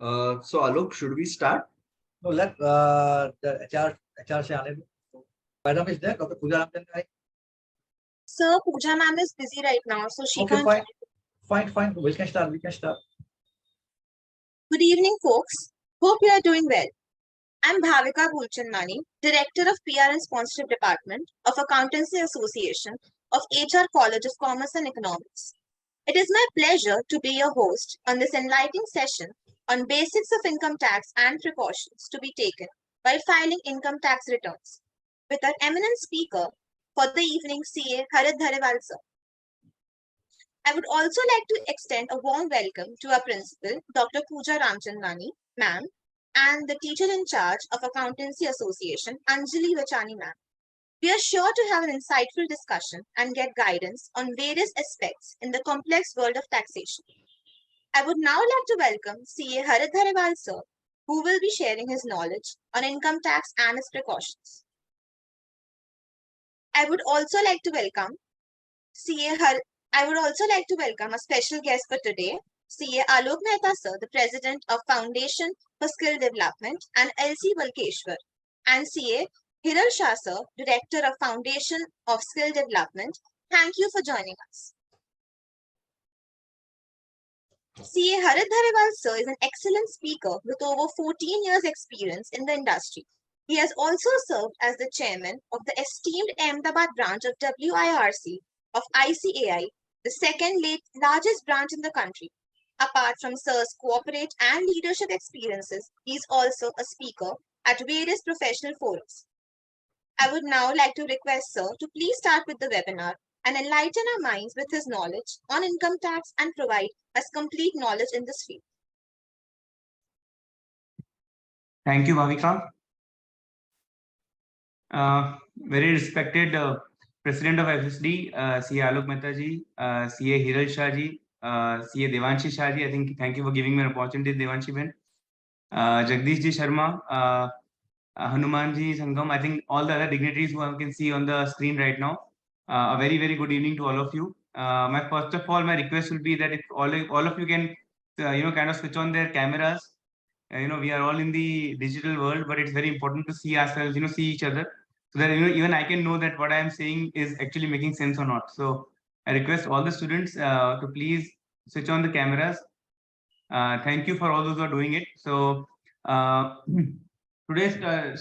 So Alok, should we start? No, let the HR say Anil. Madam is there, Dr. Pooja Ramchandani. Sir, Pooja ma'am is busy right now, so she Okay, can't. fine. We can start. Good evening, folks. Hope you are doing well. I'm Bhavika Gulchandani, Director of PR and Sponsorship Department of Accountancy Association of HR College of Commerce and Economics. It is my pleasure to be your host on this enlightening session on basics of income tax and precautions to be taken while filing income tax returns with our eminent speaker for the evening, CA Harit Dhariwal sir. I would also like to extend a warm welcome to our principal, Dr. Pooja Ramchandani, ma'am, and the teacher in charge of Accountancy Association, Anjali Vachani ma'am. We are sure to have an insightful discussion and get guidance on various aspects in the complex world of taxation. I would now like to welcome CA Harit Dhariwal sir, who will be sharing his knowledge on income tax and its precautions. I would also like to welcome a special guest for today, CA Alok Mehta sir, the President of Foundation for Skill Development, and LC Valkeshwar, and CA Hiral Shah sir, Director of Foundation of Skill Development. Thank you for joining us. CA Harit Dhariwal sir is an excellent speaker with over 14 years experience in the industry. He has also served as the chairman of the esteemed Ahmedabad branch of WIRC of ICAI, the second largest branch in the country. Apart from sir's corporate and leadership experiences, he is also a speaker at various professional forums. I would now like to request sir to please start with the webinar and enlighten our minds with his knowledge on income tax and provide us complete knowledge in this field. Thank you, Bhavika. Very respected President of FSD, CA Alok Mehta ji, CA Hiral Shah ji, CA Devanshi Shah ji. I think thank you for giving me an opportunity, Devanshi Ben. Jagdish ji Sharma, Hanuman ji Sangam. I think all the other dignitaries who I can see on the screen right now. A very good evening to all of you. My first of all, my request will be that if all of you can, kind of switch on their cameras. We are all in the digital world, but it's very important to see ourselves, see each other, so that even I can know that what I am saying is actually making sense or not. So I request all the students to please switch on the cameras. Thank you for all those who are doing it. So today's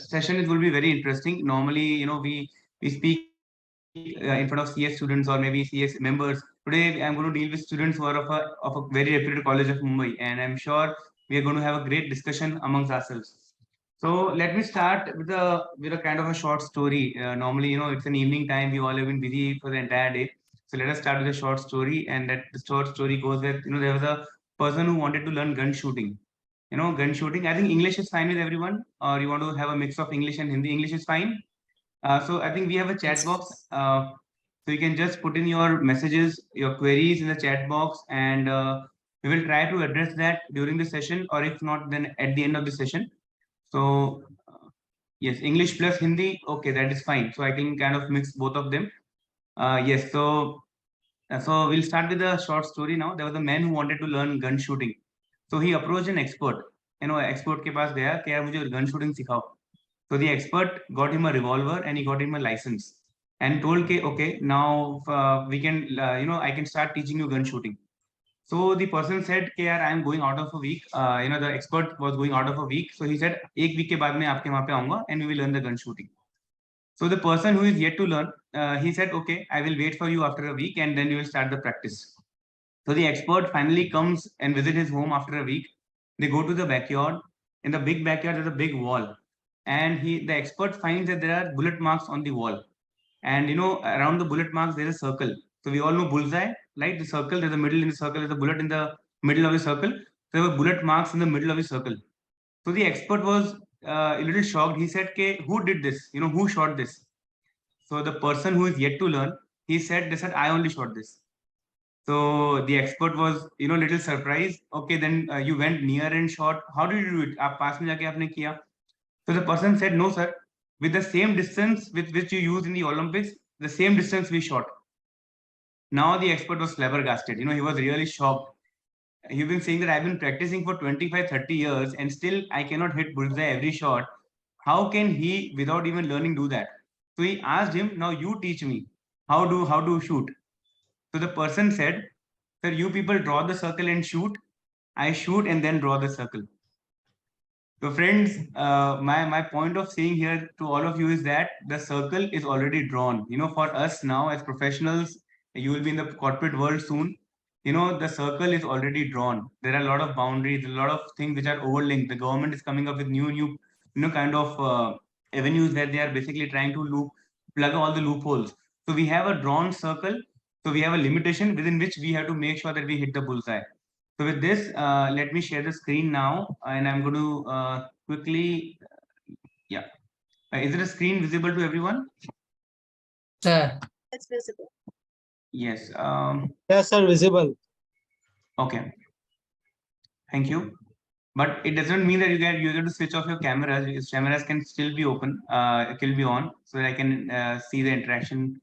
session is going to be very interesting. Normally, we speak in front of CS students or maybe CS members. Today, I'm going to deal with students who are of a very reputed college of Mumbai, and I'm sure we are going to have a great discussion amongst ourselves. So let me start with a kind of a short story. Normally, it's an evening time. We all have been busy for the entire day. So let us start with a short story, and that the short story goes with, there was a person who wanted to learn gun shooting. Gun shooting. I think English is fine with everyone, or you want to have a mix of English and Hindi. English is fine. So I think we have a chat box. So you can just put in your messages, your queries in the chat box, and we will try to address that during the session, or if not, then at the end of the session. So yes, English plus Hindi. Okay, that is fine. So I can kind of mix both of them. Yes. So we'll start with a short story now. There was a man who wanted to learn gun shooting. So he approached an expert. Expert के पास गया कि यार मुझे gun shooting सिखाओ. So the expert got him a revolver and he got him a license and told, okay, now we can, I can start teaching you gun shooting. So the person said, I am going out of a week. The expert was going out of a week. So he said, एक week के बाद मैं आपके वहाँ पे आऊँगा and we will learn the gun shooting. So the person who is yet to learn, he said, okay, I will wait for you after a week and then you will start the practice. So the expert finally comes and visit his home after a week. They go to the backyard. In the big backyard, there's a big wall. And the expert finds that there are bullet marks on the wall. And, around the bullet marks, there's a circle. So we all know bullseye, right? The circle, there's a middle in the circle, there's a bullet in the middle of the circle. So there were bullet marks in the middle of the circle. So the expert was a little shocked. He said, who did this? Who shot this? So the person who is yet to learn, they said, I only shot this. So the expert was, little surprised. Okay, then you went near and shot. How did you do it? Aap paas mein jaake aapne kiya? So the person said, no, sir. With the same distance with which you use in the Olympics, the same distance we shot. Now the expert was flabbergasted. He was really shocked. you've been saying that I've been practicing for 25, 30 years and still I cannot hit bullseye every shot. How can he, without even learning, do that? So he asked him, now you teach me how to shoot. So the person said, sir, you people draw the circle and shoot. I shoot and then draw the circle. So friends, my point of saying here to all of you is that the circle is already drawn. For us now as professionals, you will be in the corporate world soon. The circle is already drawn. There are a lot of boundaries, a lot of things which are overlinked. The government is coming up with new, kind of avenues where they are basically trying to plug all the loopholes. So we have a drawn circle. So we have a limitation within which we have to make sure that we hit the bullseye. So with this, let me share the screen now, and I'm going to quickly, yeah. Is the screen visible to everyone? Sir. It's visible. Yes. Yes, sir, visible. Okay. Thank you. But it doesn't mean that you get to switch off your cameras. Your cameras can still be open, it will be on, so that I can see the interaction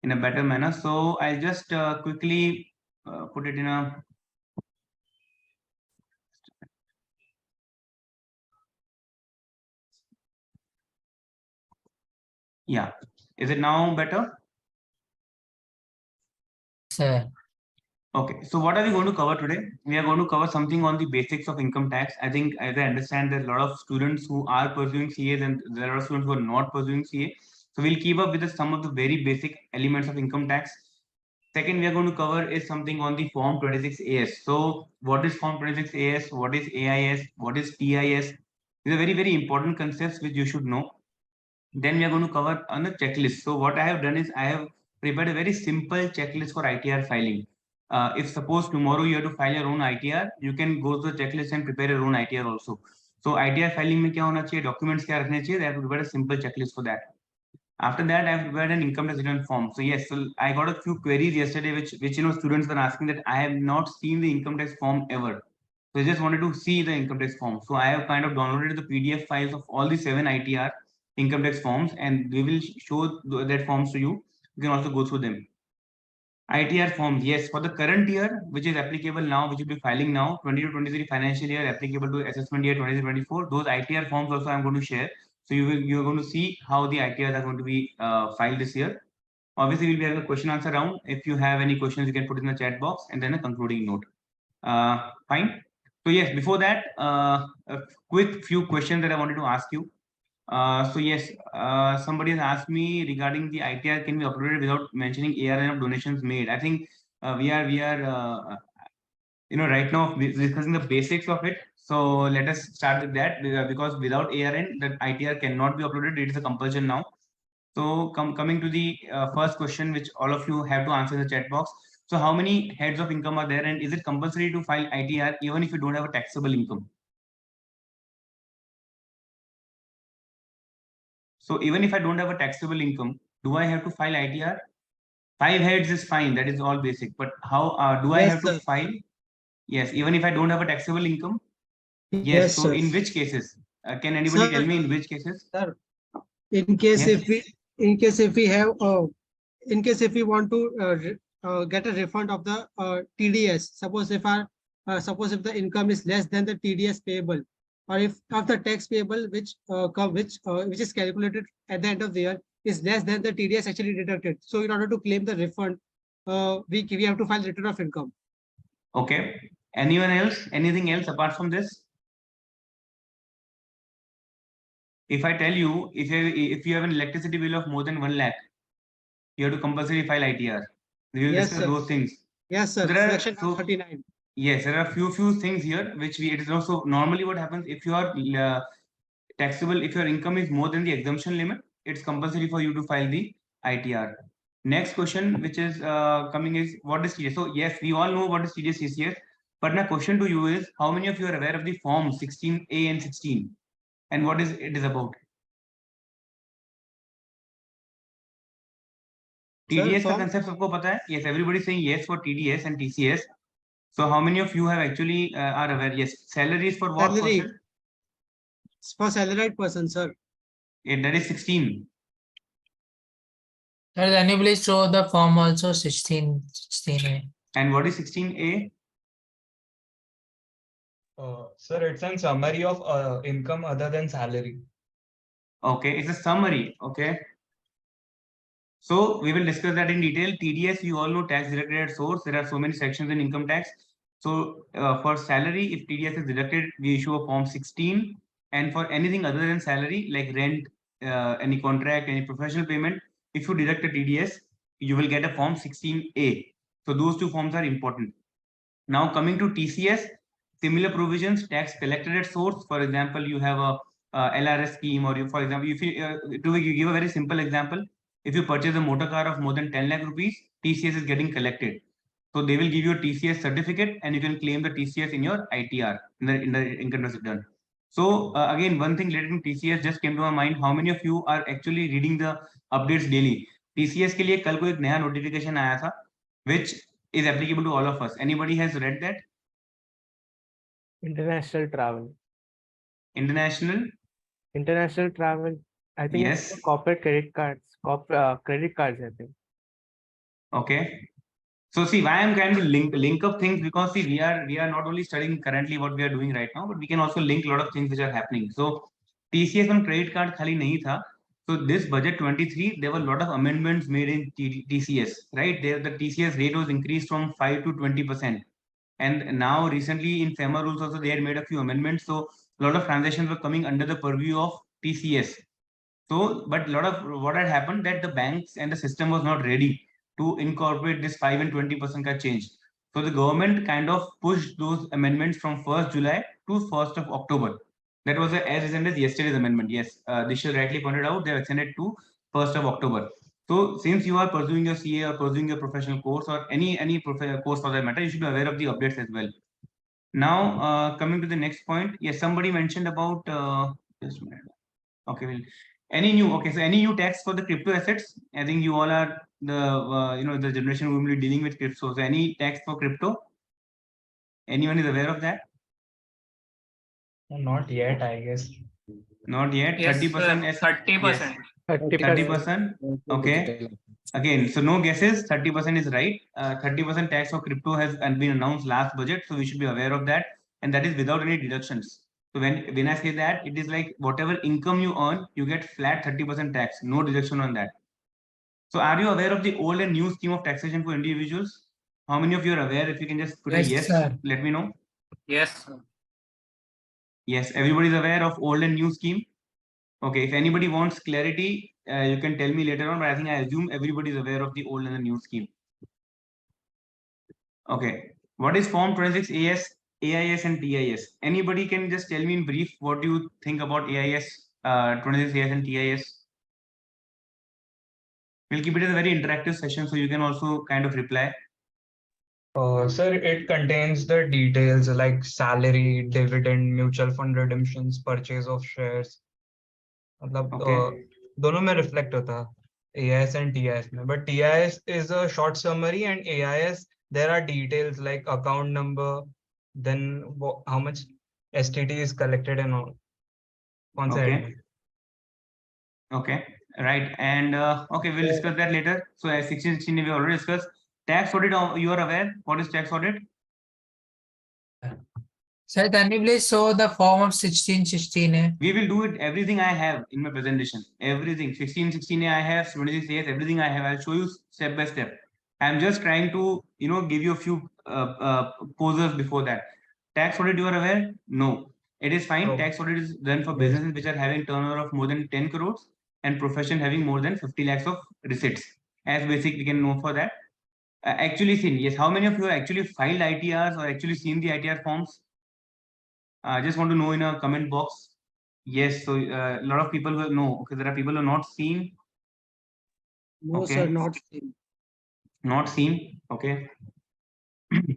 in a better manner. So I'll just quickly put it in a. Yeah. Is it now better? Sir. Okay, so what are we going to cover today? We are going to cover something on the basics of income tax. I think, as I understand, there's a lot of students who are pursuing CAs and there are a lot of students who are not pursuing CA. So we'll keep up with some of the very basic elements of income tax. Second, we are going to cover is something on the Form 26 AS. So what is Form 26 AS? What is AIS? What is TIS? These are very, very important concepts which you should know. Then we are going to cover on the checklist. So what I have done is I have prepared a very simple checklist for ITR filing. If suppose tomorrow you have to file your own ITR, you can go to the checklist and prepare your own ITR also. So ITR filing में क्या होना चाहिए, documents क्या रखने चाहिए, I have prepared a simple checklist for that. After that, I have prepared an income tax return form. So yes, so I got a few queries yesterday, which students were asking that I have not seen the income tax form ever. So I just wanted to see the income tax form. So I have kind of downloaded the PDF files of all the 7 ITR income tax forms, and we will show that forms to you. You can also go through them. ITR forms, yes, for the current year, which is applicable now, which will be filing now, 20 to 23 financial year, applicable to assessment year 2024. Those ITR forms also I'm going to share. So you're going to see how the ITRs are going to be filed this year. Obviously, we'll be having a question answer round. If you have any questions, you can put in the chat box and then a concluding note. Fine. So yes, before that, a quick few questions that I wanted to ask you. So yes, somebody has asked me regarding the ITR can be uploaded without mentioning ARN of donations made. I think we are right now discussing the basics of it. So let us start with that because without ARN, the ITR cannot be uploaded. It is a compulsion now. So coming to the first question, which all of you have to answer in the chat box. So how many heads of income are there, and is it compulsory to file ITR even if you don't have a taxable income? So even if I don't have a taxable income, do I have to file ITR? 5 heads is fine. That is all basic. But how do I have to file? Yes, even if I don't have a taxable income. Yes. So in which cases? Can anybody tell me in which cases? Sir, in case Yes. if we have in case if we want to get a refund of the TDS, suppose if the income is less than the TDS payable, or if of the tax payable which is calculated at the end of the year is less than the TDS actually deducted. So in order to claim the refund, we have to file return of income. Okay. Anyone else? Anything else apart from this? If I tell you, if you have an electricity bill of more than 1 lakh, you have to compulsory file ITR. We will discuss those things. Yes, sir. So there are, Section 39. Yes, there are few things here which it is also normally what happens if you are taxable, if your income is more than the exemption limit, it's compulsory for you to file the ITR. Next question, which is coming is what is TDS? So yes, we all know what is TDS CCS, but my question to you is how many of you are aware of the form 16A and 16 and what is it is about? TDS का concept सबको पता है? Yes, everybody is saying yes for TDS and TCS. So how many of you have actually are aware? Yes, salaries for what person? For salaried person, sir. Yeah, that is 16. Sir, can you please show the form also 16A? And what is 16A? Sir, it's a summary of income other than salary. Okay, it's a summary. Okay. So we will discuss that in detail. TDS, you all know, tax deducted at source. There are so many sections in income tax. So for salary, if TDS is deducted, we issue a form 16. And for anything other than salary, like rent, any contract, any professional payment, if you deduct a TDS, you will get a form 16A. So those two forms are important. Now coming to TCS, similar provisions, tax collected at source. For example, you have a LRS scheme, or you, for example, if you to give a very simple example, if you purchase a motor car of more than 10 lakh rupees, TCS is getting collected. So they will give you a TCS certificate, and you can claim the TCS in your ITR, in the income tax return. So again, one thing related to TCS just came to my mind. How many of you are actually reading the updates daily? TCS के लिए कल को एक नया notification आया था, which is applicable to all of us. Anybody has read that? International travel. International? International travel. I think Yes. it's corporate credit cards. Credit cards, I think. Okay. So see why I'm trying to link up things, because see we are not only studying currently what we are doing right now, but we can also link a lot of things which are happening. So TCS on credit card khali nahi tha. So this budget 23, there were a lot of amendments made in TCS, right? There the TCS rate was increased from 5 to 20%. And now recently in FEMA rules also they had made a few amendments. So a lot of transactions were coming under the purview of TCS. So, but a lot of what had happened that the banks and the system was not ready to incorporate this 5 and 20% ka change. So the government kind of pushed those amendments from 1st July to 1st of October. That was as recent as yesterday's amendment. Yes, Dishal rightly pointed out, they have extended to 1st of October. So since you are pursuing your CA or pursuing your professional course or any course for that matter, you should be aware of the updates as well. Now, coming to the next point, yes, somebody mentioned about just a minute. Okay, well, any new so any new tax for the crypto assets? I think you all are the the generation who will be dealing with crypto. So any tax for crypto? Anyone is aware of that? Not yet, I guess. Not yet. Yes, 30% as 30%. 30%. Okay. Again, so no guesses. 30% is right. 30% tax for crypto has been announced last budget, so we should be aware of that, and that is without any deductions. So when I say that, it is like whatever income you earn, you get flat 30% tax, no deduction on that. So are you aware of the old and new scheme of taxation for individuals? How many of you are aware? If you can just put a yes, sir. let me know. Yes, sir. Yes, everybody is aware of old and new scheme. Okay, if anybody wants clarity, you can tell me later on, but I think I assume everybody is aware of the old and the new scheme. Okay, what is Form 26 AS, AIS and TIS? Anybody can just tell me in brief what do you think about AIS, 26 AS and TIS? We'll keep it as a very interactive session, so you can also kind of reply. Sir, it contains the details like salary, dividend, mutual fund redemptions, purchase of shares. मतलब Okay. दोनों में reflect होता है AIS and TIS में. But TIS is a short summary and AIS there are details like account number, then how much STT is collected and all. कौन सा Okay. head में? Okay, right. And okay, we'll discuss that later. So as 16 we already discussed. Tax audit, you are aware? What is tax audit? Sir, can you please show the form of 1616? We will do it. Everything I have in my presentation. Everything. 1616 I have, 26 AS, everything I have. I'll show you step by step. I'm just trying to, give you a few posers before that. Tax audit, you are aware? No. It is fine. No. Tax audit is done for businesses which are having turnover of more than 10 crores and profession having more than 50 lakhs of receipts. As basic, we can know for that. Actually seen, yes. How many of you have actually filed ITRs or actually seen the ITR forms? I just want to know in a comment box. Yes, so a lot of people will know. Okay, there are people who have not seen. No, Okay. sir, not seen. Not seen. Okay.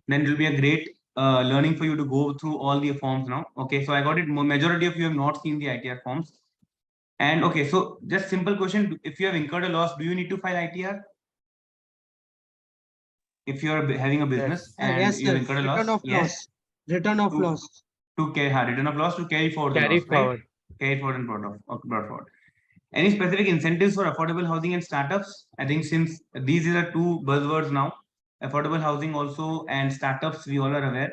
Then it will be a great learning for you to go through all the forms now. Okay, so I got it. Majority of you have not seen the ITR forms. And okay, so just simple question. If you have incurred a loss, do you need to file ITR? If you are having a business and Yes, you have sir. incurred a Return loss, of yes. loss. Return of loss. To carry return of loss to carry forward the Carry loss, forward. right? Carry forward and brought forward. Any specific incentives for affordable housing and startups? I think since these are two buzzwords now, affordable housing also and startups, we all are aware.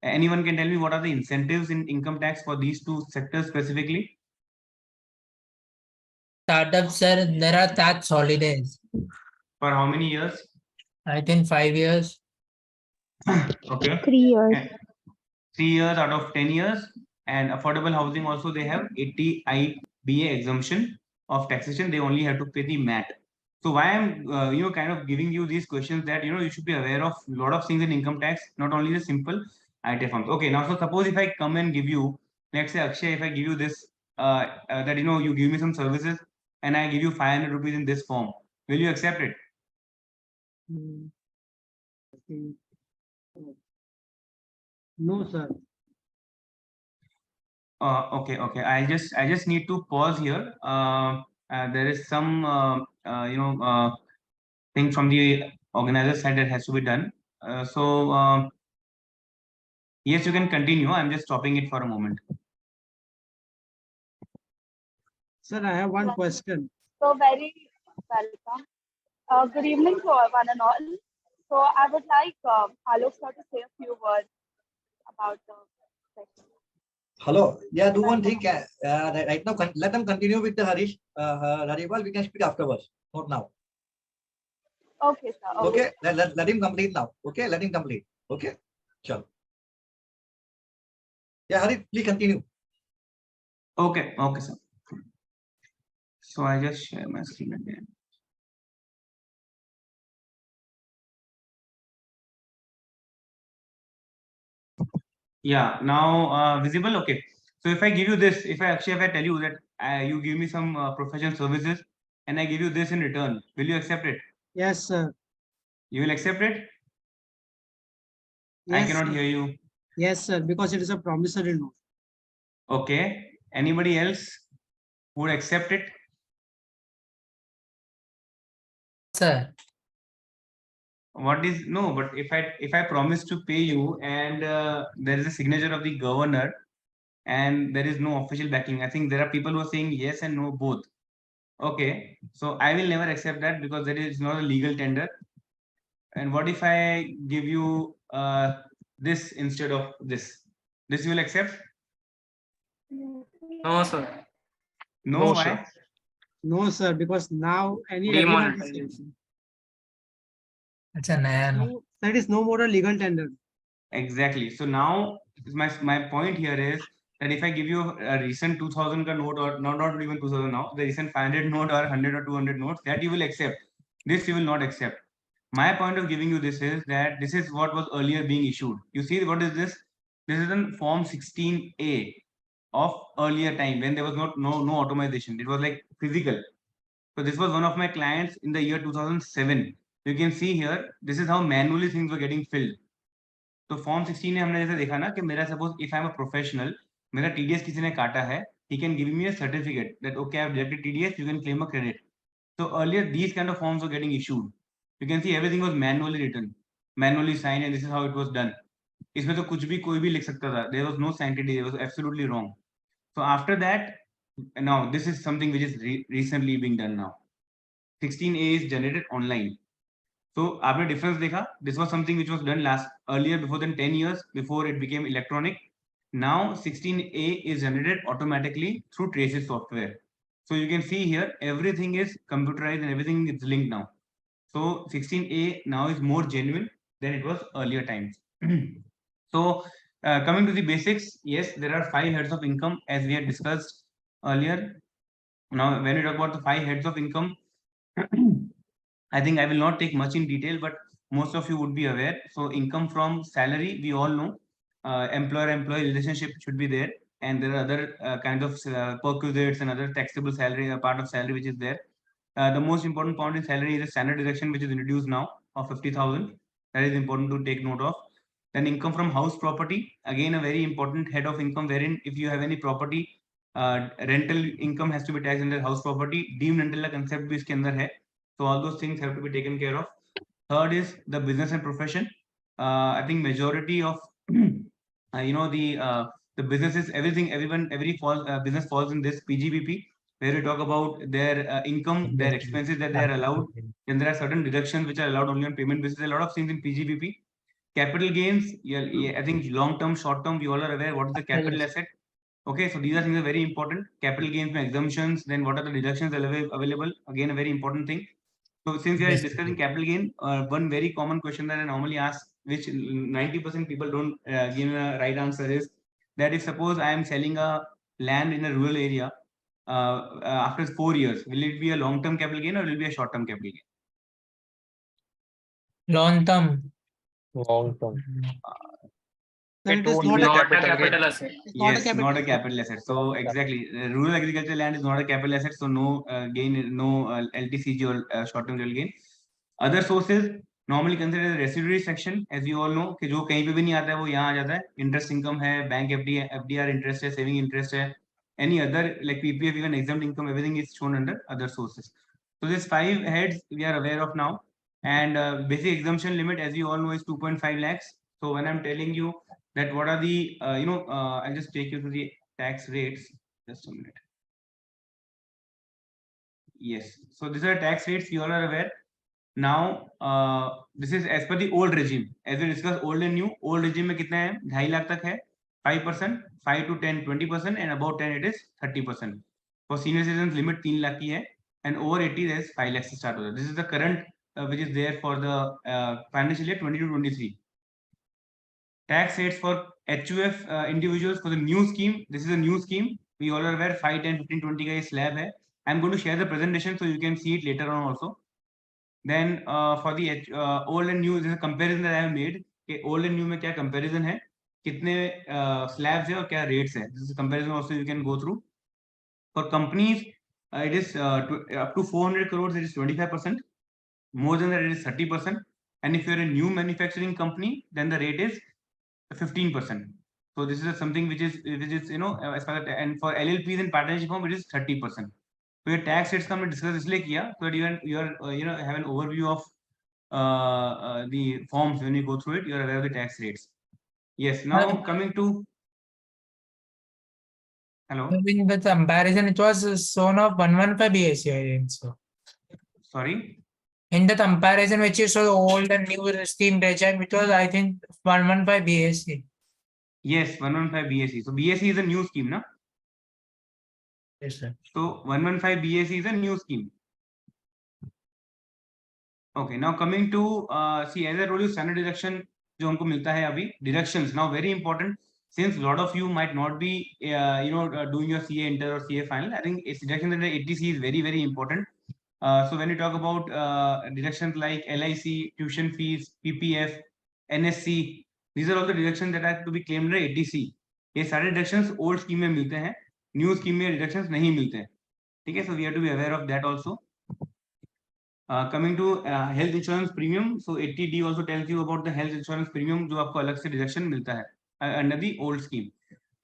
Anyone can tell me what are the incentives in income tax for these two sectors specifically? Startups, sir, there are tax holidays. For how many years? I think 5 years. Okay. 3 years. 3 years out of 10 years. And affordable housing also, they have 80 IBA exemption of taxation. They only have to pay the MAT. So why I'm kind of giving you these questions, that you should be aware of a lot of things in income tax, not only the simple IT forms. Okay, now so suppose if I come and give you, let's say Akshay, if I give you this, that you give me some services and I give you 500 rupees in this form, will you accept it? No, sir. Okay. I just need to pause here. There is some thing from the organizer side that has to be done. Yes, you can continue. I'm just stopping it for a moment. Sir, I have one question. So very welcome. Good evening to one and all. So I would like Alok sir to say a few words about the session. Hello. Yeah, do one thing. Right now, let them continue with the Harish. Haribal, we can speak afterwards. Not now. Okay, sir. Okay. Let him complete now. Okay. Let him complete. Okay. Sure. Yeah, Harish, please continue. Okay, sir. So I just share my screen again. Yeah, now visible. Okay. So if I give you this, if I tell you that you give me some professional services and I give you this in return, will you accept it? Yes, sir. You will accept it? I Yes, cannot sir. hear you. Yes, sir, because it is a promissory note. Okay. Anybody else would accept it? Sir, What is no? But if I promise to pay you and there is a signature of the governor and there is no official backing, I think there are people who are saying yes and no both. Okay, so I will never accept that because that is not a legal tender. And what if I give you this instead of this? This you will accept? No, sir. No, No, why? sir. No, sir, because now any agreement is Demonetization. it's a nano. no, that is no more a legal tender. Exactly. So now my point here is that if I give you a recent 2000 ka note, or not even 2000 now, the recent 500 note or 100 or 200 notes, that you will accept. This you will not accept. My point of giving you this is that this is what was earlier being issued. You see, what is this? This is in Form 16A of earlier time when there was no automation. It was like physical. So this was one of my clients in the year 2007. You can see here, this is how manually things were getting filled. तो form 16 में हमने जैसे देखा ना कि मेरा suppose if I am a professional, मेरा TDS किसी ने काटा है, he can give me a certificate that okay, I have deducted TDS, you can claim a credit. So earlier these kind of forms were getting issued. You can see everything was manually written, manually signed, and this is how it was done. इसमें तो कुछ भी कोई भी लिख सकता था. There was no sanctity. It was absolutely wrong. So after that, now this is something which is recently being done now. 16A is generated online. So आपने difference देखा? This was something which was done earlier before than 10 years before it became electronic. Now 16A is generated automatically through Traces software. So you can see here everything is computerized and everything is linked now. So 16A now is more genuine than it was earlier times. So coming to the basics, yes, there are 5 heads of income as we had discussed earlier. Now when we talk about the 5 heads of income, I think I will not take much in detail, but most of you would be aware. So income from salary, we all know, employer-employee relationship should be there, and there are other kinds of perquisites and other taxable salary, part of salary which is there. The most important point in salary is a standard deduction which is introduced now of 50,000. That is important to take note of. Then income from house property, again a very important head of income, wherein if you have any property, rental income has to be taxed under house property. Deemed rental का concept भी इसके अंदर है. So all those things have to be taken care of. Third is the business and profession. I think majority of the businesses, every business falls in this PGBP, where we talk about their income, their expenses that they are allowed. Then there are certain deductions which are allowed only on payment basis. A lot of things in PGBP. capital gains, yeah, I think long term, short term, we all are aware what is the capital asset. Okay, so these are things are very important. Capital gains, exemptions, then what are the deductions available? Again, a very important thing. So since we are Yes. discussing capital gain, one very common question that I normally ask, which 90% people don't give a right answer, is that if suppose I am selling a land in a rural area after 4 years, will it be a long-term capital gain or will it be a short-term capital gain? Long term. Long term. Then It it is won't not be a a capital. capital asset. It's not a Yes, capital. not a capital asset. So exactly, rural agriculture land is not a capital asset. So no gain, no LTCG or short-term capital gain. Other sources normally considered as residuary section, as you all know, कि जो कहीं पे भी नहीं आता है वो यहाँ आ जाता है. Interest income है, bank FDR interest है, saving interest है, any other like PPF, even exempt income, everything is shown under other sources. So these 5 heads we are aware of now, and basic exemption limit, as you all know, is 2.5 lakhs. So when I'm telling you that what are the I'll just take you to the tax rates. Just a minute. Yes, so these are tax rates, you all are aware. Now this is as per the old regime. As we discussed, old and new. Old regime में कितना है? 2.5 लाख तक है. 5%, 5 to 10, 20%, and above 10 it is 30%. For senior citizens, limit 3 lakh की है, and over 80 there is 5 lakhs to start with. This is the current which is there for the financial year 20 to 23. Tax rates for HUF individuals for the new scheme. This is a new scheme. We all are aware 5, 10, 15, 20 का slab है. I'm going to share the presentation so you can see it later on also. Then for the old and new, this is a comparison that I have made. कि old and new में क्या comparison है, कितने slabs है और क्या rates है. This is a comparison also you can go through. For companies, it is up to 400 crores, it is 25%. More than that, it is 30%. And if you're a new manufacturing company, then the rate is 15%. So this is something which is as far as, and for LLPs and partnership firm, it is 30%. So your tax rates हमने discuss इसलिए किया so that you are have an overview of the forms. When you go through it, you are aware of the tax rates. Yes. Now coming to hello. In the comparison, it was shown of 115 BSc, I think so. Sorry. In the comparison, which is so old and new scheme regime, it was, I think, 115 BSc. Yes, 115 BSc. So BSc is a new scheme, na? Yes, sir. So 115 BSc is a new scheme. Okay, now coming to see, as I told you, standard deduction जो हमको मिलता है अभी, deductions now very important, since a lot of you might not be doing your CA inter or CA final. I think its deduction under 80C is very important. So when you talk about deductions like LIC, tuition fees, PPF, NSC, these are all the deductions that have to be claimed under 80C. ये सारे deductions old scheme में मिलते हैं, new scheme में deductions नहीं मिलते हैं. ठीक है, so we have to be aware of that also. Coming to health insurance premium, so 80D also tells you about the health insurance premium जो आपको अलग से deduction मिलता है under the old scheme.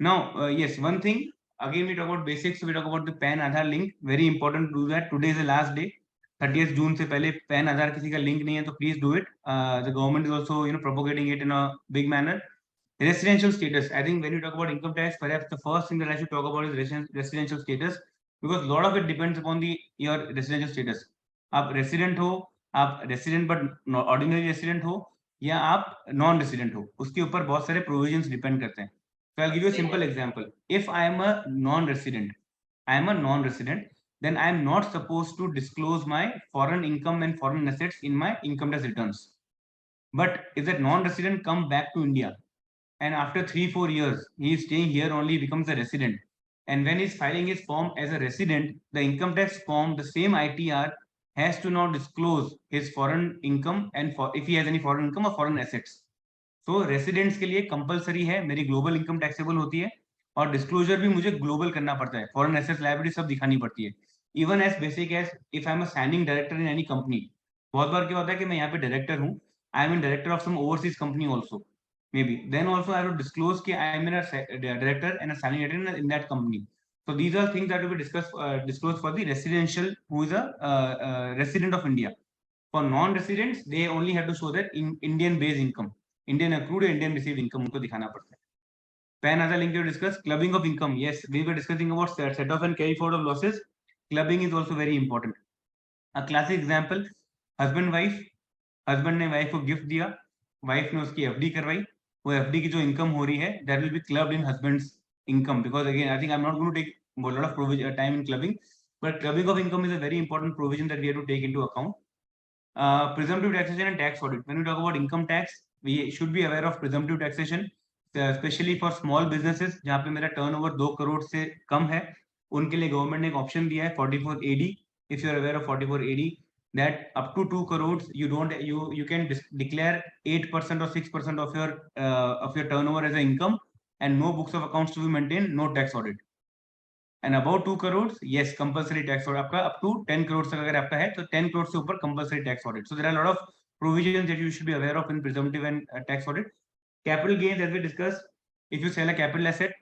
Now yes, one thing again we talk about basics, so we talk about the PAN Aadhaar link. Very important to do that. Today is the last day. 30th June से पहले PAN Aadhaar किसी का link नहीं है तो please do it. The government is also propagating it in a big manner. Residential status. I think when you talk about income tax, perhaps the first thing that I should talk about is residential status, because a lot of it depends upon your residential status. आप resident हो, आप resident but ordinary resident हो, या आप non resident हो, उसके ऊपर बहुत सारे प्रोविजंस डिपेंड करते हैं. So I'll give you a simple example. If I am a non-resident, then I am not supposed to disclose my foreign income and foreign assets in my income tax returns. But if that non-resident come back to India and after 3-4 years he is staying here only, becomes a resident, and when he's filing his form as a resident, the income tax form, the same ITR, has to now disclose his foreign income and if he has any foreign income or foreign assets. So residents के लिए compulsory है, मेरी global income taxable होती है, और disclosure भी मुझे global करना पड़ता है, foreign assets liability सब दिखानी पड़ती है. Even as basic as if I am a standing director in any company, बहुत बार क्या होता है कि मैं यहाँ पे director हूँ, I am a director of some overseas company also, maybe, then also I have to disclose कि I am a director and a standing director in that company. So these are things that will be disclosed for the residential who is a resident of India. For non-residents, they only have to show that in Indian-based income, Indian accrued, Indian received income उनको दिखाना पड़ता है. PAN Aadhaar link to discuss. Clubbing of income. Yes, we were discussing about set off and carry forward of losses. Clubbing is also very important. A classic example: husband wife. Husband ने wife को gift दिया. Wife ने उसकी FD करवाई, वो FD की जो income हो रही है that will be clubbed in husband's income, because again I think I'm not going to take a lot of provision time in clubbing, but clubbing of income is a very important provision that we have to take into account. Presumptive taxation and tax audit. When we talk about income tax, we should be aware of presumptive taxation, especially for small businesses जहाँ पे मेरा turnover 2 crore से कम है, उनके लिए government ने एक option दिया है 44AD. If you are aware of 44AD, that up to 2 crores you can declare 8% or 6% of your turnover as an income, and no books of accounts to be maintained, no tax audit. And about 2 crores, yes, compulsory tax audit. आपका up to 10 crores तक अगर आपका है तो 10 crores से ऊपर compulsory tax audit. So there are a lot of provisions that you should be aware of in presumptive and tax audit. Capital gains, as we discussed, if you sell a capital asset,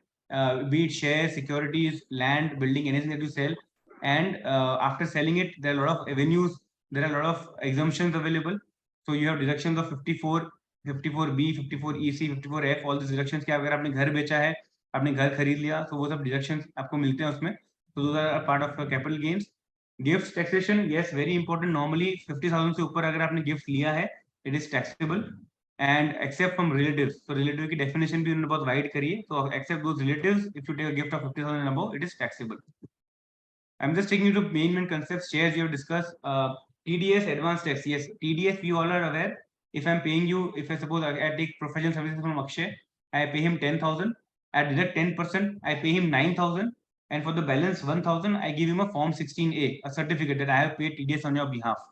be it shares, securities, land, building, anything that you sell, and after selling it, there are a lot of avenues, there are a lot of exemptions available. So you have deductions of 54, 54B, 54EC, 54F, all these deductions के अगर आपने घर बेचा है, आपने घर खरीद लिया, तो वो सब डिडक्शंस आपको मिलते हैं उसमें. तो those are part of capital gains. Gift taxation, yes, very important. Normally 50,000 से ऊपर अगर आपने गिफ्ट लिया है, it is taxable, and except from relatives. तो रिलेटिव की डेफिनेशन भी उन्होंने बहुत वाइड करी है. तो except those relatives, if you take a gift of 50,000 and above, it is taxable. I'm just taking you to main concepts. Shares we have discussed. TDS, advanced tax. Yes, TDS we all are aware. If I'm paying you, if I suppose I take professional services from Akshay, I pay him 10,000. I deduct 10%. I pay him 9,000, and for the balance 1,000, I give him a Form 16A, a certificate that I have paid TDS on your behalf.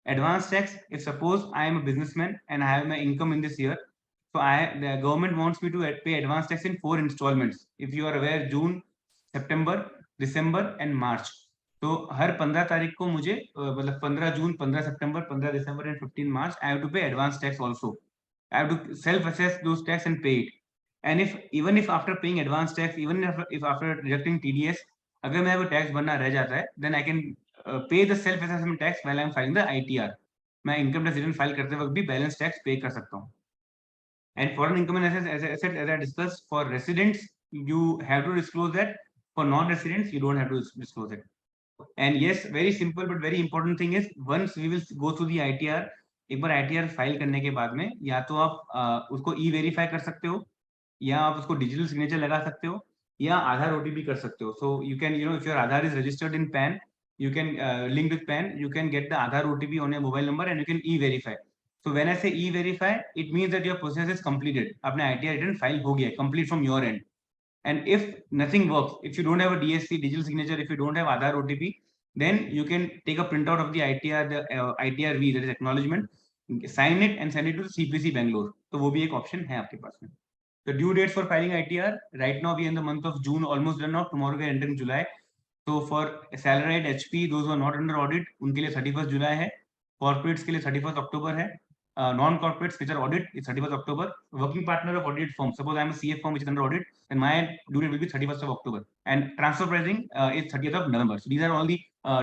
Advanced tax. If suppose I am a businessman and I have my income in this year, so the government wants me to pay advanced tax in 4 installments. If you are aware, June, September, December and March. तो हर 15 तारीख को मुझे मतलब 15 June, 15 September, 15 December and 15 March I have to pay advance tax also. I have to self assess those tax and pay it. And even if after paying advance tax, even if after deducting TDS, अगर मेरा वो tax बनना रह जाता है, then I can pay the self assessment tax while I am filing the ITR. मैं income tax return file करते वक्त भी बैलेंस टैक्स पे कर सकता हूँ. And foreign income and assets, as I discussed, for residents you have to disclose that. For non-residents, you don't have to disclose it. And yes, very simple but very important thing is, once we will go through the ITR, एक बार ITR file करने के बाद में या तो आप उसको ई-वेरीफाई कर सकते हो, या आप उसको डिजिटल सिग्नेचर लगा सकते हो, या आधार OTP कर सकते हो. So you can, if your Aadhaar is registered in PAN, you can link with PAN, you can get the Aadhaar OTP on your mobile number and you can e-verify. So when I say e-verify, it means that your process is completed. आपने ITR return file हो गया, complete from your end. And if nothing works, if you don't have a DSC, digital signature, if you don't have Aadhaar OTP, then you can take a printout of the ITR, the ITR-V, that is acknowledgement, sign it and send it to the CPC Bangalore. तो वो भी एक option है आपके पास में. The due dates for filing ITR, right now we are in the month of June, almost done now. Tomorrow we are entering July. So for salaried HP, those who are not under audit, उनके लिए 31st July है. Corporates के लिए 31st October है. Non-corporates which are audit is 31st October. Working partner of audited firm, suppose I am a CF firm which is under audit, then my due date will be 31st of October. And transfer pricing is 30th of November. So these are all the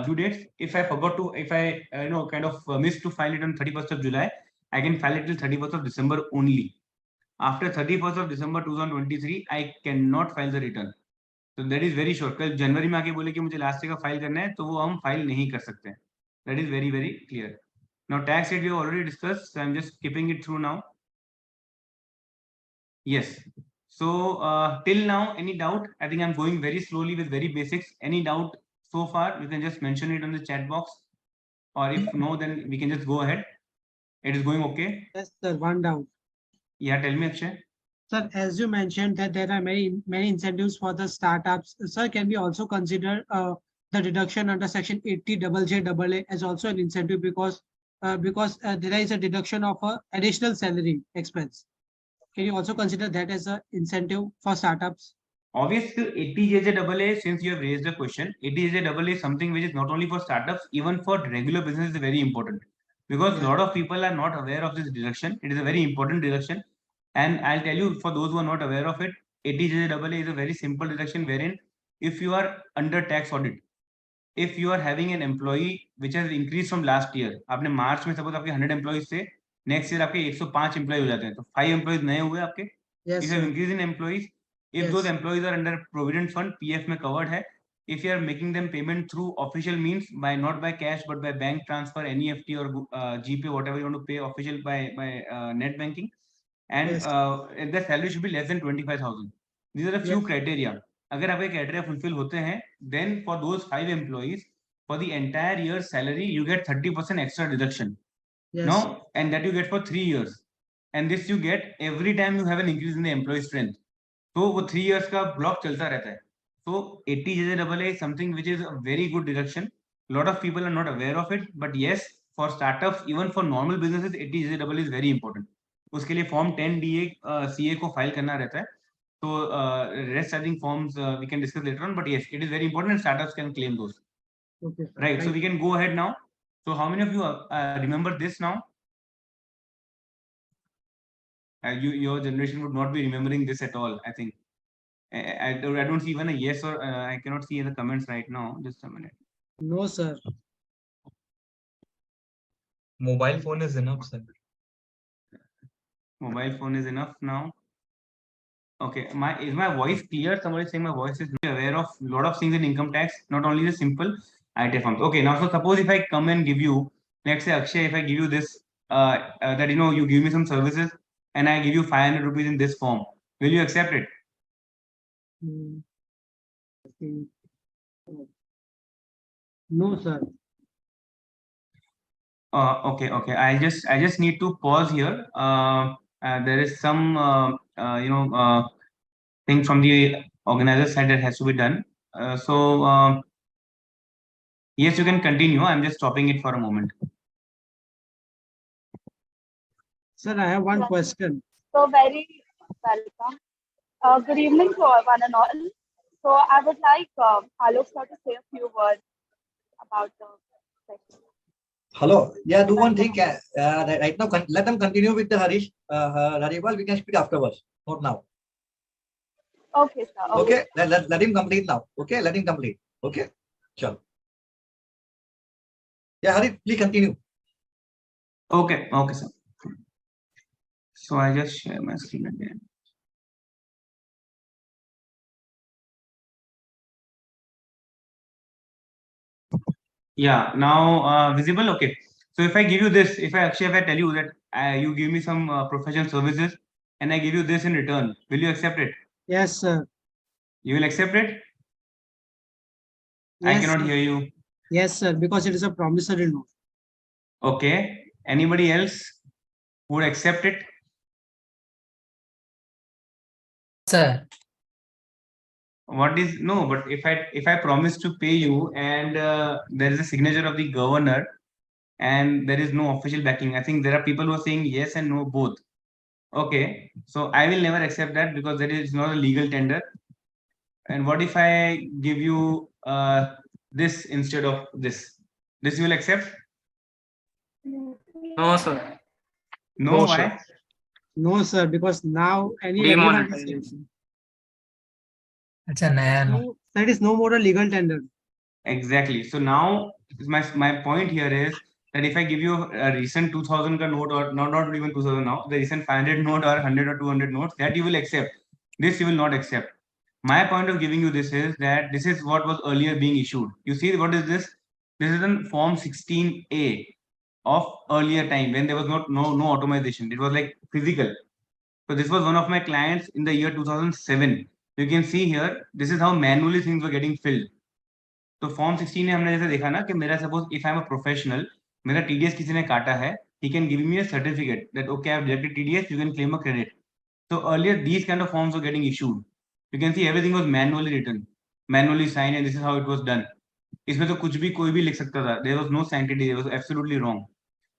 due dates. If I forgot to, if I kind of missed to file it on 31st of July, I can file it till 31st of December only. After 31st of December 2023, I cannot file the return. So that is very sure. कल जनवरी में आके बोले कि मुझे last का file करना है, तो वो हम फाइल नहीं कर सकते. That is very, very clear. Now tax rate we have already discussed, so I'm just skipping it through now. Yes. So till now, any doubt? I think I'm going very slowly with very basics. Any doubt so far? You can just mention it on the chat box, or if no, then we can just go ahead. It is going okay? Yes, sir. One doubt. Yeah, tell me, Akshay. Sir, as you mentioned that there are many incentives for the startups. Sir, can we also consider the deduction under section 80JJAA as also an incentive, because there is a deduction of a additional salary expense? Can you also consider that as an incentive for startups? Obviously, 80JJAA, since you have raised the question, 80JJAA is something which is not only for startups, even for regular business is very important, because a lot of people are not aware of this deduction. It is a very important deduction. And I'll tell you, for those who are not aware of it, 80JJAA is a very simple deduction wherein if you are under tax audit, if you are having an employee which has increased from last year, आपने मार्च में suppose आपके 100 employees थे, next year आपके 105 employees हो जाते हैं, तो 5 employees नए हुए आपके. If you have increase in employees, if those employees are under provident fund, PF में covered है, if you are making them payment through official means, by not by cash but by bank transfer, NEFT or GPay, whatever you want to pay official by net banking, and Yes. the salary should be less than 25,000. These are a few Yes. criteria. अगर आपके criteria fulfill होते हैं, then for those 5 employees, for the entire year's salary, you get 30% extra deduction. Yes. Now, and that you get for 3 years. And this you get every time you have an increase in the employee strength. So वो 3 years का block चलता रहता है. So 80 JJAA is something which is a very good deduction. A lot of people are not aware of it, but yes, for startups, even for normal businesses, 80 JJAA is very important. उसके लिए form 10DA CA को file करना रहता है. So rest I think forms we can discuss later on, but yes, it is very important and startups can claim those. Okay, sir. Right. So we can go ahead now. So how many of you remember this now? Your generation would not be remembering this at all, I think. I don't see even a yes or I cannot see in the comments right now. Just a minute. No, sir. Mobile phone is enough, sir. Mobile phone is enough now. Okay, is my voice clear? Somebody saying my voice is aware of a lot of things in income tax, not only the simple IT forms. Okay, now so suppose if I come and give you, let's say Akshay, if I give you this, that you give me some services and I give you 500 rupees in this form, will you accept it? I think, no, sir. Okay. I just need to pause here. There is some thing from the organizer side that has to be done. Yes, you can continue. I'm just stopping it for a moment. Sir, I have one Yes. question. So very welcome. Good evening to one and all. So I would like Alok sir to say a few words about the session. Hello. Yeah, do one thing. Right now, let them continue with the Harish. Haripal, we can speak afterwards. Not now. Okay, sir. Okay. Let him complete now. Okay. Let him complete. Okay. Sure. Yeah, Harish, please continue. Okay, sir. So I just share my screen again. Yeah, now visible. Okay. So if I give you this, if I tell you that you give me some professional services and I give you this in return, will you accept it? Yes, sir. You will accept it? Yes, I cannot sir. hear you. Yes, sir, because it is a promissory note. Okay. Anybody else would accept it? Sir. What is no? But if I promise to pay you and there is a signature of the governor and there is no official backing, I think there are people who are saying yes and no both. Okay, so I will never accept that because that is not a legal tender. And what if I give you this instead of this? This you will accept? No, sir. No, No, why? sir. No, sir, because now any Demonetization. अच्छा नया no no, that is no more a legal tender. Exactly. So now my point here is that if I give you a recent 2000 ka note or not even 2000 now, the recent 500 note or 100 or 200 notes, that you will accept. This you will not accept. My point of giving you this is that this is what was earlier being issued. You see what is this? This is in form 16A of earlier time when there was no automation. It was like physical. So this was one of my clients in the year 2007. You can see here, this is how manually things were getting filled. तो form 16 में हमने जैसे देखा ना कि मेरा suppose if I am a professional, मेरा TDS किसी ने काटा है, he can give me a certificate that okay, I've deducted TDS, you can claim a credit. So earlier these kind of forms were getting issued. You can see everything was manually written, manually signed, and this is how it was done. इसमें तो कुछ भी कोई भी लिख सकता था. There was no sanctity. It was absolutely wrong.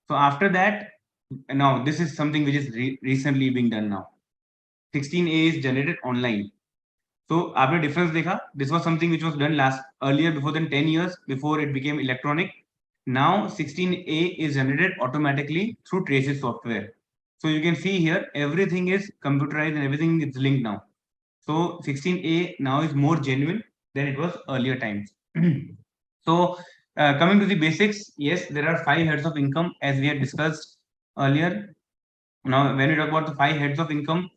So after that, now this is something which is recently being done now. 16A is generated online. So आपने difference देखा? This was something which was done earlier before than 10 years before it became electronic. Now 16A is generated automatically through Traces software. So you can see here everything is computerized and everything is linked now. So 16A now is more genuine than it was earlier times. So coming to the basics, yes, there are 5 heads of income as we had discussed earlier. Now when we talk about the 5 heads of income,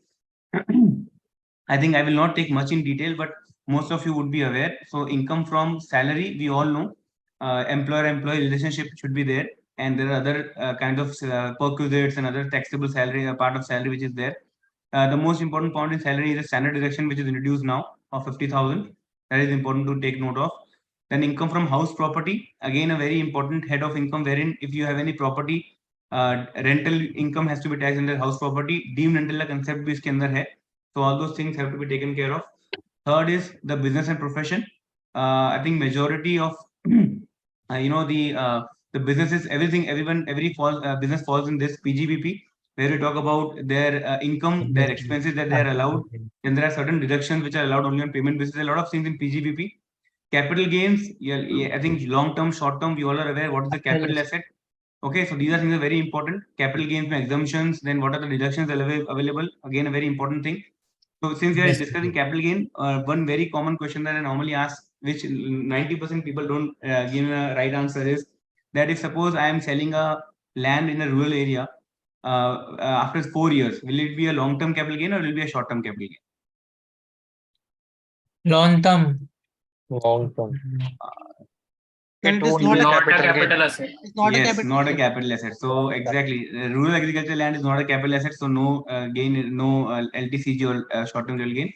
I think I will not take much in detail, but most of you would be aware. So income from salary, we all know, employer-employee relationship should be there, and there are other kinds of perquisites and other taxable salary, part of salary which is there. The most important point in salary is a standard deduction which is introduced now of 50,000. That is important to take note of. Then income from house property, again a very important head of income, wherein if you have any property, rental income has to be taxed under house property. Deemed rental का concept भी इसके अंदर है. So all those things have to be taken care of. Third is the business and profession. I think majority of the businesses, every business falls in this PGBP, where we talk about their income, their expenses that they are allowed. Then there are certain deductions which are allowed only on payment basis. A lot of things in PGBP. Capital gains, I think long term, short term, we all are aware what is the capital asset. Okay, so these are things are very important. Capital gains, exemptions, then what are the deductions available? Again, a very important thing. So since we are discussing capital gain, one very common question that I normally ask, which 90% people don't give a right answer, is that if suppose I am selling a land in a rural area after 4 years, will it be a long-term capital gain or will it be a short-term capital gain? Long term. Long term. Then It it is won't not be a a capital capital gain. asset. It's not a Yes, capital not a asset. capital asset. So exactly, rural agriculture land is not a capital asset. So no gain, no LTCG or short-term capital gain.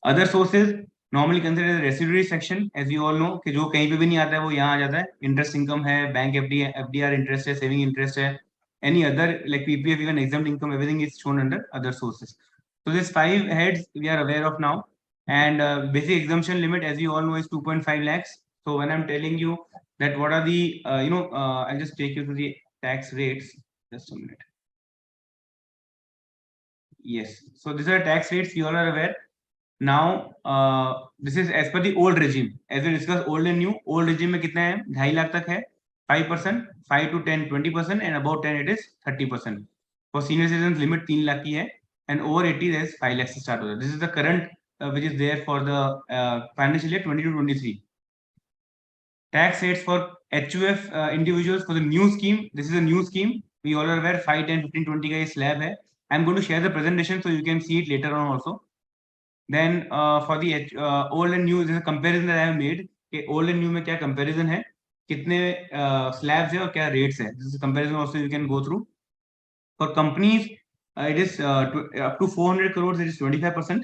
Other sources normally considered as residuary section, as you all know, कि जो कहीं पे भी नहीं आता है वो यहाँ आ जाता है. Interest income है, bank FDR interest है, saving interest है, any other like PPF, even exempt income, everything is shown under other sources. So these 5 heads we are aware of now, and basic exemption limit, as you all know, is 2.5 lakhs. So when I'm telling you that what are the I'll just take you to the tax rates. Just a minute. Yes, so these are tax rates, you all are aware. Now this is as per the old regime. As we discussed, old and new. Old regime में कितना है? 2.5 लाख तक है. 5%, 5 to 10, 20%, and above 10 it is 30%. For senior citizens limit 3 lakh की है, and over 80 there is 5 lakhs to start with. This is the current which is there for the financial year 20 to 23. Tax rates for HUF individuals for the new scheme. This is a new scheme. We all are aware 5, 10, 15, 20 का slab है. I'm going to share the presentation so you can see it later on also. Then for the old and new, this is a comparison that I have made. कि old and new में क्या comparison है, कितने slabs है और क्या rates है. This is a comparison also you can go through. For companies, it is up to 400 crores, it is 25%.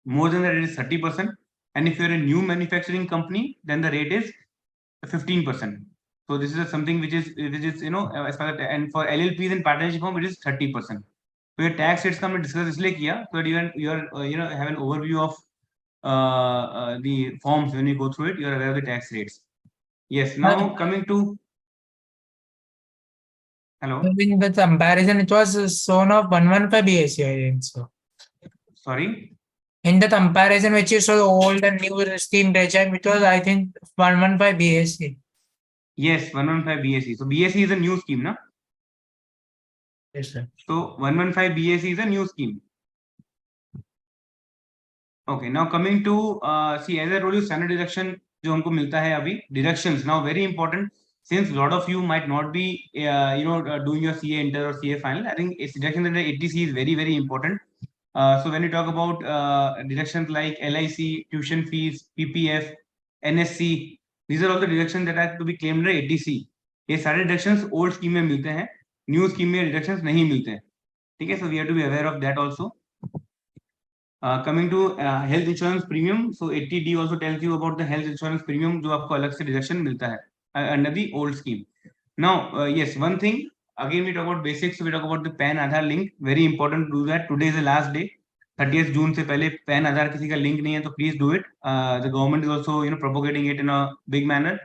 More than that, it is 30%. And if you're a new manufacturing company, then the rate is 15%. So this is something which is as far as, and for LLPs and partnership firm, it is 30%. So your tax rates का हमने discuss इसलिए किया so that you are have an overview of the forms. When you go through it, you are aware of the tax rates. Yes. Now coming to hello. In the comparison, it was shown of 115 BSc, I think so. Sorry. In the comparison which you saw the old and new scheme regime, it was I think 115 BSc. Yes, 115 BSc. So BSc is a new scheme, na? Yes, sir. So 115 BSc is a new scheme. Okay, now coming to see, as I told you, standard deduction जो हमको मिलता है अभी, deductions now very important, since a lot of you might not be doing your CA inter or CA final. I think its deduction under 80C is very, very important. So when you talk about deductions like LIC, tuition fees, PPF, NSC, these are all the deductions that have to be claimed under 80C. ये सारे deductions old scheme में मिलते हैं, new scheme में deductions नहीं मिलते हैं. ठीक है, so we have to be aware of that also. Coming to health insurance premium, so 80D also tells you about the health insurance premium जो आपको अलग से deduction मिलता है under the old scheme. Now yes, one thing again we talk about basics, so we talk about the PAN Aadhaar link. Very important to do that. Today is the last day. 30th June से पहले PAN Aadhaar किसी का link नहीं है तो please do it. The government is also propagating it in a big manner.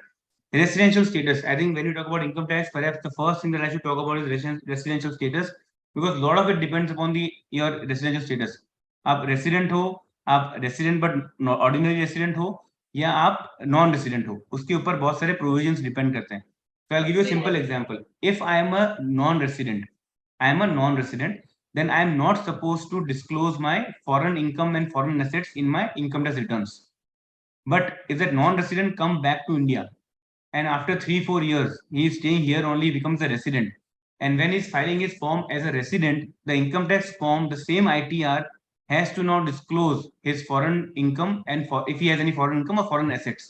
Residential status. I think when you talk about income tax, perhaps the first thing that I should talk about is residential status, because a lot of it depends upon your residential status. आप resident हो, आप resident but ordinary resident हो, या आप non resident हो, उसके ऊपर बहुत सारे प्रोविजंस डिपेंड करते हैं. So I'll give you a simple example. If I am a non-resident, then I am not supposed to disclose my foreign income and foreign assets in my income tax returns. But if that non-resident come back to India and after 3-4 years he is staying here only, becomes a resident, and when he's filing his form as a resident, the income tax form, the same ITR has to now disclose his foreign income and if he has any foreign income or foreign assets.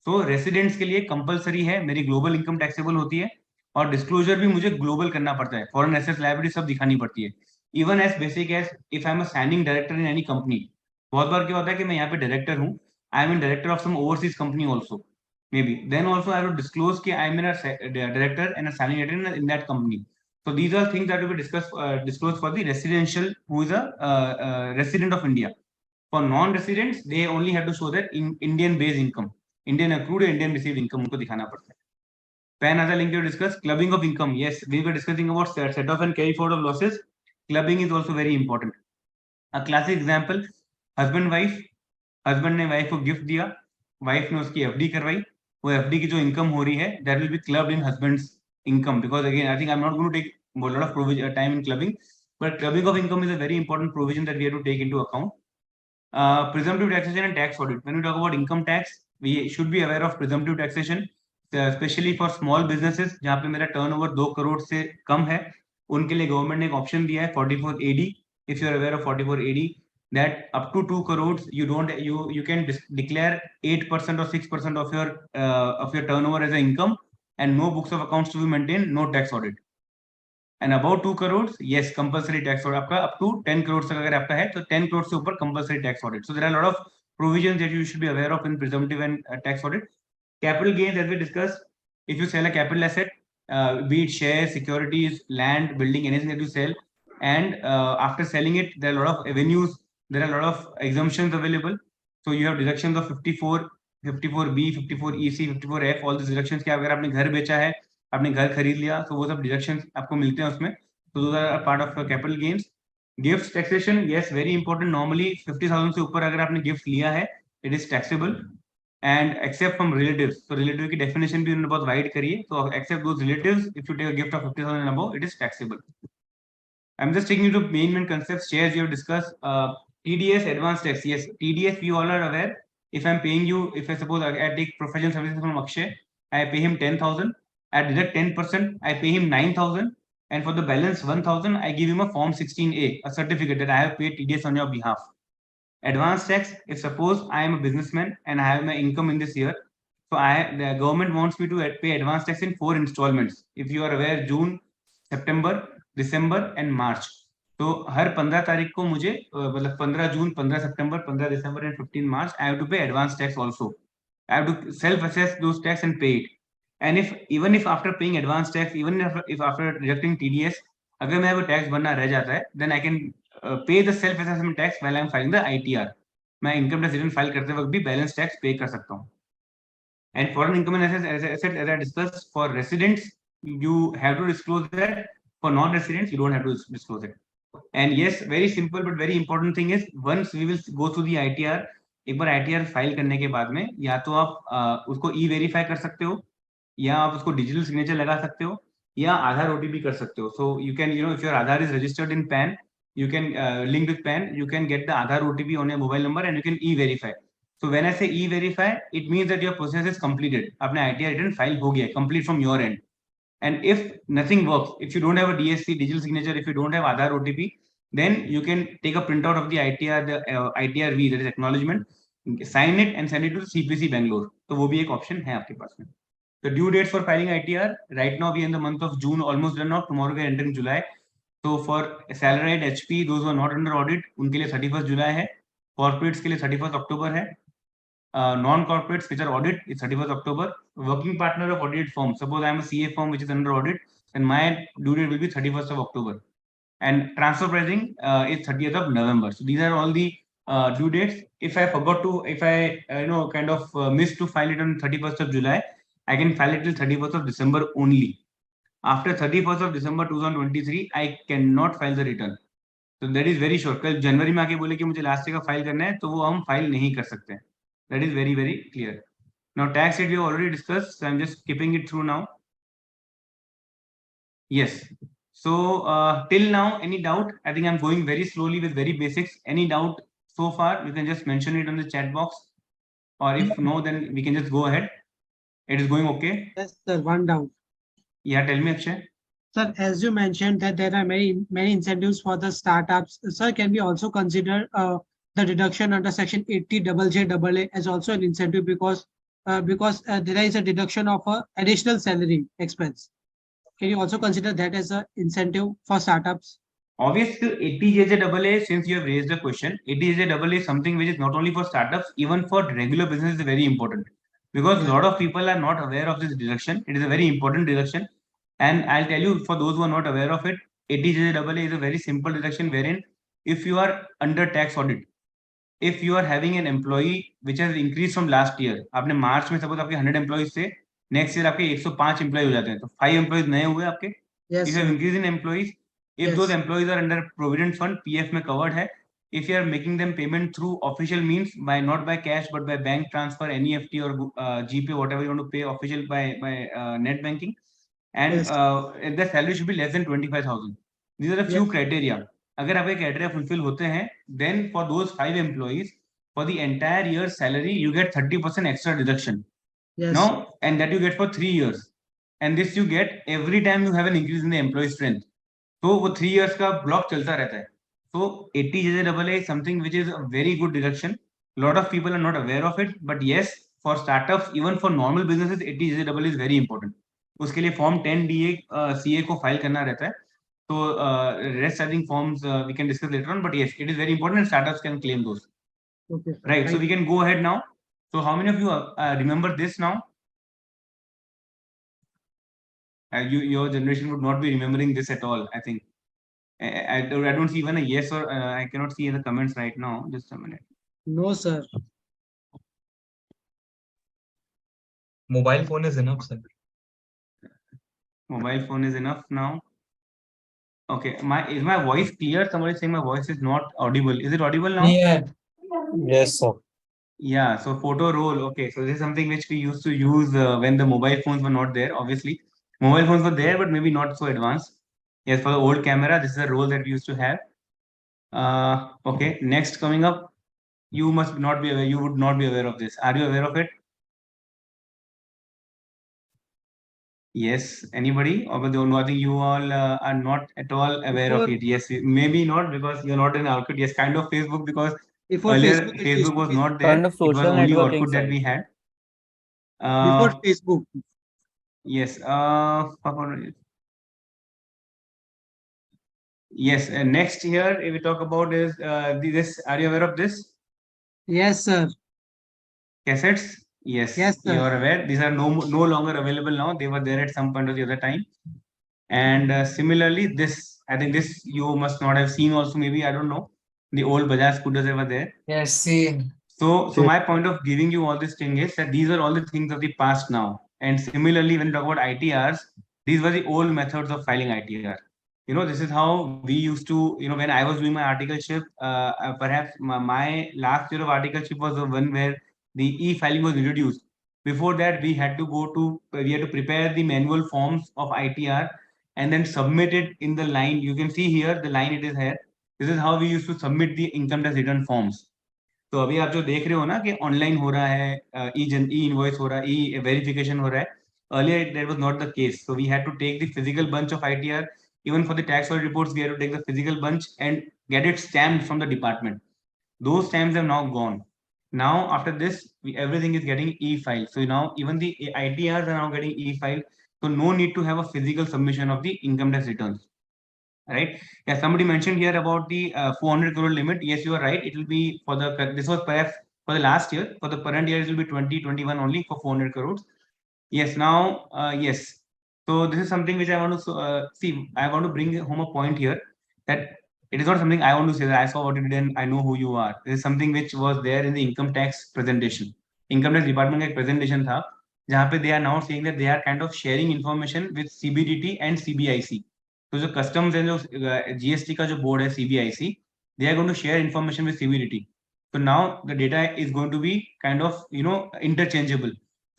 So residents के लिए compulsory है, मेरी global income taxable होती है और disclosure भी मुझे global करना पड़ता है, फॉरेन एसेट्स लायबिलिटी सब दिखानी पड़ती है, even as basic as if I am a signing director in any company. बहुत बार क्या होता है कि मैं यहाँ पे डायरेक्टर हूँ, I am in director of some overseas company also, maybe then also I will disclose कि I am a director and a signing director in that company. So these are things that will be disclosed for the residential who is a resident of India. For non-residents, they only have to show that in Indian based income, Indian accrued, Indian received income उनको दिखाना पड़ता है. Another link to discuss clubbing of income. Yes, we were discussing about set off and carry forward of losses. Clubbing is also very important. A classic example: husband wife, husband ने wife को gift दिया, wife ने उसकी FD करवाई, वो FD की जो income हो रही है, that will be clubbed in husband's income, because again I think I'm not going to take a lot of provision time in clubbing, but clubbing of income is a very important provision that we have to take into account. Presumptive taxation and tax audit. When we talk about income tax, we should be aware of presumptive taxation, especially for small businesses जहाँ पे मेरा turnover 2 crore से कम है, उनके लिए government ने एक option दिया है 44AD. If you are aware of 44AD, that up to 2 crores you can declare 8% or 6% of your turnover as an income, and no books of accounts to be maintained, no tax audit. And about 2 crores, yes, compulsory tax audit. आपका up to 10 crores तक अगर आपका है तो 10 crores से ऊपर compulsory tax audit. So there are a lot of provisions that you should be aware of in presumptive and tax audit. Capital gains, as we discussed, if you sell a capital asset, be it shares, securities, land, building, anything that you sell, and after selling it, there are a lot of avenues, there are a lot of exemptions available. So you have deductions of 54, 54B, 54EC, 54F, all these deductions. क्या अगर आपने घर बेचा है, आपने घर खरीद लिया, तो वो सब डिडक्शंस आपको मिलते हैं उसमें. तो those are part of capital gains. Gift taxation, yes, very important. Normally 50,000 से ऊपर अगर आपने गिफ्ट लिया है, it is taxable, and except from relatives. तो रिलेटिव की डेफिनेशन भी उन्होंने बहुत वाइड करी है, तो except those relatives, if you take a gift of 50,000 and above, it is taxable. I'm just taking you to main concepts. Shares you have discussed. TDS, advanced tax. Yes, TDS, we all are aware. If I'm paying you, if I suppose I take professional services from Akshay, I pay him 10,000. I deduct 10%. I pay him 9,000. And for the balance 1,000, I give him a Form 16A, a certificate that I have paid TDS on your behalf. Advanced tax, if suppose I am a businessman and I have my income in this year, so the government wants me to pay advanced tax in 4 installments. If you are aware, June, September, December and March. तो हर 15 तारीख को मुझे मतलब 15 June, 15 September, 15 December and 15 March I have to pay advance tax also. I have to self assess those tax and pay it. And if after paying advance tax, even if after deducting TDS, अगर मैं वो tax भरना रह जाता है, then I can pay the self assessment tax while I M filing the ITR. मैं income tax return file करते वक्त भी बैलेंस टैक्स पे कर सकता हूँ. And foreign income and asset, as I discuss, for residents you have to disclose that. For non-residents, you don't have to disclose it. And yes, very simple but very important thing is, once we will go through the ITR, एक बार ITR file करने के बाद में या तो आप उसको ई-वेरीफाई कर सकते हो, या आप उसको डिजिटल सिग्नेचर लगा सकते हो, या आधार ओटीपी कर सकते हो. So you can, you know, if your Aadhaar is registered in pan, you can link with PAN, you can get the Aadhaar OTP on your mobile number and you can e-verify. So when I say e-verify, it means that your process is completed. आपने ITR return file हो गया, complete from your end. And if nothing works, if you don't have a DSC, digital signature, if you don't have Aadhaar OTP, then you can take a printout of the ITR, the ITRV, that is acknowledgement, sign it and send it to CPC Bangalore. तो वो भी एक option है आपके पास में. The due dates for filing ITR, right now we are in the month of June, almost done now. Tomorrow we are entering July. So for salaried HP, those who are not under audit, उनके लिए 31st July है. Corporates के लिए 31st October है. Non-corporates which are audit is 31st October. Working partner of audited firm, suppose I am a CA firm which is under audit, then my due date will be 31st of October. And transfer pricing is 30th of November. So these are all the due dates. If I forgot to, if I kind of missed to file it on 31st of July, I can file it till 31st of December only. After 31st of December 2023, I cannot file the return. So that is very sure. कल जनवरी में आके बोले कि मुझे last का file करना है, तो वो हम फाइल नहीं कर सकते. That is very, very clear. Now tax rate we have already discussed, so I'm just skipping it through now. Yes. So till now, any doubt? I think I'm going very slowly with very basics. Any doubt so far? You can just mention it on the chat box, or if no, then we can just go ahead. It is going okay. Yes, sir. One doubt. Yeah, tell me, Akshay. Sir, as you mentioned that there are many incentives for the startups, sir, can we also consider the deduction under section 80 double J double A as also an incentive because there is a deduction of a additional salary expense. Can you also consider that as an incentive for startups? Obviously, 80JJAA, since you have raised the question, 80JJAA is something which is not only for startups, even for regular business is very important. Because a lot of people are not aware of this deduction. It is a very important deduction. And I'll tell you, for those who are not aware of it, 80JJAA is a very simple deduction wherein if you are under tax audit, if you are having an employee which has increased from last year, आपने मार्च में suppose आपके 100 employees थे, next year आपके 105 employ हो जाते हैं, तो 5 employees नए हुए आपके. Yes, If you have sir. increase in employees, if Yes. those employees are under provident fund, PF में covered है, if you are making them payment through official means, by not by cash but by bank transfer, NEFT or GPay, whatever you want to pay official by net banking, and Yes. the salary should be less than 25,000. These are a few Yes. criteria. अगर आप ये criteria fulfill होते हैं, then for those 5 employees, for the entire year's salary, you get 30% extra deduction. Yes. Now, and that you get for 3 years. And this you get every time you have an increase in the employee strength. So वो 3 years का block चलता रहता है. So 80JJAA is something which is a very good deduction. A lot of people are not aware of it, but yes, for startups, even for normal businesses, 80JJAA is very important. उसके लिए form 10DA CA को file करना रहता है. So rest I think forms we can discuss later on, but yes, it is very important and startups can claim those. Okay. Right. So we can go ahead now. So how many of you remember this now? Your generation would not be remembering this at all, I think. I don't see even a yes or I cannot see in the comments right now. Just a minute. No, sir. Mobile phone is enough, sir. Mobile phone is enough now. Okay, is my voice clear? Somebody saying my voice is not audible. Is it audible now? Yeah. Yes, sir. Yeah, so photo roll. Okay, so this is something which we used to use when the mobile phones were not there. Obviously, mobile phones were there, but maybe not so advanced. Yes, for the old camera, this is a roll that we used to have. Okay, next coming up, you must not be aware. You would not be aware of this. Are you aware of it? Yes, anybody? Or no, I think you all are not at all aware of it. Yes, maybe not because you're not in Orkut. Yes, kind of Facebook because Before earlier Facebook, it used Facebook to was be not there. Kind of It was social only networking Orkut that we site. had. before Facebook. Yes. Yes. Next here, if we talk about is this. Are you aware of this? Yes, sir. Cassettes? Yes. Yes, sir. You are aware. These are no longer available now. They were there at some point or the other time. And similarly, this, I think this you must not have seen also, maybe, I don't know. The old Bajaj scooters that were there. Yes, seen. So my point of giving you all this thing is that these are all the things of the past now. And similarly, when you talk about ITRs, these were the old methods of filing ITR. This is how we used to, when I was doing my articleship, perhaps my last year of articleship was the one where the e-filing was introduced. Before that, we had to prepare the manual forms of ITR and then submit it in the line. You can see here, the line it is here. This is how we used to submit the income tax return forms. तो अभी आप जो देख रहे हो ना कि online हो रहा है, ई इनवॉइस हो रहा है, ई वेरिफिकेशन हो रहा है. Earlier that was not the case, so we had to take the physical bunch of ITR. Even for the tax audit reports, we had to take the physical bunch and get it stamped from the department. Those stamps have now gone. Now after this, everything is getting e-filed. So now even the ITRs are now getting e-filed. So no need to have a physical submission of the income tax returns. Right? Yeah, somebody mentioned here about the 400 crore limit. Yes, you are right. It will be for this was perhaps for the last year. For the current year, it will be 2021 only for 400 crores. Yes, now, yes. So this is something which I want to see. I want to bring home a point here that it is not something I want to say that I saw what you did and I know who you are. This is something which was there in the income tax presentation. Income tax department का presentation था, जहाँ पे they are now saying that they are kind of sharing information with CBDT and CBIC. तो जो customs and जो GST का जो board है CBIC, they are going to share information with CBDT. So now the data is going to be kind of interchangeable.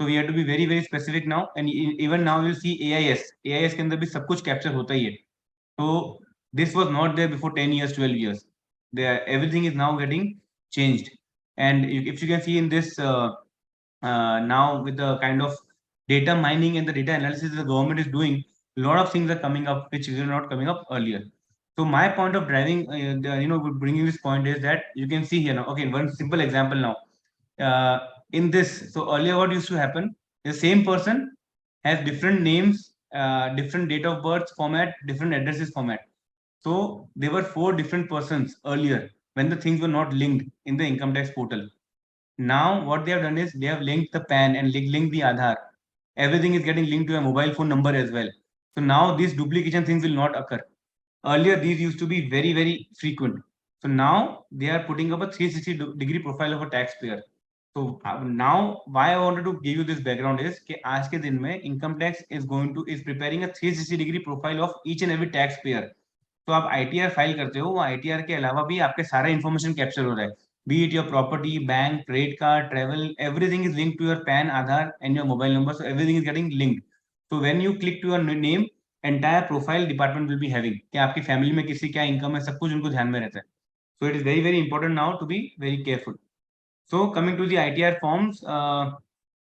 So we have to be very very specific now, and even now you see AIS के अंदर भी सब कुछ capture होता ही है. So this was not there before 10 years, 12 years. Everything is now getting changed. And if you can see in this now with the kind of data mining and the data analysis the government is doing, A lot of things are coming up which were not coming up earlier. So my point of driving, bringing this point is that you can see here now. Okay, one simple example now. In this, so earlier what used to happen, the same person has different names, different date of birth format, different addresses format. So there were 4 different persons earlier when the things were not linked in the income tax portal. Now what they have done is they have linked the PAN and linked the Aadhaar. Everything is getting linked to a mobile phone number as well. So now these duplication things will not occur. Earlier these used to be very, very frequent. So now they are putting up a 360-degree profile of a taxpayer. So now why I wanted to give you this background is कि आज के दिन में income tax is preparing a 360-degree profile of each and every taxpayer. तो आप ITR file करते हो, वो ITR के अलावा भी आपके सारा इन्फॉर्मेशन कैप्चर हो रहा है. Be it your property, bank, credit card, travel, everything is linked to your PAN, Aadhaar, and your mobile number. So everything is getting linked. So when you click to your name, entire profile department will be having कि आपकी family में किसी क्या income है, सब कुछ उनको ध्यान में रहता है. So it is very, very important now to be very careful. So coming to the ITR forms,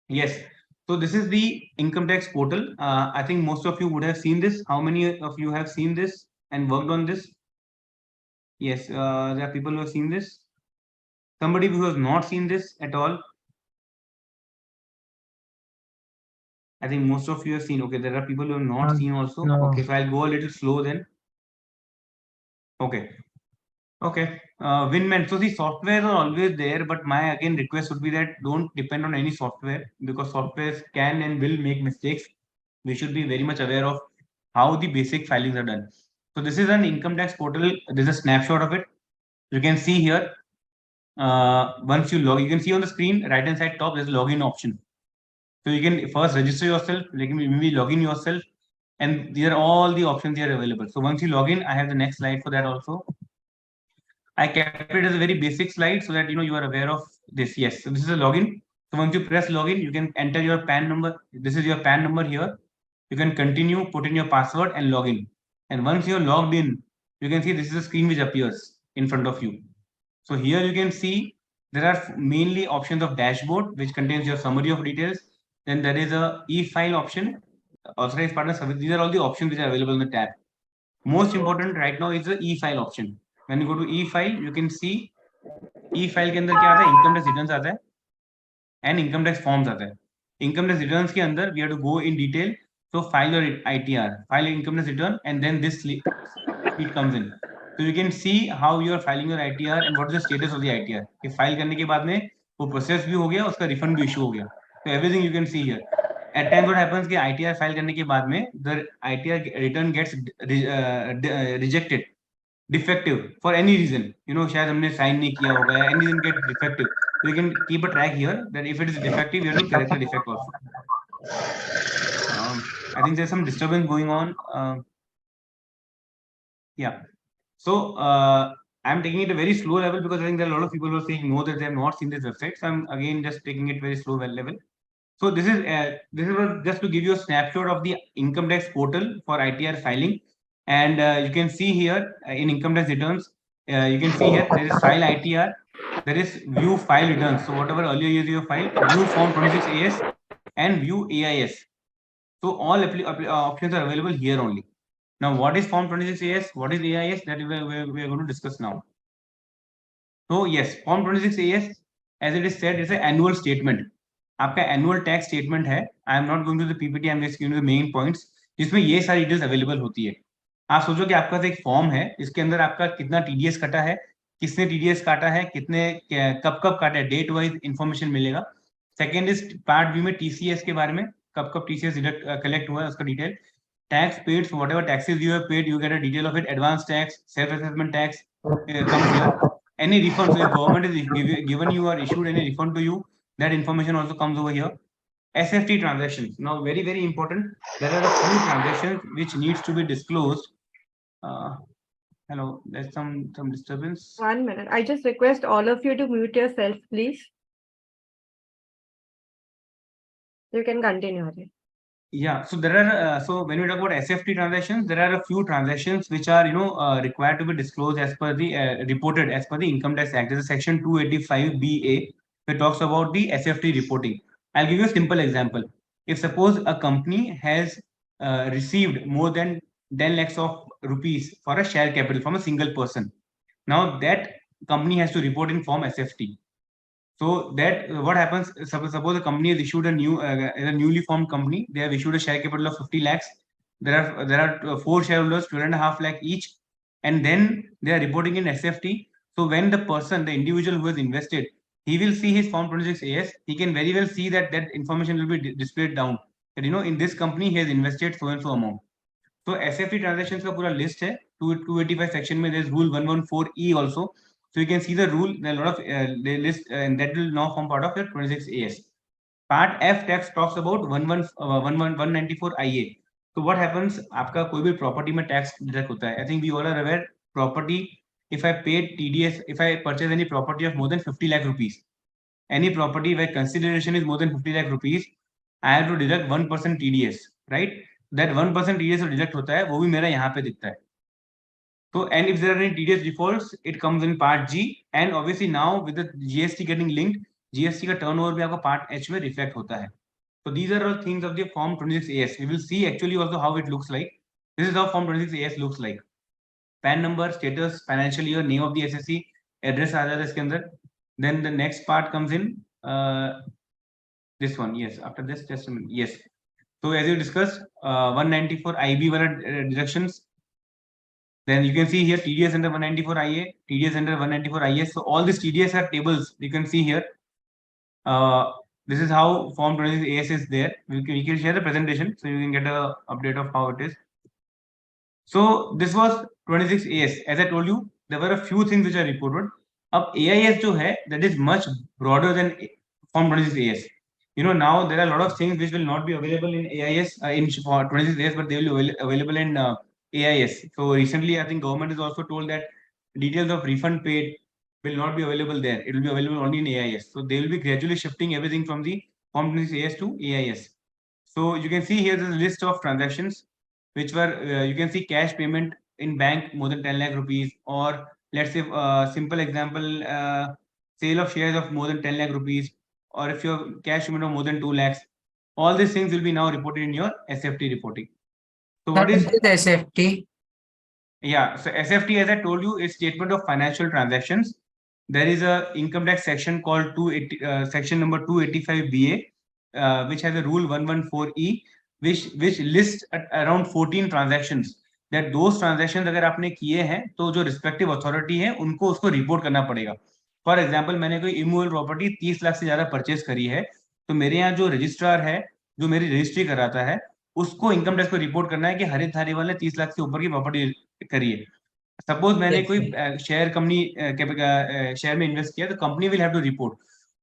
yes. So this is the income tax portal. I think most of you would have seen this. How many of you have seen this and worked on this? Yes, there are people who have seen this. Somebody who has not seen this at all. I think most of you have seen. Okay, there are people who have not seen also. no. Okay, so I'll go a little slow then. Okay. Okay. Winman. So the softwares are always there, but my again request would be that don't depend on any software because softwares can and will make mistakes. We should be very much aware of how the basic filings are done. So this is an income tax portal. There's a snapshot of it. You can see here. Once you log, you can see on the screen right hand side top. There's a login option. So you can first register yourself, like maybe login yourself, and these are all the options here available. So once you log in, I have the next slide for that also. I kept it as a very basic slide so that you are aware of this. Yes, so this is a login. So once you press login, you can enter your PAN number. This is your PAN number here. You can continue, put in your password and log in. And once you're logged in, you can see this is a screen which appears in front of you. So here you can see there are mainly options of dashboard, which contains your summary of details. Then there is a e-file option, authorized partner service. These are all the options which are available in the tab. Most important right now is the e-file option. When you go to e-file, you can see e-file के अंदर क्या आता है, income tax returns आता है and income tax forms आता है. Income tax returns के अंदर we have to go in detail. So file your ITR, file your income tax return, and then this sheet comes in. So you can see how you are filing your ITR and what is the status of the ITR. कि file करने के बाद में वो process भी हो गया, उसका refund भी issue हो गया. So everything you can see here. At times what happens कि ITR file करने के बाद में the ITR return gets rejected, defective for any reason. शायद हमने sign नहीं किया होगा या any reason get defective. So you can keep a track here that if it is defective, you have to correct the defect also. I think there's some disturbance going on. Yeah. So I'm taking it a very slow level because I think there are a lot of people who are saying no that they have not seen this website. So I'm again just taking it very slow level. So this is just to give you a snapshot of the income tax portal for ITR filing, and you can see here in income tax returns, you can see here there is file ITR, there is view file returns. So whatever earlier you have filed, view form 26AS and view AIS. So all options are available here only. Now, what is Form 26AS? What is AIS? That we are going to discuss now. So yes, Form 26AS, as it is said, is an annual statement. आपका annual tax statement है. I am not going to the PPT. I am just giving you the main points. जिसमें ये सारी details available होती है. आप सोचो कि आपका एक फॉर्म है, इसके अंदर आपका कितना TDS कटा है, किसने TDS काटा है, कितने कब काटा है, डेट वाइज इंफॉर्मेशन मिलेगा. सेकेंड इज पार्ट बी में TCS के बारे में, कब TCS कलेक्ट हुआ है उसका detail. Tax paid, so whatever taxes you have paid, you get a detail of it. Advance tax, self-assessment tax comes here. Any refund, so if government is given you or issued any refund to you, that information also comes over here. SFT transactions. Now, very, very important. There are a few transactions which needs to be disclosed. Hello, there's some disturbance. 1 minute. I just request all of you to mute yourself, please. You can continue. Yeah, so there are so when we talk about SFT transactions, there are a few transactions which are required to be disclosed as per the reported as per the Income Tax Act. There's a section 285BA that talks about the SFT reporting. I'll give you a simple example. If suppose a company has received more than 10 lakhs of rupees for a share capital from a single person. Now that company has to report in form SFT. So that what happens? Suppose the company has issued a newly formed company. They have issued a share capital of 50 lakhs. There are 4 shareholders, 12.5 lakh each, and then they are reporting in SFT. So when the individual who has invested, he will see his Form 26AS. He can very well see that information will be displayed down. That in this company he has invested so and so amount. So SFT transactions का पूरा list है. 285 section में there is rule 114E also. So you can see the rule, there are a lot of list, and that will now form part of your 26AS. Part F tax talks about 194IA. So what happens? आपका कोई भी property में tax deduct होता है. I think we all are aware property. If I paid TDS, if I purchase any property of more than 50 lakh rupees, any property where consideration is more than 50 lakh rupees, I have to deduct 1% TDS, right? That 1% TDS जो deduct होता है वो भी मेरा यहाँ पे दिखता है. So, and if there are any TDS defaults, it comes in part G, and obviously now with the GST getting linked, GST का turnover भी आपका part H में reflect होता है. So these are all things of the Form 26AS. We will see actually also how it looks like. This is how Form 26AS looks like. PAN number, status, financial year, name of the SSC, address आ जाता है इसके अंदर. Then the next part comes in. This one, yes. After this, just a minute. Yes. So as you discussed, 194 IB wala deductions. Then you can see here TDS under 194IA, TDS under 194IS. So all these TDS are tables. You can see here. This is how Form 26AS is there. We can share the presentation so you can get a update of how it is. So this was 26AS. As I told you, there were a few things which are reported. अब AIS जो है, that is much broader than Form 26AS. Now there are a lot of things which will not be available in AIS in 26AS, but they will be available in AIS. So recently, I think government has also told that details of refund paid will not be available there. It will be available only in AIS. So they will be gradually shifting everything from the Form 26AS to AIS. So you can see here the list of transactions which were you can see cash payment in bank more than 10 lakh rupees, or let's say simple example, sale of shares of more than 10 lakh rupees, or if your cash payment of more than 2 lakhs, all these things will be now reported in your SFT reporting. So what is the SFT? Yeah, so SFT, as I told you, is statement of financial transactions. There is a income tax section called section number 285BA, which has a rule 114E, which lists around 14 transactions. That those transactions अगर आपने किए हैं तो जो respective authority है उनको उसको report करना पड़ेगा. For example, मैंने कोई immovable property 30 लाख से ज्यादा purchase करी है, तो मेरे यहाँ जो registrar है, जो मेरी registry कराता है, उसको इनकम टैक्स को रिपोर्ट करना है कि हरित धारीवाल ने 30 लाख से ऊपर की प्रॉपर्टी करी है. सपोज मैंने कोई शेयर कंपनी शेयर में इन्वेस्ट किया, तो company will have to report.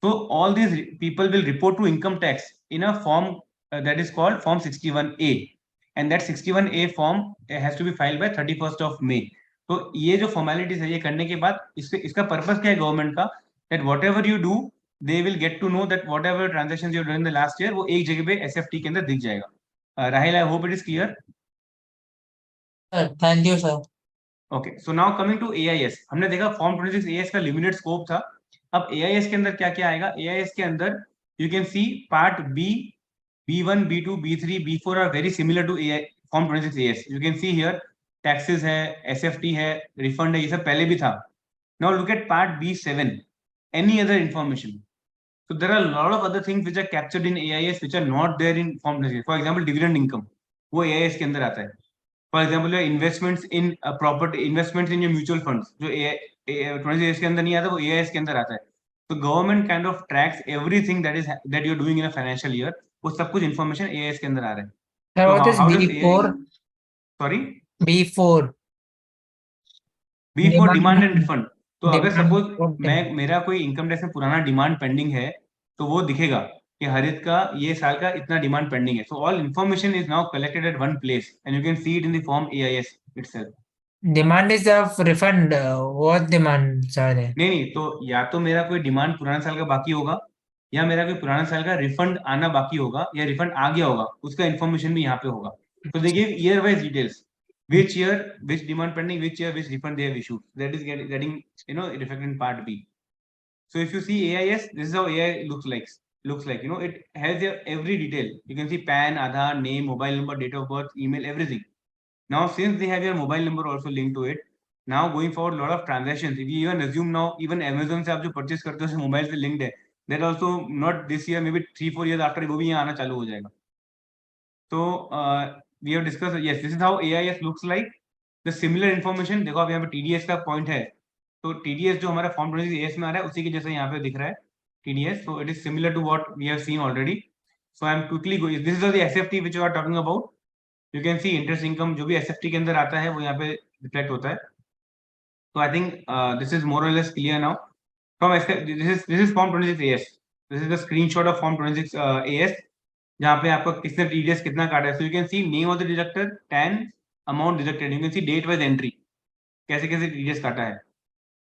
तो all these people will report to income tax in a form that is called form 61A, and that 61A form has to be filed by 31st of May. तो ये जो formalities है ये करने के बाद इसका पर्पस क्या है गवर्नमेंट का, that whatever you do they will get to know that whatever transaction you done in the last year वो एक जगह पे SFT के अंदर दिख जाएगा. Rahil, I hope it is clear. Thank you, sir. Okay, so now coming to AIS, हमने देखा Form 26AS का लिमिटेड स्कोप था. अब AIS के अंदर क्या क्या आएगा? AIS के अंदर you can see part B, B1, B2, B3, B4 are very similar to Form 26AS. You can see here taxes है, SFT है, refund है, ये सब पहले भी था. Now look at part B7, any other information. So there are a lot of other things which are captured in AIS which are not there in Form 26. For example, dividend income, वो AIS के अंदर आता है. For example, your investments in property, investments in your mutual funds, जो 26AS के अंदर नहीं आता, वो AIS के अंदर आता है. So government kind of tracks everything that you're doing in a financial year. वो सब कुछ information AIS के अंदर आ रहा है. Sir, So what is how does B4? Sorry? B4. B4 demand and refund. तो अगर Demand सपोज मेरा कोई इनकम टैक्स में पुराना डिमांड पेंडिंग है, तो वो दिखेगा कि हरित का ये साल का इतना डिमांड पेंडिंग है. So all information is now collected at one place and you can see it in the form AIS itself. Demand is of refund. What demands are there? नहीं, तो या तो मेरा कोई डिमांड पुराना साल का बाकी होगा, या मेरा कोई पुराना साल का रिफंड आना बाकी होगा, या रिफंड आ गया होगा, उसका इन्फॉर्मेशन भी यहाँ पे होगा. तो they give year wise details, which year, which demand pending, which year, which refund they have issued. That is getting reflected in part B. So if you see AIS, this is how AI looks like. looks like. It has your every detail. You can see PAN, Aadhaar, name, mobile number, date of birth, email, everything. Now, since they have your mobile number also linked to it, now going forward, lot of transactions. If you even assume now, even Amazon से आप जो purchase करते हो mobile से linked है, that also not this year, maybe 3-4 years after वो भी यहाँ आना चालू हो जाएगा. So we have discussed, yes, this is how AIS looks like. The similar information, देखो अब यहाँ पे TDS का point है, तो TDS जो हमारा form 26 AS में आ रहा है उसी के जैसा यहाँ पे दिख रहा है TDS. So it is similar to what we have seen already. So I am quickly going. This is the SFT which you are talking about. You can see interest income जो भी SFT के अंदर आता है वो यहाँ पे reflect होता है. So I think this is more or less clear now. From this is form 26 AS. This is the screenshot of form 26 AS. जहाँ पे आपका किसने TDS कितना काटा है. So you can see name of the deductor, TAN, amount deducted. You can see date wise entry. कैसे कैसे TDS काटा है.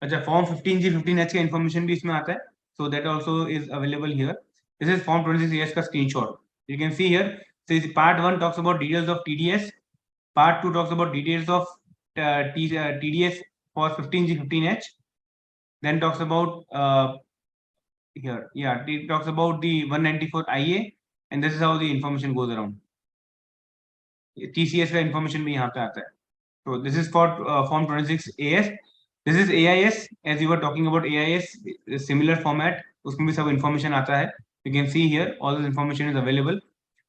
अच्छा, form 15G 15H का information भी इसमें आता है. So that also is available here. This is form 26 AS का screenshot. You can see here. So part 1 talks about details of TDS. Part 2 talks about details of TDS for 15G 15H. Then talks about here, yeah, it talks about the 194 IA, and this is how the information goes around. TCS का information भी यहाँ पे आता है. So this is for form 26 AS. This is AIS, as you were talking about AIS, similar format. उसमें भी सब information आता है. You can see here all the information is available.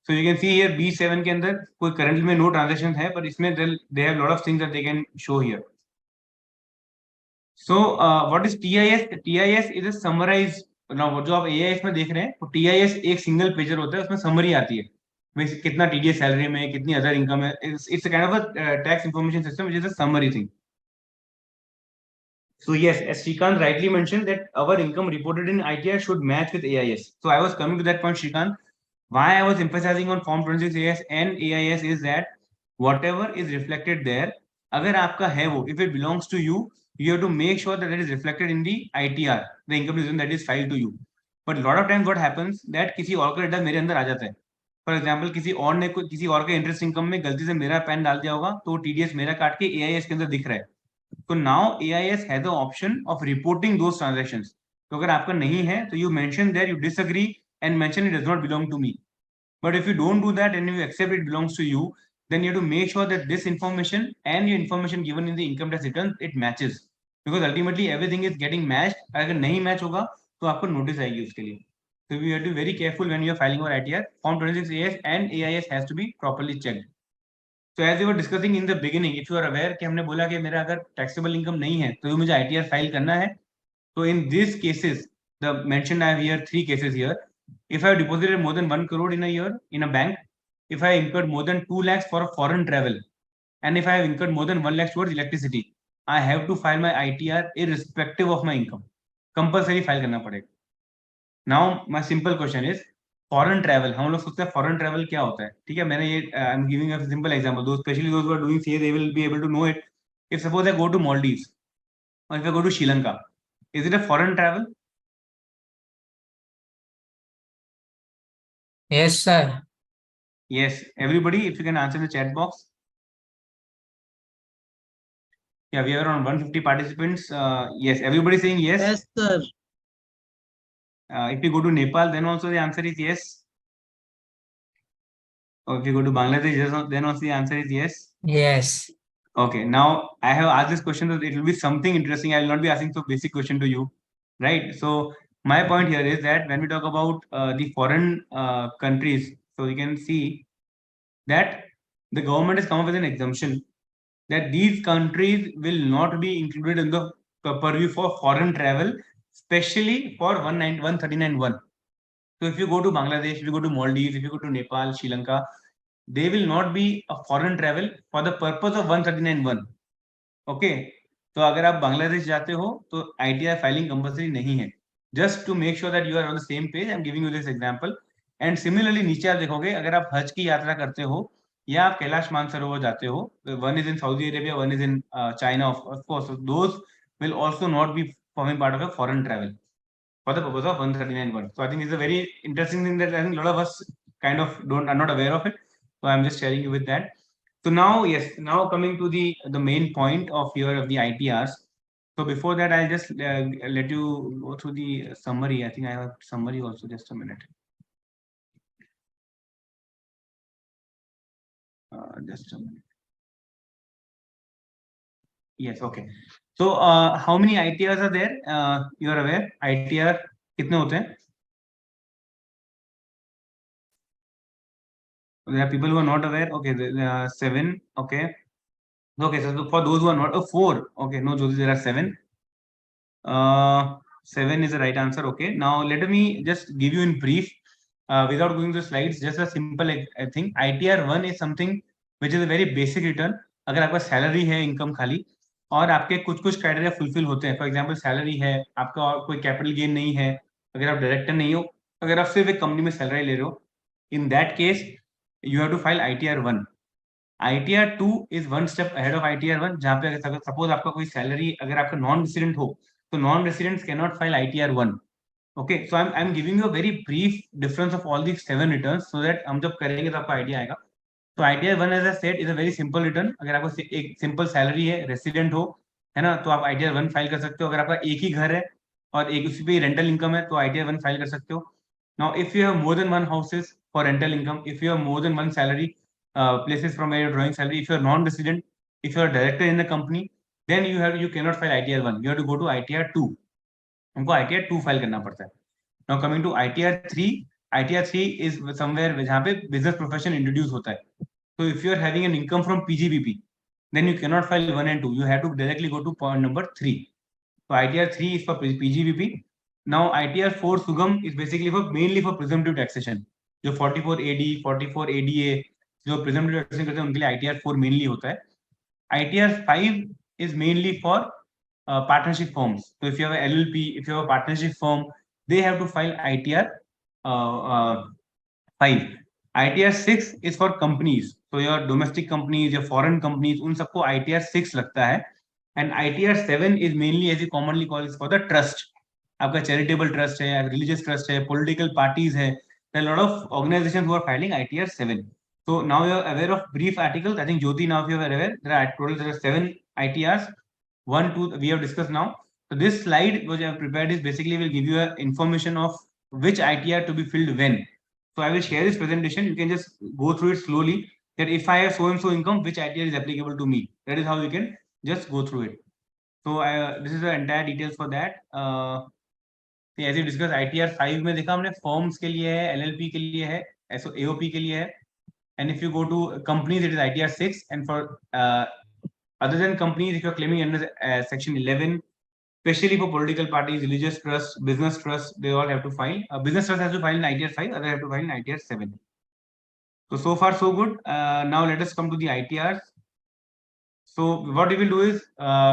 So you can see here B7 के अंदर कोई currently में no transactions है, पर इसमें they have lot of things that they can show here. So what is TIS? TIS is a summarized. Now जो आप AIS में देख रहे हैं, तो TIS एक single pager होता है, उसमें summary आती है. कितना TDS salary में, कितनी other income है. It's a kind of a tax information system which is a summary thing. So yes, as Shrikant rightly mentioned that our income reported in ITR should match with AIS. So I was coming to that point, Shrikant. Why I was emphasizing on Form 26 AS and AIS is that whatever is reflected there, अगर आपका है वो, if it belongs to you, you have to make sure that it is reflected in the ITR, the income return that is filed to you. But a lot of times what happens that किसी और का data मेरे अंदर आ जाता है. For example किसी और ने किसी और के इंटरेस्ट इनकम में गलती से मेरा पैन डाल दिया होगा, तो TDS मेरा काट के AIS के अंदर दिख रहा है. So now AIS has the option of reporting those transactions. तो अगर आपका नहीं है तो you mention there you disagree and mention it does not belong to me. But if you don't do that and you accept it belongs to you, then you have to make sure that this information and your information given in the income tax return it matches. Because ultimately everything is getting matched. अगर नहीं match होगा तो आपको notice आएगी उसके लिए. So we have to be very careful when you are filing your ITR. Form 26 AS and AIS has to be properly checked. So as we were discussing in the beginning, if you are aware कि हमने बोला कि मेरा अगर taxable income नहीं है तो मुझे ITR file करना है. So in these cases, the mentioned I have here 3 cases here. If I have deposited more than 1 crore in a year in a bank, if I incurred more than 2 lakhs for a foreign travel, and if I have incurred more than 1 lakh towards electricity, I have to file my ITR irrespective of my income. Compulsory file करना पड़ेगा. Now my simple question is foreign travel. हम लोग सोचते हैं foreign travel क्या होता है. ठीक है, मैंने ये I'm giving a simple example. Those especially those who are doing CA, they will be able to know it. If suppose I go to Maldives or if I go to Sri Lanka, is it a foreign travel? Yes, sir. Yes, everybody, if you can answer in the chat box. Yeah, we are around 150 participants. Yes, everybody saying yes. Yes, sir. If you go to Nepal, then also the answer is yes. Or if you go to Bangladesh, then also the answer is yes. Yes. Okay, now I have asked this question, so it will be something interesting. I will not be asking so basic question to you, right? So my point here is that when we talk about the foreign countries, so you can see that the government has come up with an exemption that these countries will not be included in the purview for foreign travel, especially for 139(1). So if you go to Bangladesh, if you go to Maldives, if you go to Nepal, Sri Lanka, they will not be a foreign travel for the purpose of 139(1). Okay, तो अगर आप बांग्लादेश जाते हो तो ITR filing compulsory नहीं है. Just to make sure that you are on the same page, I'm giving you this example. And similarly नीचे आप देखोगे अगर आप हज की यात्रा करते हो या आप कैलाश मानसरोवर जाते हो, one is in Saudi Arabia, one is in China, of course, so those will also not be forming part of a foreign travel for the purpose of 139(1). So I think it's a very interesting thing that I think a lot of us kind of are not aware of it. So I'm just sharing you with that. So now, yes, now coming to the main point of here of the ITRs. So before that, I'll just let you go through the summary. I think I have summary also. Just a minute. Just a minute. Yes, okay. So how many ITRs are there? You are aware? ITR कितने होते हैं? There are people who are not aware. Okay, there are 7. Okay. Okay, so for those who are not, 4. Okay, no, Jyoti, there are 7. 7 is the right answer. Okay, now let me just give you in brief, without going to the slides, just a simple thing. ITR 1 is something which is a very basic return. अगर आपका salary है, income खाली, और आपके कुछ कुछ criteria fulfil होते हैं, फॉर एग्जांपल सैलरी है आपका और कोई कैपिटल गेन नहीं है, अगर आप डायरेक्टर नहीं हो, अगर आप सिर्फ एक कंपनी में सैलरी ले रहे हो, in that case you have to file ITR 1. ITR 2 is one step ahead of ITR 1, जहां पे अगर सपोज आपका कोई सैलरी, अगर आपका नॉन रेसिडेंट हो, तो non residents can not file ITR 1. Okay, so I'm giving you a very brief difference of all these 7 returns so that हम जब करेंगे तो आपको आइडिया आएगा. तो ITR 1 as I said is a very simple return. अगर आपको एक सिंपल सैलरी है, रेसिडेंट हो, है ना, तो आप ITR 1 फाइल कर सकते हो. अगर आपका एक ही घर है और एक उसी पे रेंटल इनकम है, तो ITR 1 फाइल कर सकते हो. Now if you have more than one houses for rental income, if you have more than one salary places from where you're drawing salary, if you're non-resident, if you're a director in the company, then you cannot file ITR 1. You have to go to ITR 2. हमको ITR 2 file करना पड़ता है. Now coming to ITR 3, ITR 3 is somewhere जहाँ पे business profession introduce होता है. So if you are having an income from PGBP, then you cannot file 1 and 2. You have to directly go to point number 3. So ITR 3 is for PGBP. Now ITR 4 Sugam is basically for mainly for presumptive taxation. जो 44 AD, 44 ADA जो presumptive taxation करते हैं उनके लिए ITR 4 mainly होता है. ITR 5 is mainly for partnership firms. So if you have a LLP, if you have a partnership firm, they have to file ITR 5. ITR 6 is for companies. So your domestic companies, your foreign companies, उन सबको ITR 6 लगता है. And ITR 7 is mainly, as you commonly call it, for the trust. आपका charitable trust है, religious trust है, political parties है. There are a lot of organizations who are filing ITR 7. So now you are aware of brief articles. I think Jyoti, now if you are aware, there are 7 ITRs. 1, 2 we have discussed now. So this slide which I have prepared is basically will give you a information of which ITR to be filled when. So I will share this presentation. You can just go through it slowly. That if I have so and so income, which ITR is applicable to me. That is how you can just go through it. So this is the entire details for that. As we discussed, ITR 5 में देखा हमने forms के लिए है, LLP के लिए है, AOP के लिए है. And if you go to companies, it is ITR 6. And for other than companies, if you are claiming under section 11, especially for political parties, religious trusts, business trusts, they all have to file. Business trust has to file in ITR 5, other have to file in ITR 7. So far so good. Now let us come to the ITRs. So what we will do is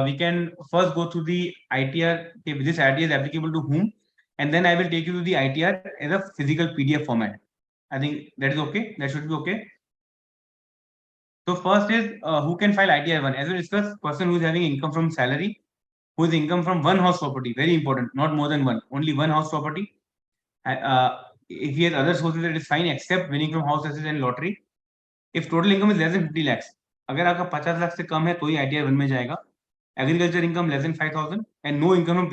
we can first go through the ITR. If this ITR is applicable to whom, and then I will take you to the ITR as a physical PDF format. I think that is okay. That should be okay. So first is who can file ITR 1. As we discussed, person who is having income from salary, who is income from one house property, very important, not more than one, only one house property. If he has other sources, it is fine, except winning from house assets and lottery. If total income is less than 50 lakhs, अगर आपका 50 लाख से कम है तो ही ITR 1 में जाएगा. Agriculture income less than 5,000 and no income from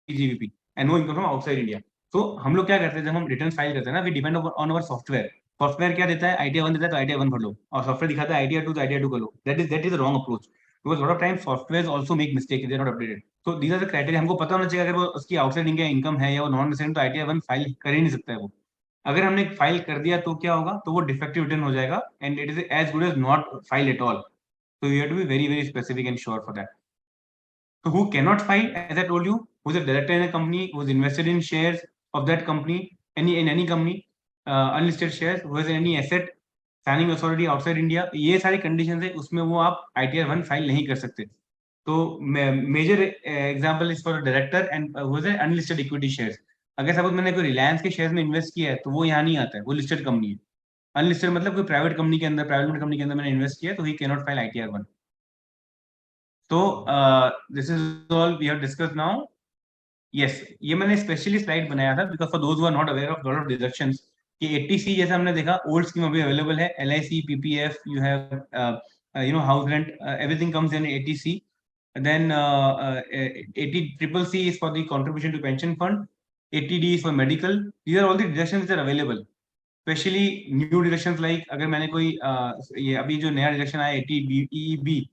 PGBP and no income from outside India. So हम लोग क्या करते हैं जब हम रिटर्न फाइल करते हैं ना, we depend on our software. Software क्या देता है, ITR 1 देता है तो ITR 1 भर लो, और सॉफ्टवेयर दिखाता है ITR 2 तो ITR 2 कर लो. That is the wrong approach. Because a lot of times softwares also make mistakes if they are not updated. So these are the criteria. हमको पता होना चाहिए अगर वो उसकी आउटसाइड इंडिया इनकम है या वो नॉन रेसिडेंट, तो ITR 1 फाइल कर ही नहीं सकता है वो. अगर हमने फाइल कर दिया तो क्या होगा, तो वो डिफेक्टिव रिटर्न हो जाएगा and it is as good as not file at all. So you have to be very, very specific and sure for that. So who cannot file, as I told you, who is a director in a company, who is invested in shares of that company, in any company, unlisted shares, who has any asset, signing authority outside India, ये सारी conditions है, उसमें वो आप ITR 1 file नहीं कर सकते. तो major example is for director and who is unlisted equity shares. अगर सपोज मैंने कोई रिलायंस के शेयर्स में इन्वेस्ट किया है तो वो यहाँ नहीं आता है, वो लिस्टेड कंपनी है. अनलिस्टेड मतलब कोई प्राइवेट कंपनी के अंदर, प्राइवेट कंपनी के अंदर मैंने इन्वेस्ट किया तो ही कैन नॉट फाइल ITR 1. तो this is all we have discussed now. Yes, ये मैंने स्पेशली स्लाइड बनाया था because for those who are not aware of lot of deductions कि 80C जैसा हमने देखा ओल्ड स्कीम अभी अवेलेबल है, LIC, PPF, you have house rent, everything comes in 80C. And then 80CCC is for the contribution to pension fund. 80D is for medical. These are all the deductions which are available. Especially new deductions like अगर मैंने कोई ये अभी जो नया deduction आया 80EEB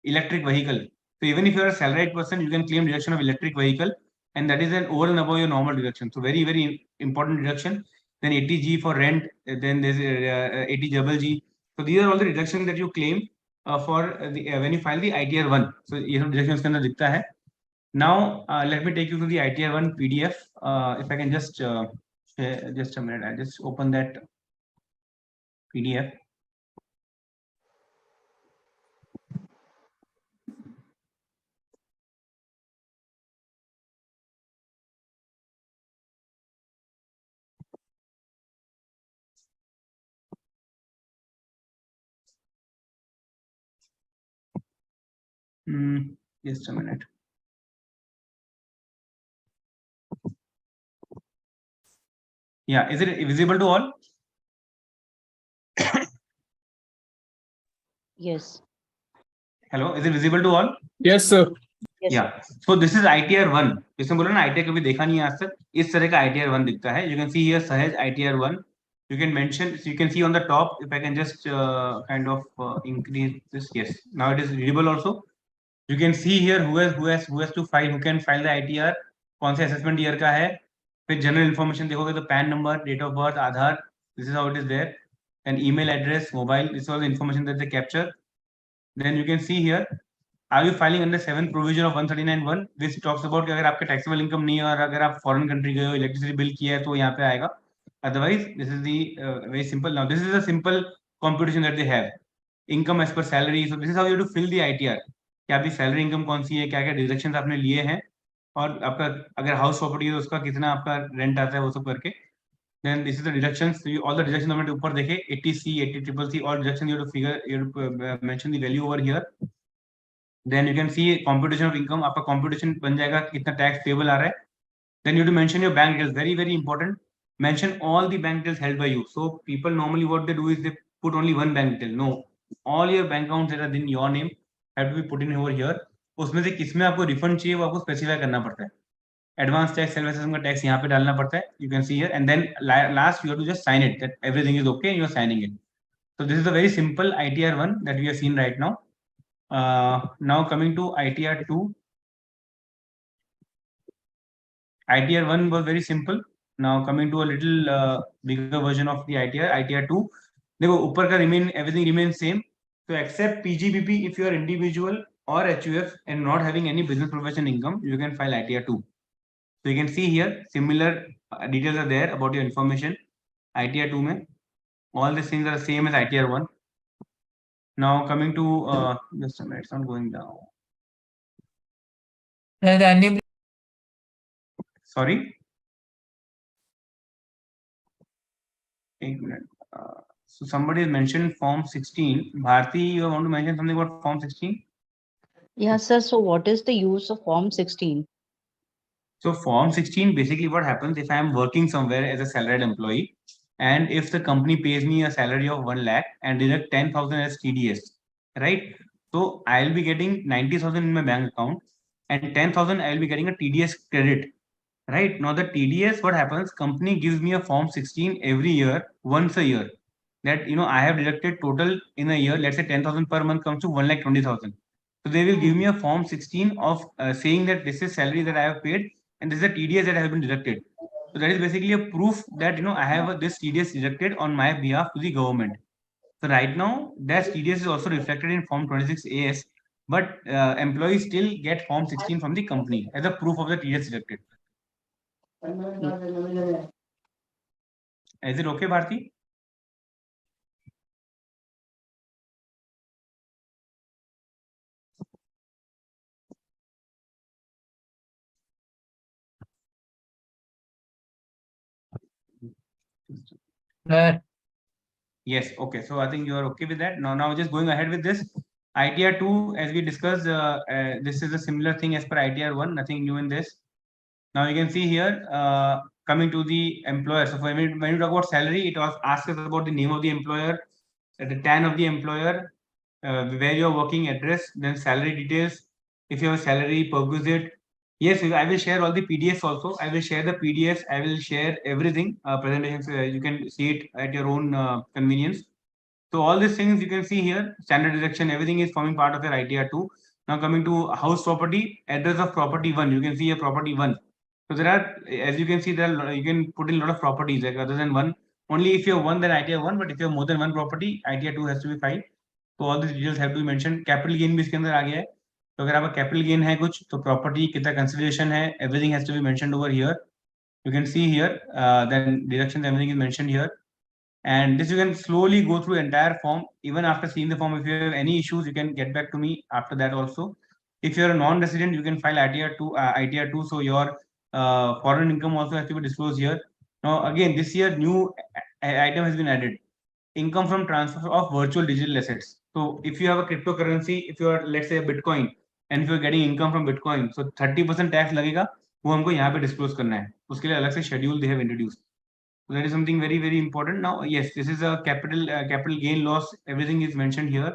electric vehicle. So even if you are a salaried person, you can claim deduction of electric vehicle, and that is an over and above your normal deduction. So very important deduction. Then 80G for rent. Then there's 80GG. So these are all the deductions that you claim for when you file the ITR 1. So ये सब deductions के अंदर दिखता है. Now let me take you to the ITR 1 PDF. If I can just share, just a minute. I just open that PDF. Just a minute. Yeah, is it visible to all? Yes. Hello, is it visible to all? Yes, sir. Yes. Yeah. So this is ITR 1. जिसमें बोला ना ITR कभी देखा नहीं आज तक, इस तरह का ITR 1 दिखता है. You can see here Sahaj ITR 1. You can mention, so you can see on the top. If I can just kind of increase this. Yes. Now it is readable also. You can see here who has to file, who can file the ITR, कौन से assessment year का है. फिर general information देखोगे तो PAN number, date of birth, Aadhaar. This is how it is there. And email address, mobile. This is all the information that they capture. Then you can see here. Are you filing under 7th provision of 139(1), which talks about कि अगर आपके taxable income नहीं है और अगर आप foreign country गए हो, electricity bill किया है तो यहाँ पे आएगा. Otherwise, this is the very simple. Now this is a simple computation that they have. Income as per salary. So this is how you have to fill the ITR. कि आपकी salary income कौन सी है, क्या क्या deductions आपने लिए हैं, और आपका अगर house property है तो उसका कितना आपका rent आता है, वो सब करके. Then this is the deductions. So all the deductions हमने ऊपर देखे 80C, 80CCC, all deductions you have to figure, you have to mention the value over here. Then you can see computation of income. आपका computation बन जाएगा कितना tax payable आ रहा है. Then you have to mention your bank details. Very important. Mention all the bank details held by you. So people normally what they do is they put only one bank detail. No, all your bank accounts that are in your name have to be put in over here. उसमें से किसमें आपको refund चाहिए वो आपको specify करना पड़ता है. Advance tax, self assessment का tax यहाँ पे डालना पड़ता है. You can see here, and then last you have to just sign it that everything is okay and you are signing it. So this is a very simple ITR 1 that we have seen right now. Now coming to ITR 2. ITR 1 was very simple. Now coming to a little bigger version of the ITR, ITR 2. देखो ऊपर का everything remains same. So except PGBP, if you are individual or HUF and not having any business profession income, you can file ITR 2. So you can see here similar details are there about your information. ITR 2 में all these things are the same as ITR 1. Now coming to just a minute, it's not going down. Sorry. 1 minute. So somebody has mentioned Form 16. Bharti, you want to mention something about Form 16? Yes, sir. So what is the use of Form 16? So Form 16, basically what happens if I am working somewhere as a salaried employee, and if the company pays me a salary of 1 lakh and deduct 10,000 as TDS, right? So I'll be getting 90,000 in my bank account and 10,000 I'll be getting a TDS credit. Right now, the TDS, what happens? Company gives me a Form 16 every year, once a year. That I have deducted total in a year. Let's say 10,000 per month comes to 1,20,000. So they will give me a Form 16 of saying that this is salary that I have paid and this is the TDS that has been deducted. So that is basically a proof that I have this TDS deducted on my behalf to the government. So right now, that TDS is also reflected in Form 26 AS, but employees still get Form 16 from the company as a proof of the TDS deducted. Is it okay, Bharti? Yes, okay. So I think you are okay with that. Now just going ahead with this. ITR 2, as we discussed, this is a similar thing as per ITR 1, nothing new in this. Now you can see here, coming to the employer. So when you talk about salary, it asks us about the name of the employer, the TAN of the employer, where you are working, address, then salary details. If you have a salary, perquisite. Yes, I will share all the PDFs also. I will share the PDFs. I will share everything. Presentations. You can see it at your own convenience. So all these things you can see here. Standard deduction. Everything is forming part of your ITR 2. Now coming to house property, address of property 1. You can see a property 1. So there are, as you can see, you can put in a lot of properties like other than 1. Only if you have 1, then ITR 1. But if you have more than 1 property, ITR 2 has to be filed. So all these details have to be mentioned. Capital gain भी इसके अंदर आ गया है. तो अगर आपका capital gain है कुछ तो प्रॉपर्टी कितना कंसिडरेशन है, everything has to be mentioned over here. You can see here, then deductions, everything is mentioned here. And this you can slowly go through entire form. Even after seeing the form, if you have any issues, you can get back to me after that also. If you're a non-resident, you can file ITR 2. So your foreign income also has to be disclosed here. Now again, this year new item has been added. Income from transfer of virtual digital assets. So if you have a cryptocurrency, if you are, let's say, a Bitcoin, and if you're getting income from Bitcoin, so 30% tax लगेगा, वो हमको यहाँ पे disclose करना है. उसके लिए अलग से schedule they have introduced. So that is something very, very important. Now, yes, this is a capital gain loss. Everything is mentioned here.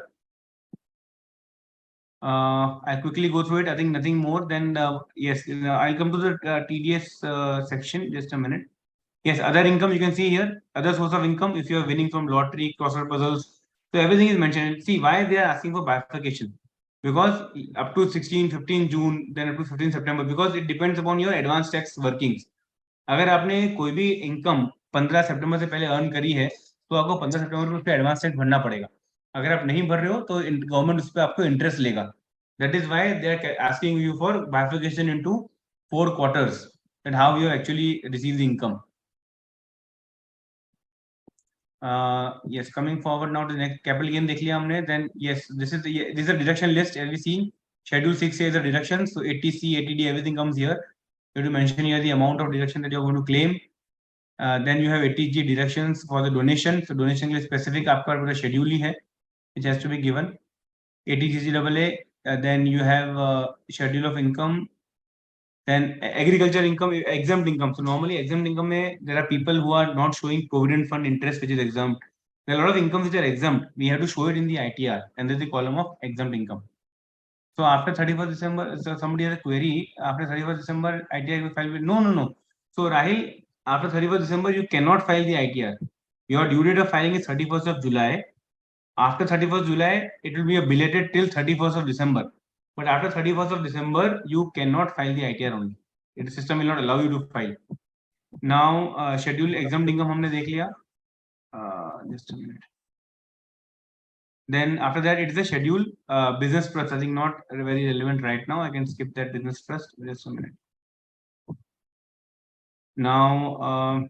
I'll quickly go through it. I think nothing more than yes. I'll come to the TDS section. Just a minute. Yes, other income you can see here. Other source of income if you are winning from lottery, crossword puzzles. So everything is mentioned. See why they are asking for bifurcation. Because up to 16, 15 June, then up to 15 September, because it depends upon your advanced tax workings. अगर आपने कोई भी income 15 सितंबर से पहले earn करी है तो आपको 15 सितंबर में उस पर एडवांस टैक्स भरना पड़ेगा. अगर आप नहीं भर रहे हो तो गवर्नमेंट उस पर आपको इंटरेस्ट लेगा. That is why they are asking you for bifurcation into 4 quarters that how you actually receive the income. Yes, coming forward now to the next capital gain देख लिया हमने. Then yes, this is a deduction list as we seen. Schedule 6 says the deduction. So 80C, 80D, everything comes here. You have to mention here the amount of deduction that you are going to claim. Then you have 80G deductions for the donation. So donation के लिए specific आपका पूरा schedule ही है, which has to be given. 80GCAA. Then you have schedule of income. Then agriculture income, exempt income. So normally exempt income there are people who are not showing provident fund interest, which is exempt. There are a lot of incomes which are exempt. We have to show it in the ITR, and there's the column of exempt income. So after 31st December, so somebody has a query. After 31st December, ITR will file with no. So Rahil, after 31st December, you cannot file the ITR. Your due date of filing is 31st of July. After 31st July, it will be a belated till 31st of December. But after 31st of December, you cannot file the ITR only. The system will not allow you to file. Now, schedule exempt income हमने देख लिया. Just a minute. Then after that, it is a schedule business trust. I think not very relevant right now. I can skip that business trust. Just a minute. Now,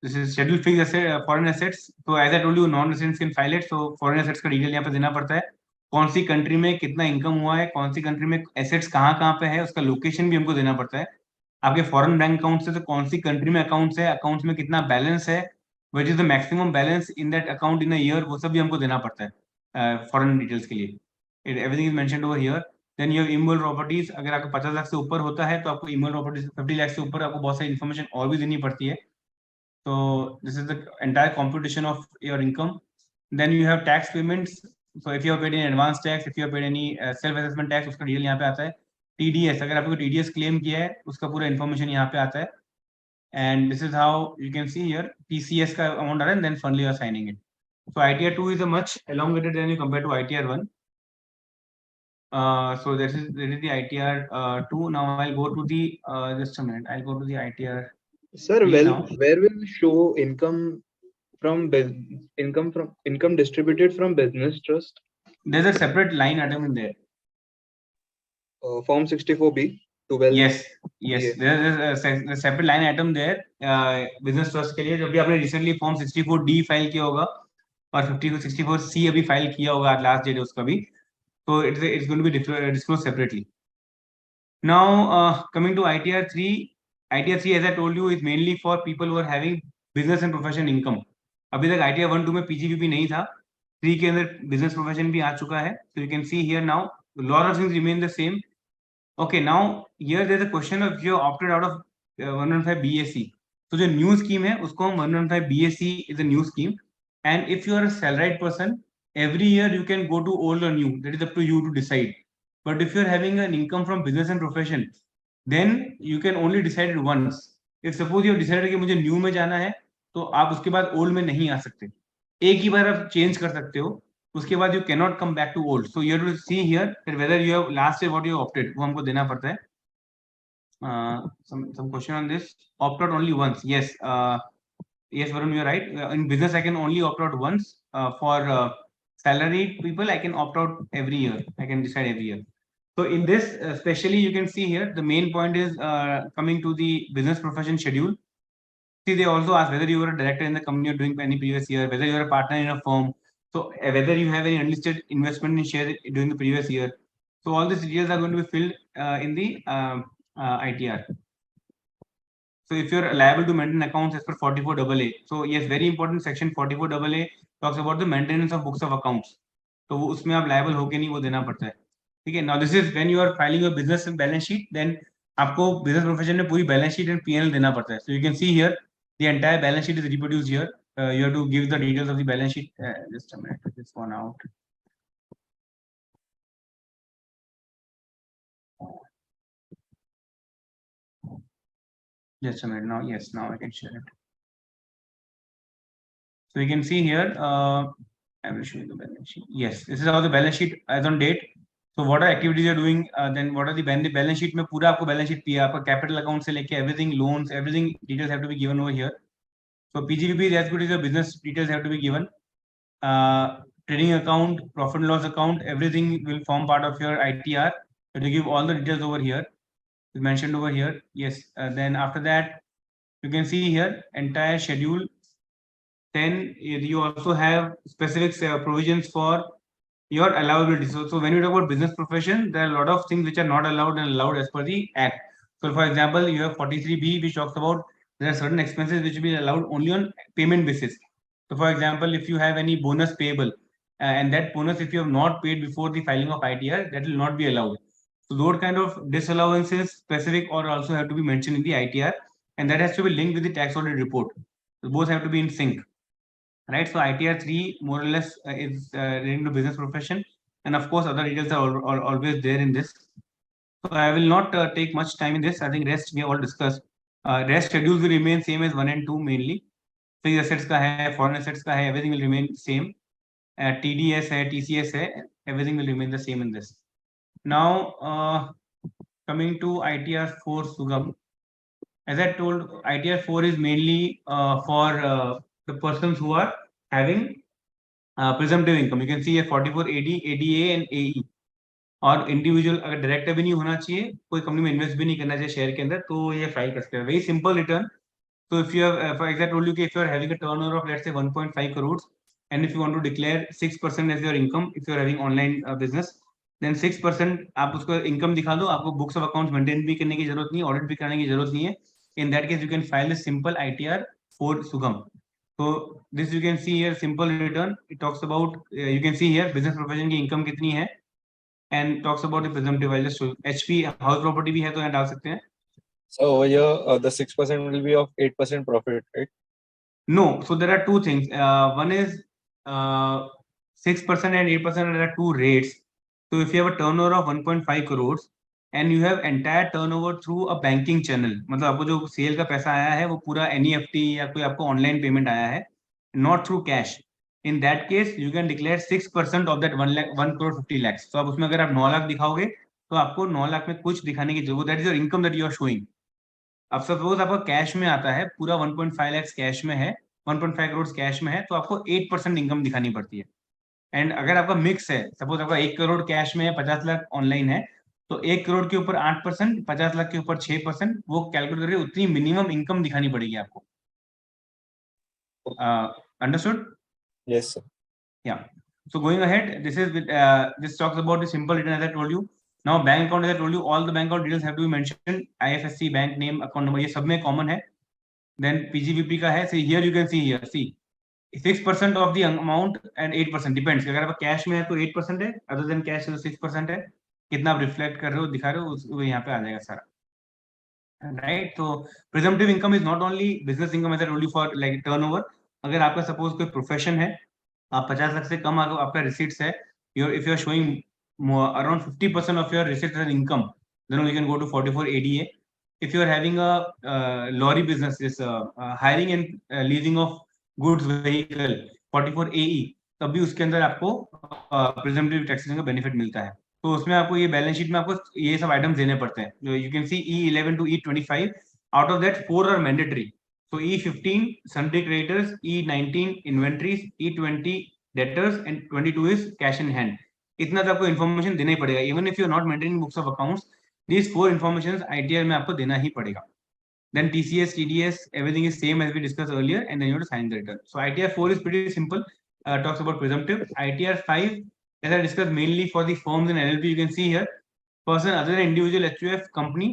this is schedule fixed asset, foreign assets. So as I told you, non-residents can file it. So foreign assets का detail यहाँ पे देना पड़ता है. कौन सी country में कितना income हुआ है, कौन सी कंट्री में एसेट्स कहाँ पे है, उसका लोकेशन भी हमको देना पड़ता है. आपके फॉरेन बैंक अकाउंट से तो कौन सी कंट्री में अकाउंट्स है, अकाउंट्स में कितना बैलेंस है, which is the maximum balance in that account in a year, वो सब भी हमको देना पड़ता है फॉरेन डिटेल्स के लिए. Everything is mentioned over here. Then you have immovable properties. अगर आपको 50 लाख से ऊपर होता है तो आपको इमोबल प्रॉपर्टीज 50 लाख से ऊपर आपको बहुत सारी इन्फॉर्मेशन और भी देनी पड़ती है. तो this is the entire competition of your income. Then you have tax payments. So if you have paid any advance tax, if you have paid any self assessment tax, उसका डिटेल यहाँ पे आता है. TDS, अगर आपको TDS claim किया है उसका पूरा इन्फॉर्मेशन यहाँ पे आता है. And this is how you can see here TCS का अमाउंट आ रहा है, and then finally you are signing it. So ITR 2 is a much elongated than you compare to ITR 1. So that is the ITR 2. Now I'll go to the just a minute. I'll go to the ITR. Sir, now. where will show income distributed from business trust? There's a separate line item in there. Form 64B. Yes. There's a separate line item there. Business trust के लिए जो भी आपने recently form 64D file किया होगा और 64C अभी file किया होगा, लास्ट डेट है उसका भी. So it's going to be disclosed separately. Now coming to ITR 3. ITR 3, as I told you, is mainly for people who are having business and profession income. अभी तक ITR 1, 2 में PGBP नहीं था. 3 के अंदर business profession भी आ चुका है. So you can see here now, a lot of things remain the same. Okay, now here there's a question of if you opted out of 115 BAC. So the new scheme है उसको हम 115 BAC is a new scheme, and if you are a salaried person, every year you can go to old or new. That is up to you to decide. But if you're having an income from business and profession, then you can only decide it once. If suppose you have decided कि मुझे new में जाना है, तो आप उसके बाद old में नहीं आ सकते. एक ही बार आप change कर सकते हो, उसके बाद you cannot come back to old. So you have to see here that whether you have last year what you opted, वो हमको देना पड़ता है. Some question on this. Opt out only once. Yes. Yes, Varun, you're right. In business, I can only opt out once. For salaried people, I can opt out every year. I can decide every year. So in this, especially you can see here, the main point is coming to the business profession schedule. See, they also ask whether you were a director in the company you're doing any previous year, whether you're a partner in a firm. So whether you have any unlisted investment in share during the previous year. So all these details are going to be filled in the ITR. So if you're liable to maintain accounts as per 44AA, so yes, very important section 44AA talks about the maintenance of books of accounts. तो वो उसमें आप liable हो के नहीं वो देना पड़ता है. ठीक है. Now this is when you are filing your business balance sheet, then आपको business profession में पूरी balance sheet and P&L देना पड़ता है. So you can see here the entire balance sheet is reproduced here. You have to give the details of the balance sheet. Just a minute, this one out. Just a minute. Now, yes, now I can share it. So you can see here, I will show you the balance sheet. Yes, this is how the balance sheet as on date. So what are activities you're doing? Then what are the balance sheet में पूरा आपको balance sheet दिया, आपका capital account से लेके everything, loans, everything details have to be given over here. So PGBP is as good as your business details have to be given. Trading account, profit and loss account, everything will form part of your ITR. So to give all the details over here, is mentioned over here. Yes. Then after that, you can see here entire schedule. Then you also have specific provisions for your allowability. So when you talk about business profession, there are a lot of things which are not allowed and allowed as per the act. So for example, you have 43B, which talks about there are certain expenses which will be allowed only on payment basis. So for example, if you have any bonus payable, and that bonus, if you have not paid before the filing of ITR, that will not be allowed. So those kind of disallowances, specific, or also have to be mentioned in the ITR, and that has to be linked with the tax audit report. So both have to be in sync. Right, so ITR 3 more or less is relating to business profession, and of course other details are always there in this. So I will not take much time in this. I think rest we have all discussed. Rest schedules will remain same as 1 and 2 mainly. Fixed assets का है, foreign assets का है, everything will remain same. TDS है, TCS है, everything will remain the same in this. Now coming to ITR 4 Sugam. As I told, ITR 4 is mainly for the persons who are having presumptive income. You can see here 44 AD, ADA and AE. और individual अगर director भी नहीं होना चाहिए, कोई company में invest भी नहीं करना चाहिए शेयर के अंदर, तो ये फाइल कर सकते हैं. Very simple return. So if you have, for example, if you are having a turnover of let's say 1.5 crores, and if you want to declare 6% as your income, if you are having online business, then 6% आप उसको income दिखा दो, आपको books of accounts maintain भी करने की जरूरत नहीं है, ऑडिट भी करने की जरूरत नहीं है. In that case, you can file a simple ITR for Sugam. So this you can see here, simple return. It talks about you can see here business profession की income कितनी है, and talks about the presumptive. I'll just show you. HP house property भी है तो यहाँ डाल सकते हैं. So over here, the 6% will be of 8% profit, right? No. So there are two things. One is 6% and 8%. There are two rates. So if you have a turnover of 1.5 crores and you have entire turnover through a banking channel, मतलब आपको जो cell का पैसा आया है वो पूरा NEFT या कोई आपको ऑनलाइन पेमेंट आया है, not through cash. In that case, you can declare 6% of that 1 crore 50 lakhs. तो आप उसमें अगर आप 9 लाख दिखाओगे तो आपको 9 लाख में कुछ दिखाने की जरूरत. That is your income that you are showing. अब सपोज आपका कैश में आता है, पूरा 1.5 lakhs कैश में है, 1.5 करोड़ कैश में है, तो आपको 8% इनकम दिखानी पड़ती है. एंड अगर आपका मिक्स है, सपोज आपका 1 करोड़ कैश में है, 50 लाख ऑनलाइन है, तो 1 करोड़ के ऊपर 8%, 50 लाख के ऊपर 6%, वो कैलकुलेट करके उतनी मिनिमम इनकम दिखानी पड़ेगी आपको. Understood? Yes, sir. Yeah. So going ahead, this is this talks about the simple return as I told you. Now bank account, as I told you, all the bank account details have to be mentioned. IFSC, bank name, account number, ये सब में common है. Then PGVP का है. See here you can see here. See 6% of the amount and 8% depends. अगर आप cash में है तो 8% है, other than cash तो 6% है. कितना आप रिफ्लेक्ट कर रहे हो, दिखा रहे हो, वो यहाँ पे आ जाएगा सारा. Right? So presumptive income is not only business income as I told you for like turnover. अगर आपका suppose कोई profession है, आप 50 लाख से कम आपका रिसीट्स है, if you are showing around 50% of your receipts as income, then you can go to 44 ADA. If you are having a lorry business, this hiring and leasing of goods vehicle, 44 AE, तब भी उसके अंदर आपको presumptive taxation का benefit मिलता है. तो उसमें आपको ये बैलेंस शीट में आपको ये सब आइटम्स देने पड़ते हैं. जो you can C E11 to E25, out of that 4 are mandatory. So E15 sundry creditors, E19 inventories, E20 debtors, and 22 is cash in hand. इतना तो आपको इन्फॉर्मेशन देना ही पड़ेगा. Even if you are not maintaining books of accounts, these 4 informations ITR में आपको देना ही पड़ेगा. Then TCS, TDS, everything is same as we discussed earlier, and then you have to sign the return. So ITR 4 is pretty simple, talks about presumptive. ITR 5, as I discussed, mainly for the firms and LLP. You can see here, person other than individual HUF company,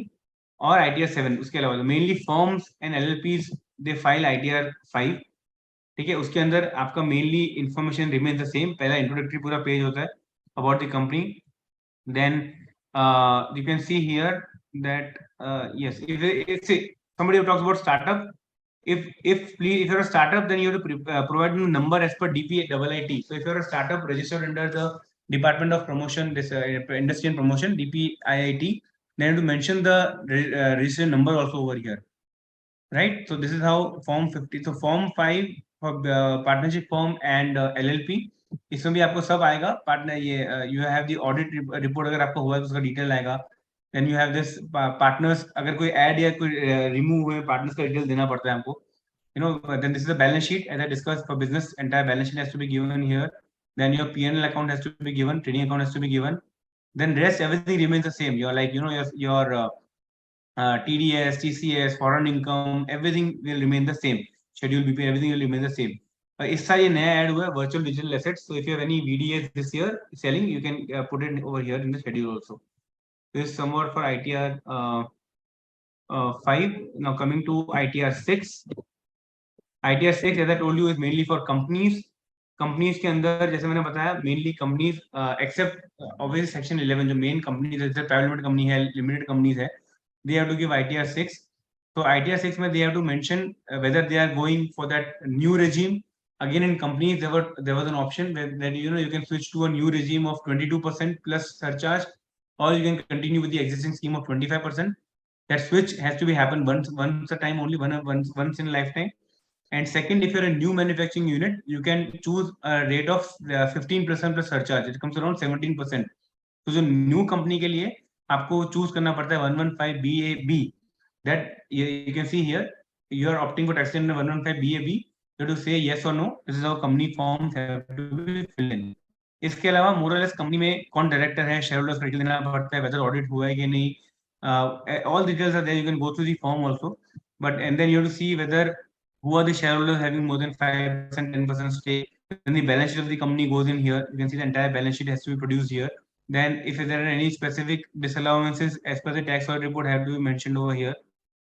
or ITR 7. उसके अलावा mainly firms and LLPs they file ITR 5. ठीक है, उसके अंदर आपका mainly information remains the same. पहला introductory पूरा page होता है about the company. Then you can see here that yes, if somebody who talks about startup, if you're a startup, then you have to provide a number as per DPIIT. So if you're a startup registered under the Department of Promotion, this Industry and Promotion, DPIIT, then you have to mention the registration number also over here, right? So this is how form 50. So form 5 for partnership firm and LLP, इसमें भी आपको सब आएगा. Partner ये you have the audit report अगर आपको हुआ है तो उसका डिटेल आएगा. Then you have this partners, अगर कोई ऐड या कोई रिमूव हुए पार्टनर्स का डिटेल देना पड़ता है हमको. You know, then this is the balance sheet as I discussed for business. Entire balance sheet has to be given here. Then your P&L account has to be given, trading account has to be given. Then rest everything remains the same. You're like, you know, your TDS, TCS, foreign income, everything will remain the same. Schedule BP, everything will remain the same. इस साल ये नया add हुआ है virtual digital assets. So if you have any VDAs this year selling, you can put it over here in the schedule also. This is somewhat for ITR 5. Now coming to ITR 6. ITR 6, as I told you, is mainly for companies. Companies के अंदर जैसे मैंने बताया mainly companies except obviously section 11 जो main companies जैसे private limited company है, limited companies है, they have to give ITR 6. So ITR 6 में they have to mention whether they are going for that new regime. Again in companies there was an option where you know you can switch to a new regime of 22% plus surcharge, or you can continue with the existing scheme of 25%. That switch has to be happen once a time only, once in a lifetime. And second, if you're a new manufacturing unit, you can choose a rate of 15% plus surcharge. It comes around 17%. तो जो new company के लिए आपको choose करना पड़ता है 115 BAB. That you can see here, you are opting for tax under 115 BAB. You have to say yes or no. This is how company forms have to be filled in. इसके अलावा मोरलेस company में कौन director है, share holders का देना पड़ता है, weather audit हुआ है कि नहीं. All details are there. You can go through the form also. But and then you have to see whether who are the shareholders having more than 5%, 10% stake. Then the balance sheet of the company goes in here. You can see the entire balance sheet has to be produced here. Then if there are any specific disallowances as per the tax audit report have to be mentioned over here.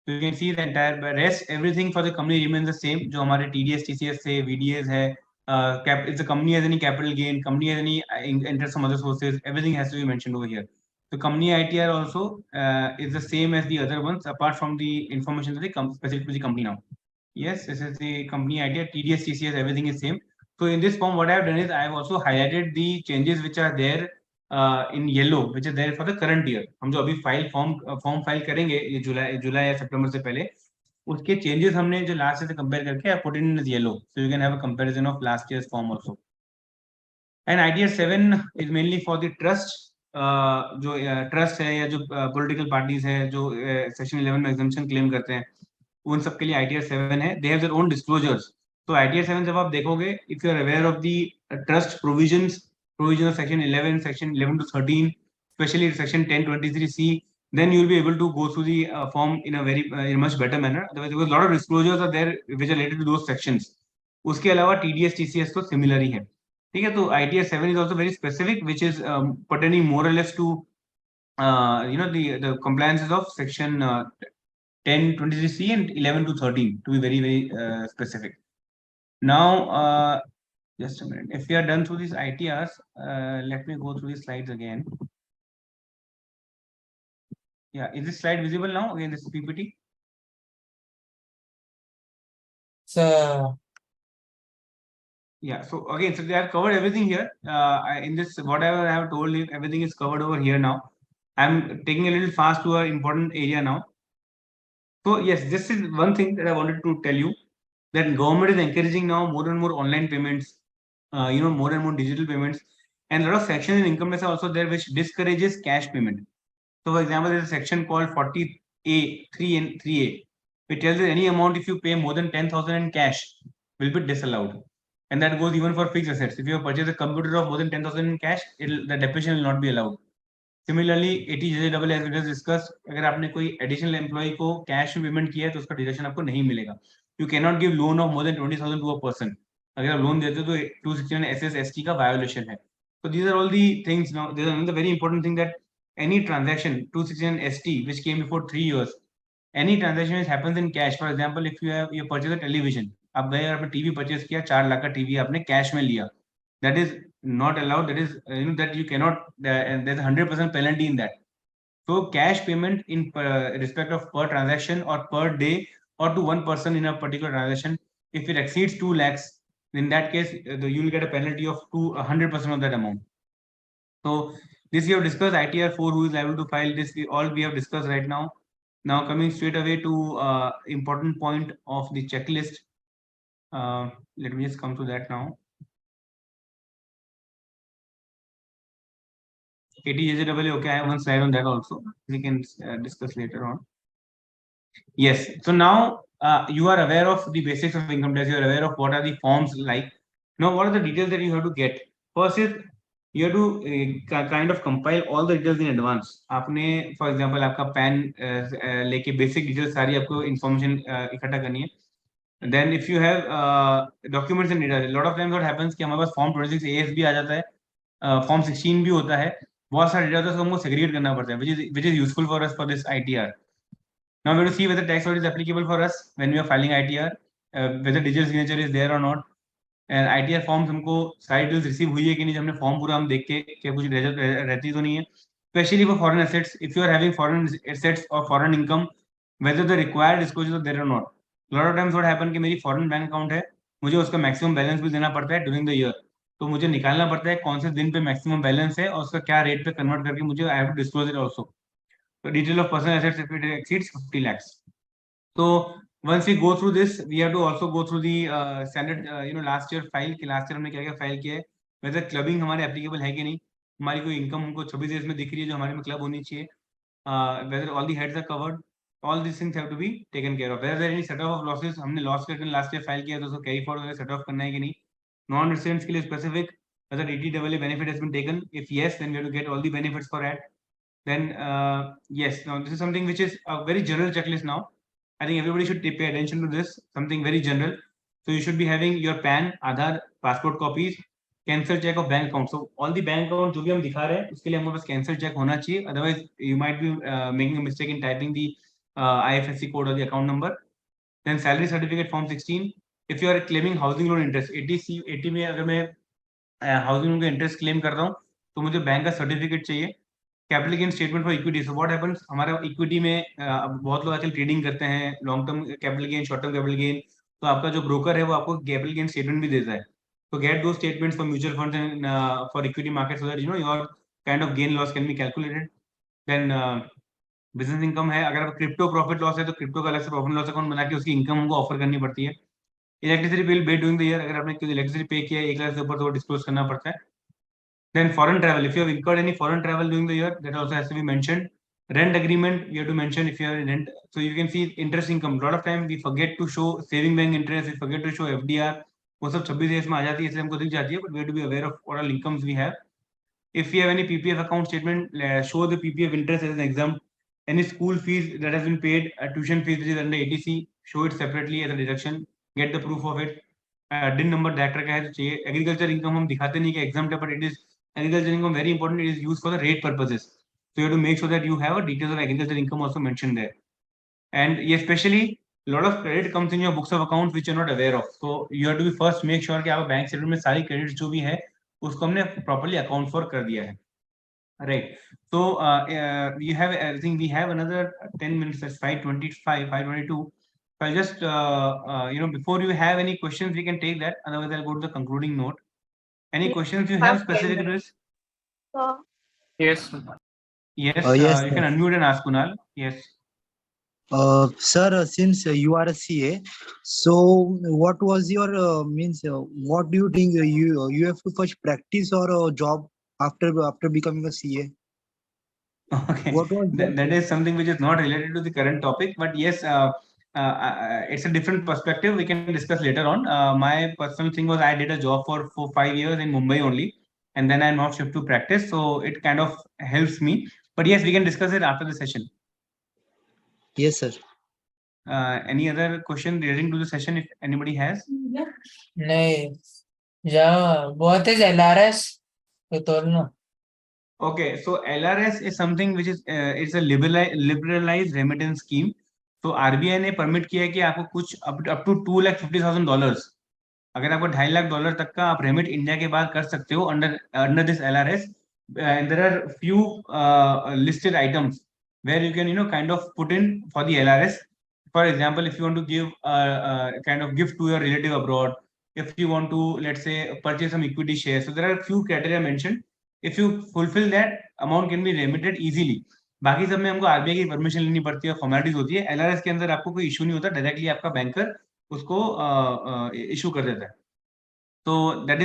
So you can see the entire rest, everything for the company remains the same. जो हमारे TDS, TCS है, VDAs है, if the company has any capital gain, company has any interest from other sources, everything has to be mentioned over here. The company ITR also is the same as the other ones, apart from the information that the specific to the company now. Yes, this is the company idea. TDS, TCS, everything is same. So in this form, what I have done is I have also highlighted the changes which are there in yellow, which is there for the current year. हम जो अभी form file करेंगे ये जुलाई या सितंबर से पहले, उसके changes हमने जो लास्ट से कंपेयर करके I put in yellow, so you can have a comparison of last year's form also. And ITR 7 is mainly for the trust. जो ट्रस्ट है या जो पॉलिटिकल पार्टीज है जो सेक्शन 11 में एग्जम्पशन क्लेम करते हैं, उन सब के लिए ITR 7 है. They have their own disclosures. तो ITR 7 जब आप देखोगे, if you are aware of the trust provisions of section 11, section 11 to 13, especially section 1023C, then you will be able to go through the form in a very in a much better manner. Otherwise, because a lot of disclosures are there which are related to those sections. उसके अलावा TDS, TCS तो similar ही है. ठीक है, तो ITR 7 is also very specific, which is pertaining more or less to you know the compliances of section 1023C and 11 to 13, to be very specific. Now just a minute, if we are done through these ITRs, let me go through these slides again. Yeah, is this slide visible now? Again, this PPT. So Yeah, so again, so they have covered everything here. In this, whatever I have told you, everything is covered over here now. I'm taking a little fast to an important area now. So yes, this is one thing that I wanted to tell you, that government is encouraging now more and more online payments, more and more digital payments, and a lot of sections in income tax are also there which discourages cash payment. So for example, there's a section called 40A 3 and 3A, which tells you any amount if you pay more than 10,000 in cash will be disallowed. And that goes even for fixed assets. If you have purchased a computer of more than 10,000 in cash, the depreciation will not be allowed. Similarly 80JJAA as we discuss, अगर आपने कोई additional employ को cash में payment किया है तो उसका deduction आपको नहीं मिलेगा. You can not give loan of more than 20,000 to a person. अगर आप लोन देते हो तो 269 SSST का वायोलेशन है. So these are all the things. Now there's another very important thing, that any transaction 269 ST which came before 3 years, any transaction which happens in cash, for example if you purchase a television, आप गए और आपने TV purchase किया, 4 लाख का TV आपने cash में लिया, that is not allowed. That is that you cannot, and there's a 100% penalty in that. So cash payment in respect of per transaction or per day or to one person in a particular transaction, if it exceeds 2 lakhs, in that case you will get a penalty of 100% of that amount. So this we have discussed. ITR 4, who is liable to file this, all we have discussed right now. Now coming straight away to important point of the checklist. Let me just come to that now. 80JJAA, okay, I have one slide on that also. We can discuss later on. Yes, so now you are aware of the basics of income tax. You are aware of what are the forms like. Now, what are the details that you have to get? First is you have to kind of compile all the details in advance. आपने, for example, आपका pan लेके basic details सारी आपको information इकट्ठा करनी है. Then if you have documents and data, a lot of times what happens कि हमारे पास form 26 AS भी आ जाता है, form 16 भी होता है, बहुत सारा डेटा होता है, उसको हमको सेग्रीगेट करना पड़ता है, which is useful for us for this ITR. Now we have to see whether tax audit is applicable for us when we are filing ITR, whether digital signature is there or not. And ITR forms हमको सारी details receive हुई है कि नहीं, जब हमने form पूरा हम देख के क्या कुछ रहती तो नहीं है. Especially for foreign assets, if you are having foreign assets or foreign income, whether the required disclosures are there or not. A lot of times what happen कि मेरी foreign बैंक अकाउंट है, मुझे उसका मैक्सिमम बैलेंस भी देना पड़ता है during the year. तो मुझे निकालना पड़ता है कौन से दिन पे मैक्सिमम बैलेंस है और उसका क्या रेट पे कन्वर्ट करके मुझे I have to disclose it also. So detail of personal assets if it exceeds 50 lakhs. So once we go through this, we have to also go through the standard, last year file कि last year हमने क्या क्या file किया है, whether clubbing हमारे applicable है कि नहीं, हमारी कोई इनकम हमको 26 डेज में दिख रही है जो हमारे में क्लब होनी चाहिए, whether all the heads are covered, all these things have to be taken care of. Whether there any set off of losses, हमने loss return last year file किया तो उसको कैरी फॉरवर्ड सेट ऑफ करना है कि नहीं, non residents के लिए specific whether DTAA benefit has been taken. If yes, then we have to get all the benefits for that. Then yes, now this is something which is a very general checklist now. I think everybody should pay attention to this, something very general. So you should be having your PAN, Aadhaar, passport copies, cancel check of bank account. So all the bank account जो भी हम दिखा रहे हैं उसके लिए हमारे पास cancel check होना चाहिए. Otherwise you might be making a mistake in typing the IFSC code or the account number. Then salary certificate form 16. If you are claiming housing loan interest, 80 में अगर मैं हाउसिंग लोन का interest claim कर रहा हूँ तो मुझे bank का सर्टिफिकेट चाहिए. Capital gain statement for equity. So what happens, हमारा इक्विटी में बहुत लोग आजकल ट्रेडिंग करते हैं, long term capital gain, short term capital gain, तो आपका जो ब्रोकर है वो आपको कैपिटल गेन स्टेटमेंट भी देता है. तो गेट दो statements for mutual funds and for equity market so that your kind of gain loss can be calculated. Then business income है, अगर आप क्रिप्टो प्रॉफिट लॉस है तो क्रिप्टो का अलग से प्रॉफिट लॉस अकाउंट बना के उसकी इनकम हमको ऑफर करनी पड़ती है. Electricity bill paid during the year, अगर आपने इलेक्ट्रिसिटी पे किया है 1 लाख से ऊपर तो डिस्क्लोज करना पड़ता है. Then foreign travel, if you have incurred any foreign travel during the year, that also has to be mentioned. Rent agreement, you have to mention if you have rent. So you can see interest income. A lot of time we forget to show saving bank interest, we forget to show FDR. वो सब 26 days में आ जाती है, इसलिए हमको दिख जाती है, but we have to be aware of what all incomes we have. If we have any PPF account statement, show the PPF interest as an exempt. Any school fees that has been paid, tuition fees which is under ATC, show it separately as a deduction. Get the proof of it. DIN number director का है तो चाहिए. Agriculture income हम दिखाते नहीं कि exam है, but it is agriculture income very important. It is used for the rate purposes, so you have to make sure that you have a details of agriculture income also mentioned there. And especially a lot of credit comes in your books of accounts which you're not aware of, so you have to be first make sure कि आप bank statement में सारी credit जो भी है उसको हमने properly account for कर दिया है. Right. So you have, I think we have another 10 minutes. That's 5:25, 5:22. I'll just, before you have any questions, we can take that. Otherwise, I'll go to the concluding note. Any Yes, questions you have have specific to this? So, Yes. Yes, Yes, you can unmute and ask Kunal. Yes. sir, since you are a CA, so what was your means? What do you think you have to first practice or a job after becoming a CA? Okay, What was that, your that is something which is not related to the current topic, but yes, it's a different perspective. We can discuss later on. My personal thing was I did a job for 5 years in Mumbai only, and then I not shift to practice, so it kind of helps me. But yes, we can discuss it after the session. Yes, sir. Any other question relating to the session if anybody has? नहीं जा बहुत है LRS तो तोड़ना Okay, so LRS is something which is it's a liberalized remittance scheme. तो RBI ने permit किया है कि आपको कुछ up to $250,000 अगर आपको $2.5 लाख तक का आप रेमिट इंडिया के बाद कर सकते हो under this LRS. And there are few listed items where you can kind of put in for the LRS. For example, if you want to give kind of gift to your relative abroad, if you want to, let's say, purchase some equity shares, so there are few criteria mentioned. If you fulfill that, amount can be remitted easily. बाकी सब में हमको RBI की permission लेनी पड़ती है, formalities होती है. एलआरएस के अंदर आपको कोई इशू नहीं होता, डायरेक्टली आपका बैंकर उसको इशू कर देता है. तो दैट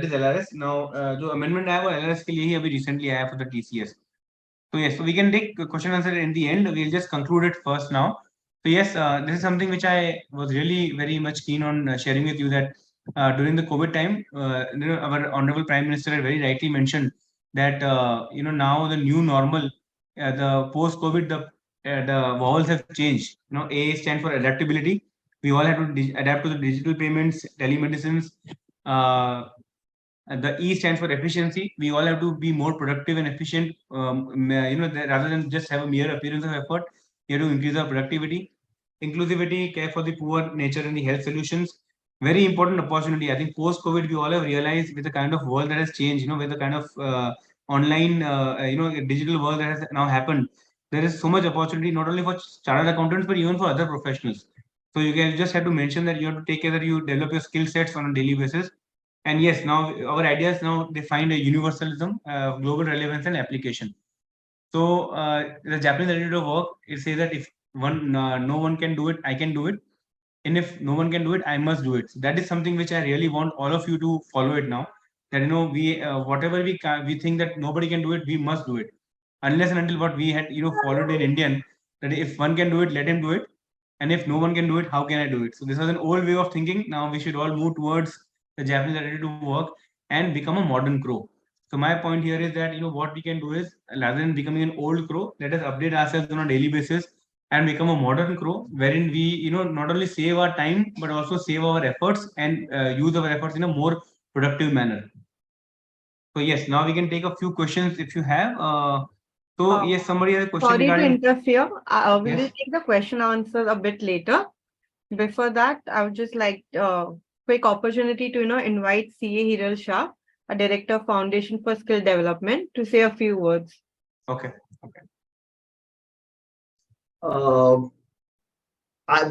इज एलआरएस. नाउ जो अमेंडमेंट आया वो एलआरएस के लिए ही अभी रिसेंटली आया for the TCS. So yes, so we can take question answer in the end. We'll just conclude it first now. So yes, this is something which I was really very much keen on sharing with you, that during the COVID time, our honorable Prime Minister had very rightly mentioned that now the new normal, the post-COVID, the vowels have changed. A stands for adaptability. We all have to adapt to the digital payments, telemedicines. The E stands for efficiency. We all have to be more productive and efficient. Rather than just have a mere appearance of effort, we have to increase our productivity. Inclusivity, care for the poor, nature, and the health solutions. Very important opportunity. I think post-COVID, we all have realized with the kind of world that has changed, with the kind of online, digital world that has now happened, there is so much opportunity not only for chartered accountants but even for other professionals. So you can just have to mention that you have to take care that you develop your skill sets on a daily basis. And yes, now our ideas now they find a universalism, global relevance, and application. So the Japanese attitude of work, it says that if no one can do it, I can do it, and if no one can do it, I must do it. So that is something which I really want all of you to follow it now. That we whatever we think that nobody can do it, we must do it. Unless and until what we had followed in Indian, that if one can do it, let him do it, and if no one can do it, how can I do it? So this was an old way of thinking. Now we should all move towards the Japanese attitude to work and become a modern crow. So my point here is that what we can do is, rather than becoming an old crow, let us update ourselves on a daily basis and become a modern crow, wherein we not only save our time but also save our efforts and use our efforts in a more productive manner. So yes, now we can take a few questions if you have. So yes, somebody has a question Sorry to regarding. interfere. We will Yes. take the question answer a bit later. Before that, I would just like quick opportunity to invite CA Hiral Shah, a director of Foundation for Skill Development, to say a few words. Okay.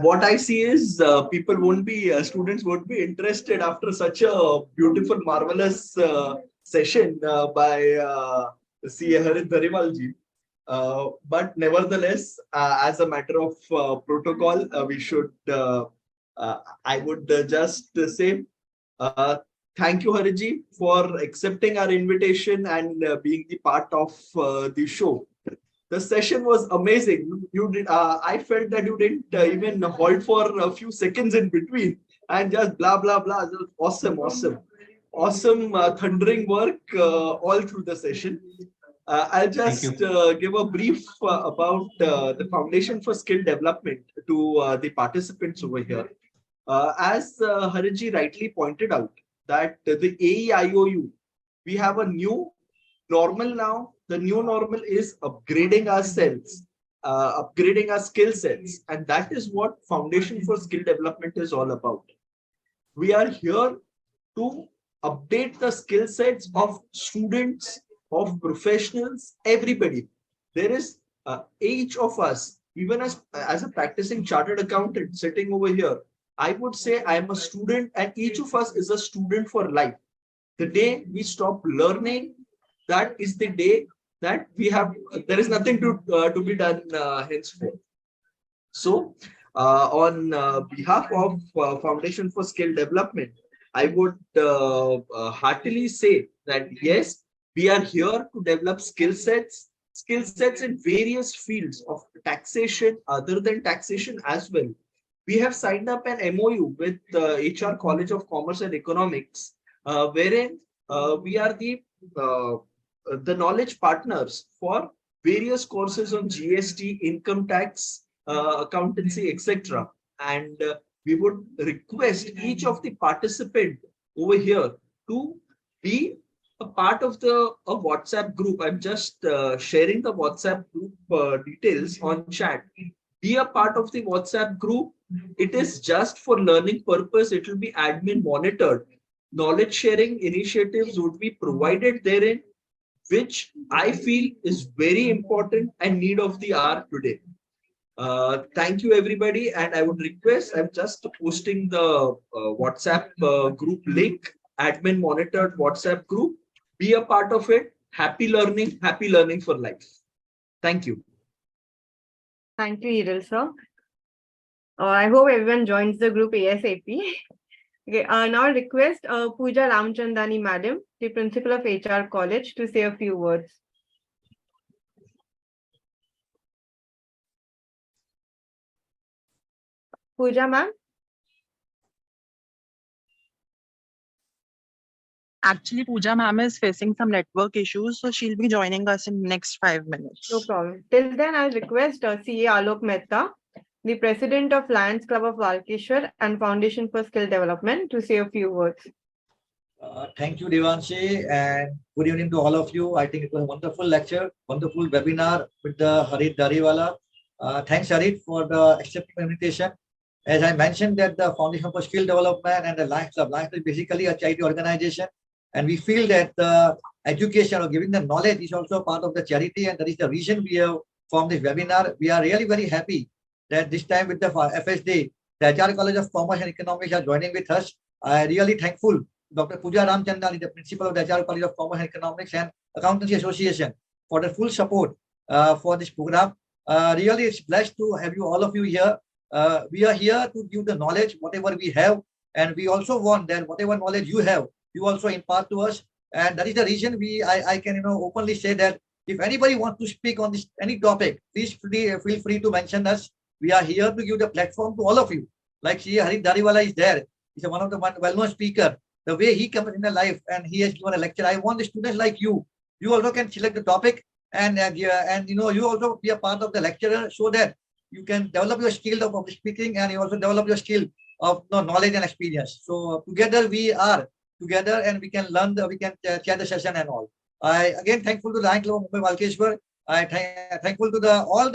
What I see is people won't be, students won't be interested after such a beautiful, marvelous session by CA Harit Dhariwalji. But nevertheless, as a matter of protocol, we should, I would just say, thank you, Hariji, for accepting our invitation and being the part of the show. The session was amazing. You did. I felt that you didn't even halt for a few seconds in between and just blah blah blah. Awesome, thundering work all through the session. I'll just give a brief about the Foundation for Skill Development to the participants over here. As Hariji rightly pointed out, that the AEIOU, we have a new normal now. The new normal is upgrading ourselves, upgrading our skill sets. And that is what Foundation for Skill Development is all about. We are here to update the skill sets of students, of professionals, everybody. There is each of us even as a practicing chartered accountant sitting over here, I would say I am a student, and each of us is a student for life. The day we stop learning, that is the day that we have, there is nothing to be done henceforth. So, on behalf of Foundation for Skill Development, I would heartily say that yes, we are here to develop skill sets in various fields of taxation, other than taxation as well. We have signed up an MOU with HR College of Commerce and Economics, wherein we are the knowledge partners for various courses on GST, income tax, accountancy, etc. And we would request each of the participant over here to be a part of a WhatsApp group. I'm just sharing the WhatsApp group details on chat. Be a part of the WhatsApp group. It is just for learning purpose. It will be admin monitored. Knowledge sharing initiatives would be provided therein, which I feel is very important and need of the hour today. Thank you, everybody. And I would request, I'm just posting the WhatsApp group link, admin monitored WhatsApp group. Be a part of it. Happy learning for life. Thank you. Thank you, Hiral sir. I hope everyone joins the group ASAP. Okay, now I request Pooja Ramchandani Madam, the Principal of HR College, to say a few words. Pooja ma'am. Actually, Pooja ma'am is facing some network issues, so she'll be joining us in next 5 minutes. No problem. Till then, I'll request CA Alok Mehta, the President of Lions Club of Walkeshwar and Foundation for Skill Development, to say a few words. Thank you, Devanshi, and good evening to all of you. I think it was a wonderful lecture, wonderful webinar with the Harit Dariwala. Thanks, Harit, for the accepting the invitation. As I mentioned, that the Foundation for Skill Development and the Lions Club is basically a charity organization, and we feel that education or giving the knowledge is also a part of the charity, and that is the reason we have formed this webinar. We are really very happy that this time with the FSD, the HR College of Commerce and Economics are joining with us. I really thankful Dr. Pooja Ramchandani, the principal of the HR College of Commerce and Economics and Accountancy Association, for the full support for this program. Really, it's blessed to have you, all of you here. We are here to give the knowledge, whatever we have, and we also want that whatever knowledge you have, you also impart to us. And that is the reason I can openly say that if anybody wants to speak on this any topic, please feel free to mention us. We are here to give the platform to all of you. Like Harit Dariwala is there. He's one of the well-known speaker. The way he comes in the life and he has given a lecture. I want the students like you. You also can select the topic and you also be a part of the lecturer so that you can develop your skill of public speaking and you also develop your skill of knowledge and experience. So together we are together and we can learn, we can share the session and all. I again thankful to the Lions Club of Mumbai Walkeshwar. I thankful to all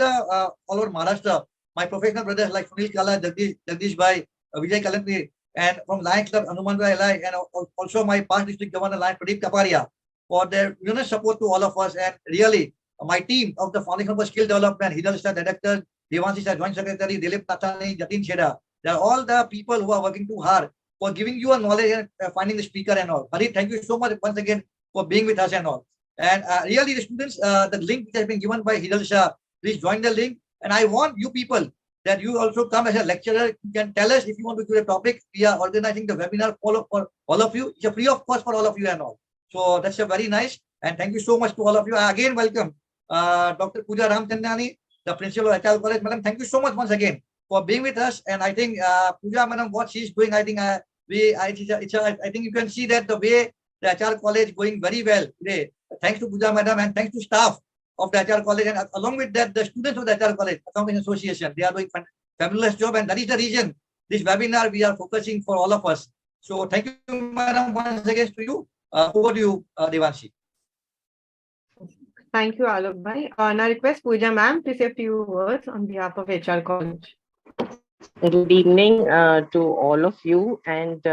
over Maharashtra. My professional brothers like Sunil Kala, Jagdish Bhai, Vijay Kalantri, and from Lions Club, Hanuman Rai, and also my past district governor, Lion Pradeep Kaparia, for their support to all of us. And really, my team of the Foundation for Skill Development, Hiral Sir, Director, Devanshi Sir, Joint Secretary, Dilip Nathani, Jatin Cheda, they are all the people who are working too hard for giving you a knowledge and finding the speaker and all. Harit, thank you so much once again for being with us and all. And really, the students, the link which has been given by Hiral Shah, please join the link. And I want you people that you also come as a lecturer. You can tell us if you want to give a topic. We are organizing the webinar for all of you. It's a free of cost for all of you and all. So that's a very nice. And thank you so much to all of you. I again welcome Dr. Pooja Ramchandani, the principal of HR College. Madam, thank you so much once again for being with us. And I think Pooja, madam, what she's doing, I think I think you can see that the way the HR College going very well today. Thanks to Pooja, madam, and thanks to staff of the HR College, and along with that, the students of the HR College Accounting Association, they are doing fabulous job, and that is the reason this webinar we are focusing for all of us. So thank you, madam, once again to you. Over to you, Devanshi. Thank you, Alok Bhai. Now request Pooja ma'am to say a few words on behalf of HR College. Good evening to all of you, and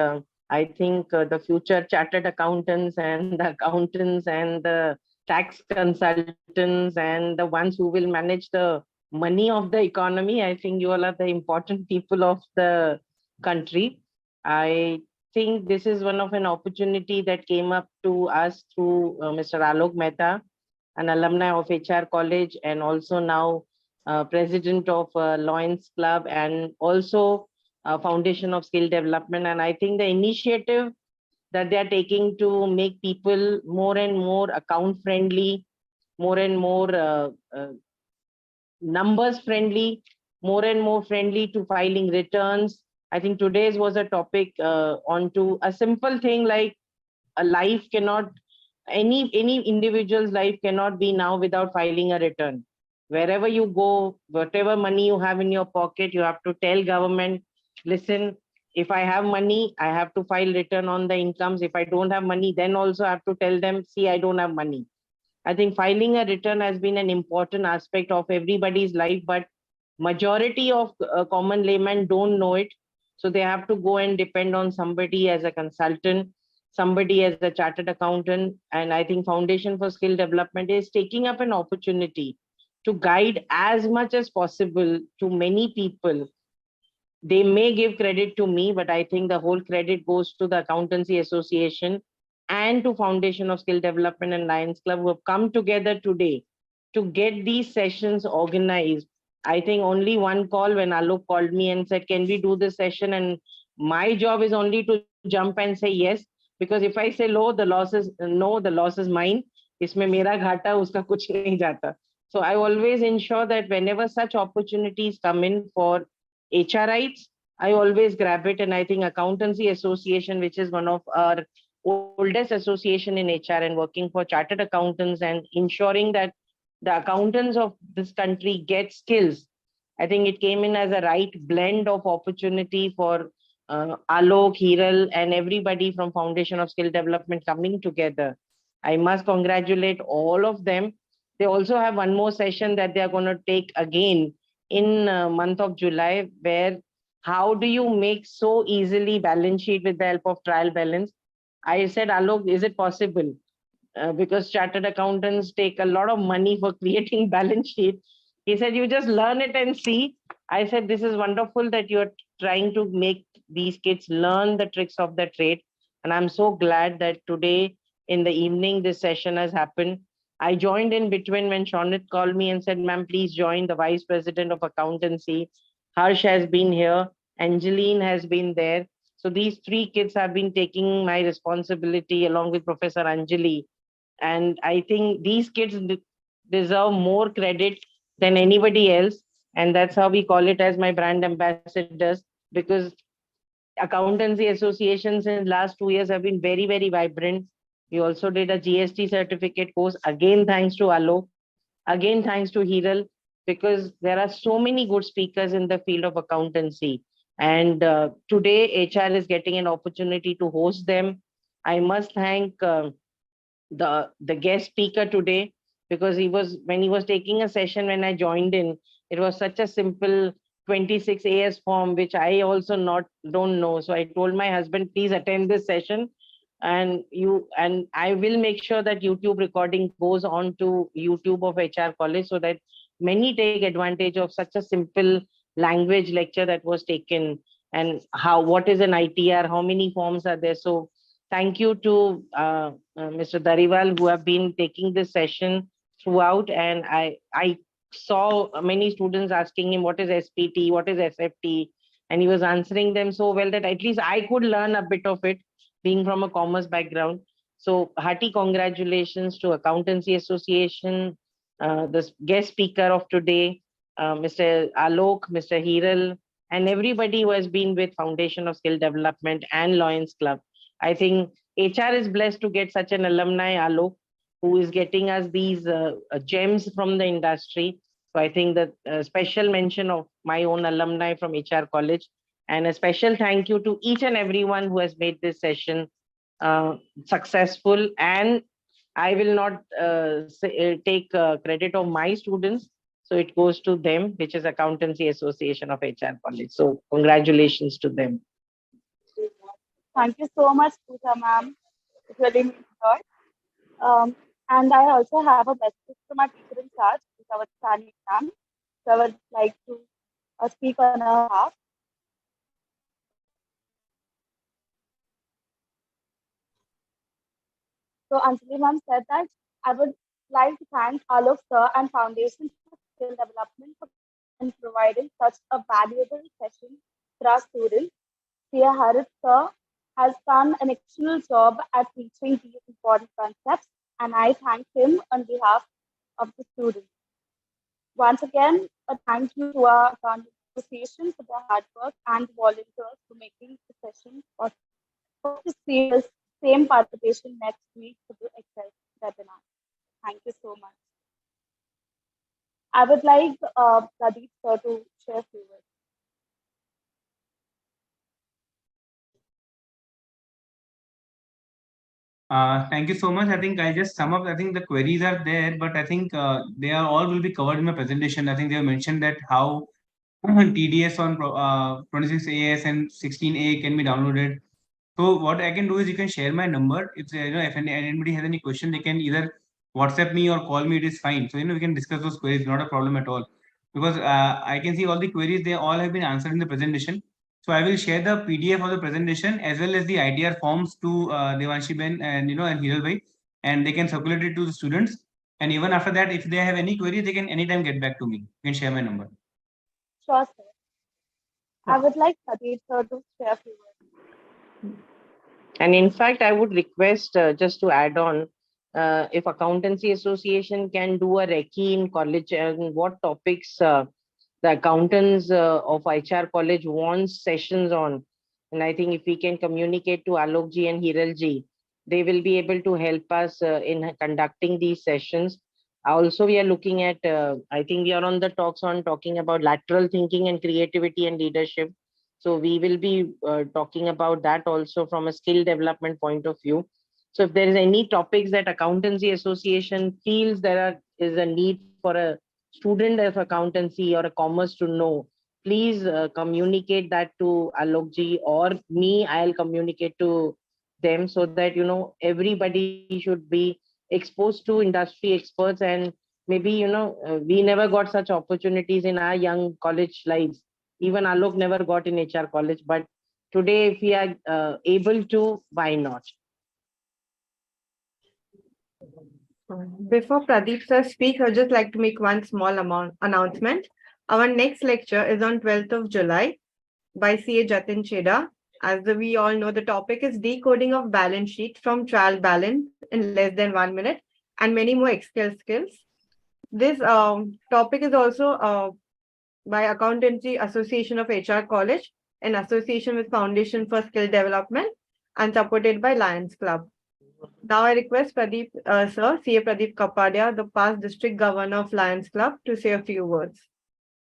I think the future chartered accountants and the accountants and the tax consultants and the ones who will manage the money of the economy. I think you all are the important people of the country. I think this is one of an opportunity that came up to us through Mr. Alok Mehta, an alumni of HR College, and also now president of Lions Club, and also Foundation of Skill Development. And I think the initiative that they are taking to make people more and more account friendly, more and more numbers friendly, more and more friendly to filing returns. I think today's was a topic on to a simple thing like a life cannot, any individual's life cannot be now without filing a return. Wherever you go, whatever money you have in your pocket, you have to tell government, listen, if I have money, I have to file return on the incomes. If I don't have money, then also I have to tell them, see, I don't have money. I think filing a return has been an important aspect of everybody's life, but majority of common laymen don't know it. So they have to go and depend on somebody as a consultant, somebody as a chartered accountant. And I think Foundation for Skill Development is taking up an opportunity to guide as much as possible to many people. They may give credit to me, but I think the whole credit goes to the Accountancy Association and to Foundation of Skill Development and Lions Club, who have come together today to get these sessions organized. I think only one call when Alok called me and said, can we do this session? And my job is only to jump and say yes, because if I say no, the loss is no, the loss is mine. Isme mera ghata, uska kuch nahi jata. So I always ensure that whenever such opportunities come in for HRites, I always grab it. And I think Accountancy Association, which is one of our oldest association in HR and working for chartered accountants and ensuring that the accountants of this country get skills. I think it came in as a right blend of opportunity for Alok, Hiral, and everybody from Foundation of Skill Development coming together. I must congratulate all of them. They also have one more session that they are going to take again in month of July, where how do you make so easily balance sheet with the help of trial balance? I said, Alok, is it possible? Because chartered accountants take a lot of money for creating balance sheet. He said, you just learn it and see. I said, this is wonderful that you're trying to make these kids learn the tricks of the trade. And I'm so glad that today in the evening, this session has happened. I joined in between when Shonit called me and said, ma'am, please join the Vice President of Accountancy. Harsh has been here. Angeline has been there. So these three kids have been taking my responsibility along with Professor Anjali. And I think these kids deserve more credit than anybody else. And that's how we call it as my brand ambassadors, because accountancy associations in the last 2 years have been very, very vibrant. We also did a GST certificate course. Again, thanks to Alok. Again, thanks to Hiral, because there are so many good speakers in the field of accountancy. And today, HR is getting an opportunity to host them. I must thank the guest speaker today, because he was, when he was taking a session when I joined in, it was such a simple 26 AS form, which I also don't know. So I told my husband, please attend this session, and I will make sure that YouTube recording goes on to YouTube of HR College, so that many take advantage of such a simple language lecture that was taken, and what is an ITR, how many forms are there. So thank you to Mr. Dariwal, who have been taking this session throughout. And I saw many students asking him, what is SPT, what is SFT? And he was answering them so well that at least I could learn a bit of it, being from a commerce background. So hearty congratulations to Accountancy Association, the guest speaker of today, Mr. Alok, Mr. Hiral, and everybody who has been with Foundation of Skill Development and Lions Club. I think HR is blessed to get such an alumni, Alok, who is getting us these gems from the industry. So I think that special mention of my own alumni from HR College, and a special thank you to each and everyone who has made this session successful. And I will not take credit of my students. So it goes to them, which is Accountancy Association of HR College. So congratulations to them. Thank you so much, Pooja ma'am. It really means a lot. And I also have a message to my teacher in charge, Pooja ma'am. So I would like to speak on her behalf. So Anjali ma'am said that I would like to thank Alok sir and Foundation for Skill Development for and providing such a valuable session for our students. Sia Harit sir has done an excellent job at teaching these important concepts, and I thank him on behalf of the students. Once again, a thank you to our Accounting Association for their hard work and volunteers for making the session possible. Hope to see the same participation next week for the Excel webinar. Thank you so much. I would like Pradeep sir to share a few words. Thank you so much. I think I just sum up. I think the queries are there, but I think they are all will be covered in my presentation. I think they have mentioned that how TDS on 26 AS and 16A can be downloaded. So what I can do is you can share my number. If if anybody has any question, they can either WhatsApp me or call me. It is fine. So we can discuss those queries. Not a problem at all. Because I can see all the queries. They all have been answered in the presentation. So I will share the PDF of the presentation as well as the IDR forms to Devanshi Ben and and Hiral Bhai, and they can circulate it to the students. And even after that, if they have any query, they can anytime get back to me. You can share my number. Sure, sir. I would like Pradeep sir to share a few words. And in fact, I would request just to add on, if Accountancy Association can do a recce in college and what topics the accountants of HR college wants sessions on. And I think if we can communicate to Alokji and Hiralji, they will be able to help us in conducting these sessions. Also, we are looking at, I think we are on the talks on talking about lateral thinking and creativity and leadership. So we will be talking about that also from a skill development point of view. So if there is any topics that Accountancy Association feels is a need for a student of accountancy or a commerce to know, please communicate that to Alokji or me. I'll communicate to them so that everybody should be exposed to industry experts, and maybe we never got such opportunities in our young college lives. Even Alok never got in HR college, but today, if we are able to, why not? Before Pradeep sir speaks, I'd just like to make one small announcement. Our next lecture is on 12th of July by CA Jatin Cheda. As we all know, the topic is decoding of balance sheet from trial balance in less than 1 minute and many more Excel skills. This topic is also by Accountancy Association of HR College in association with Foundation for Skill Development and supported by Lions Club. Now I request Pradeep, sir, CA Pradeep Kapadia, the past district governor of Lions Club, to say a few words.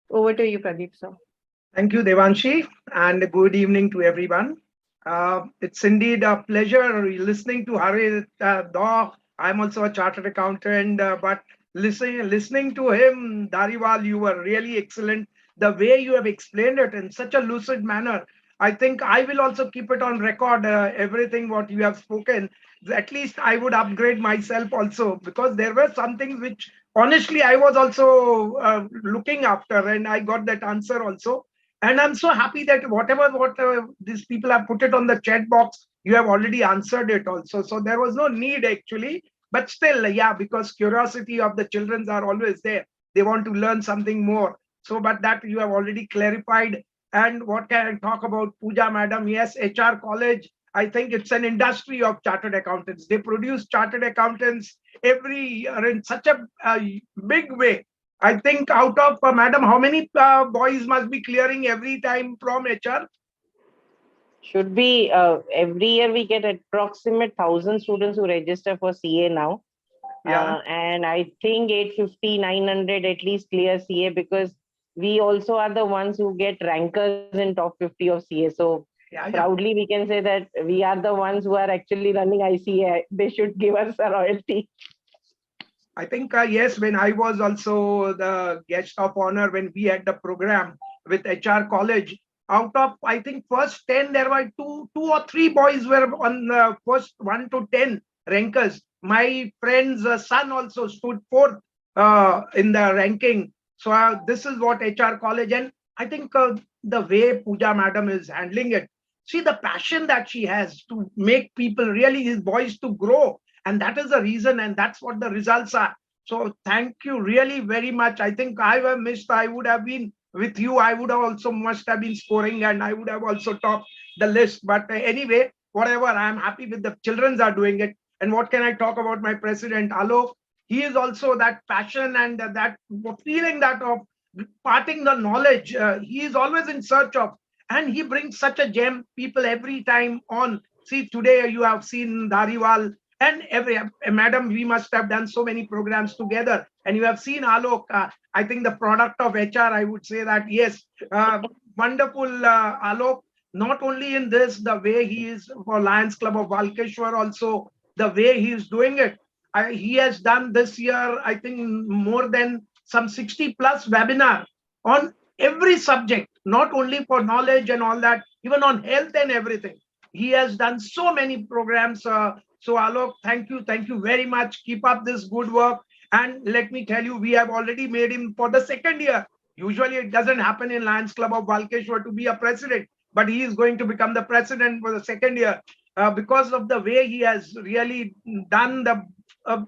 Over to you, Pradeep, sir. Thank you, Devanshi, and good evening to everyone. It's indeed a pleasure listening to Hari. Though I'm also a chartered accountant, but listening to him, Dariwal, you were really excellent. The way you have explained it in such a lucid manner, I think I will also keep it on record. Everything what you have spoken, at least I would upgrade myself also, because there were some things which honestly I was also looking after, and I got that answer also. And I'm so happy that whatever what these people have put it on the chat box, you have already answered it also. So there was no need actually, but still, yeah, because curiosity of the children are always there. They want to learn something more. So, but that you have already clarified. And what can I talk about Pooja madam? Yes, HR college. I think it's an industry of chartered accountants. They produce chartered accountants every year in such a big way. I think out of madam, how many boys must be clearing every time from HR? Should be every year we get approximate 1,000 students who register for CA now. Yeah. And I think 850, 900 at least clear CA, because we also are the ones who get rankers in top 50 of CA. So proudly we can say that we are the ones who are actually running ICA. They should give us a royalty. I think, yes, when I was also the guest of honor, when we had the program with HR college, out of, I think, first 10, there were two or three boys were on the first 1 to 10 rankers. My friend's son also stood fourth in the ranking. So this is what HR college, and I think the way Pooja madam is handling it, see the passion that she has to make people really, his boys, to grow, and that is the reason, and that's what the results are. So thank you really very much. I think I have missed. I would have been with you. I would have also must have been scoring, and I would have also topped the list. But anyway, whatever. I am happy with the childrens are doing it. And what can I talk about my president Alok? He is also that passion and that feeling that of parting the knowledge. He is always in search of, and he brings such a gem people every time on. See, today you have seen Dhariwal and every madam, we must have done so many programs together. And you have seen Alok. I think the product of HR, I would say that yes, wonderful Alok. Not only in this, the way he is for Lions Club of Valkeshwar, also the way he is doing it. He has done this year, I think, more than some 60 plus webinar on every subject, not only for knowledge and all that, even on health and everything. He has done so many programs. So Alok, thank you very much. Keep up this good work. And let me tell you, we have already made him for the second year. Usually it doesn't happen in Lions Club of Valkeshwar to be a president, but he is going to become the president for the second year because of the way he has really done the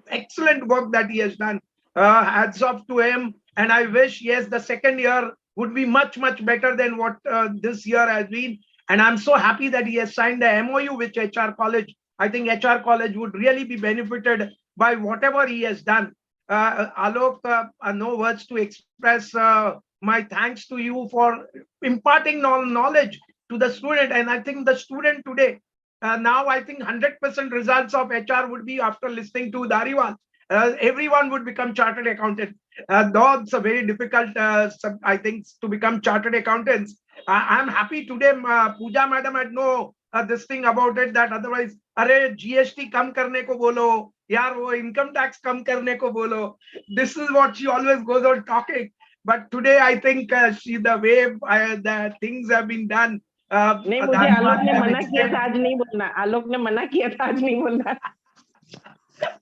excellent work that he has done. Hats off to him. And I wish, yes, the second year would be much, much better than what this year has been. And I'm so happy that he has signed the MOU with HR College. I think HR College would really be benefited by whatever he has done. Alok, no words to express my thanks to you for imparting knowledge to the student. And I think the student today, now I think 100% results of HR would be after listening to Dhariwal. Everyone would become chartered accountant. Though it's a very difficult, I think, to become chartered accountants. I'm happy today, Pooja madam had no this thing about it, that otherwise, अरे GST कम करने को बोलो, यार वो income tax कम करने को बोलो. This is what she always goes on talking. But today I think she, the way the things have been done. नहीं, मुझे आलोक ने मना किया था आज नहीं बोलना. आलोक ने मना किया था आज नहीं बोलना.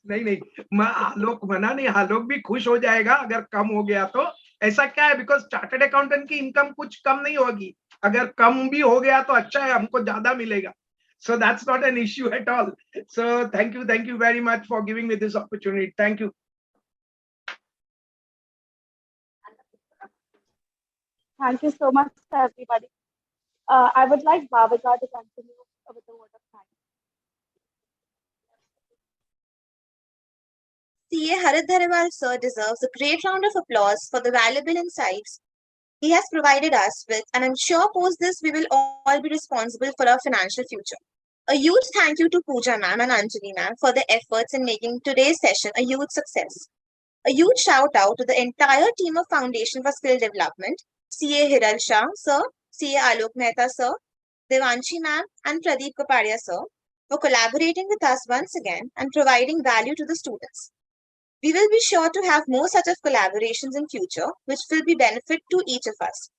नहीं, आलोक मना नहीं, आलोक भी खुश हो जाएगा अगर कम हो गया तो. ऐसा क्या है, बिकॉज चार्टर्ड अकाउंटेंट की इनकम कुछ कम नहीं होगी. अगर कम भी हो गया तो अच्छा है, हमको ज्यादा मिलेगा. So that's not an issue at all. So thank you very much for giving me this opportunity. Thank you. Thank you so much, everybody. I would like Bhavika to continue with the word of thanks. CA Harit Dhariwal sir deserves a great round of applause for the valuable insights he has provided us with, and I'm sure post this we will all be responsible for our financial future. A huge thank you to Pooja ma'am and Anjali ma'am for their efforts in making today's session a huge success. A huge shout out to the entire team of Foundation for Skill Development, CA Hiral Shah sir, CA Alok Mehta sir, Devanshi ma'am and Pradeep Kapadia sir for collaborating with us once again and providing value to the students. We will be sure to have more such of collaborations in future, which will be benefit to each of us.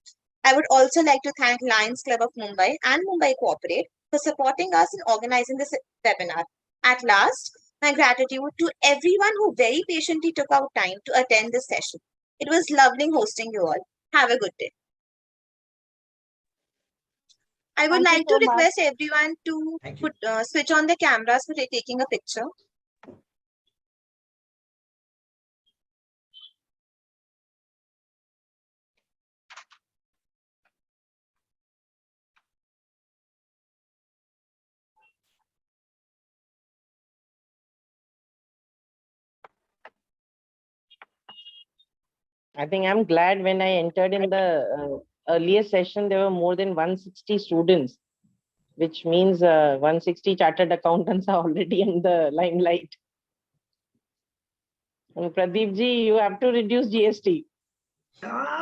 I would also like to thank Lions Club of Mumbai and Mumbai Cooperate for supporting us in organizing this webinar. At last, my gratitude to everyone who very patiently took out time to attend this session. It was lovely hosting you all. Have a good day. I would like to request everyone to switch on their cameras for taking a picture. I think I'm glad when I entered in the earlier session, there were more than 160 students, which means 160 chartered accountants are already in the limelight. And Pradeep ji, you have to reduce GST.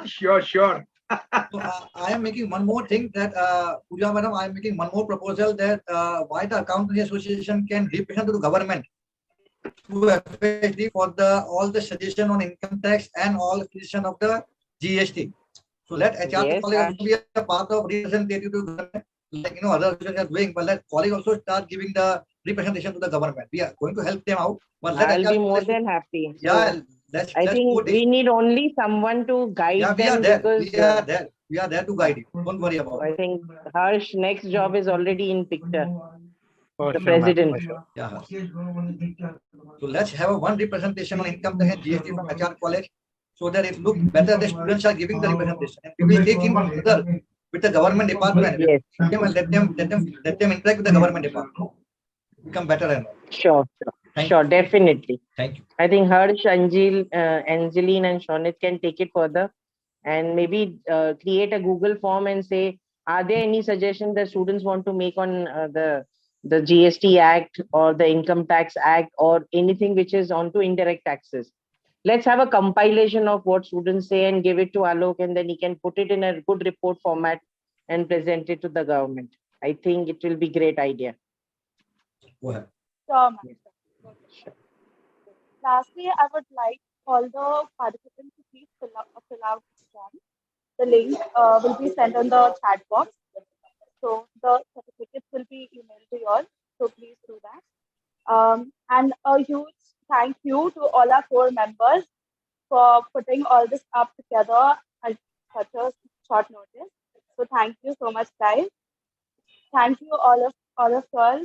Sure. So, I am making one more thing that, Pooja madam, I am making one more proposal that why the Accountancy Association can represent to the government to FHD for all the suggestion on income tax and all suggestion of the GST. So let HR college also be a part of representative to government, like other organizations are doing, but let college also start giving the representation to the government. We are going to help them out, but let I'll HR be more college than happy. Yeah, I think we need only someone to guide Yeah, we are them there. because We are there. We are there to guide you. Don't worry about I it. think Harsh next job is already in picture. For The sure, ma'am, president. for sure. Yeah. Harsh. So let's have a one representation on income tax and GST from HR college, so that it looks better. The students are giving the representation, and we will take him further with the government department. Yes. Let them interact with the government department. Become better and Sure, sure, definitely. Thank you. I think Harsh, Angeline, and Shonit can take it further and maybe create a Google form and say, are there any suggestions that students want to make on the GST Act or the Income Tax Act or anything which is onto indirect taxes? Let's have a compilation of what students say and give it to Alok, and then he can put it in a good report format and present it to the government. I think it will be great idea. Go ahead. Sure, ma'am. Lastly, I would like all the participants to please fill out this form. The link will be sent on the chat box. So the certificates will be emailed to you all. So please do that. And a huge thank you to all our core members for putting all this up together at such a short notice. So thank you so much, guys. Thank you all of you all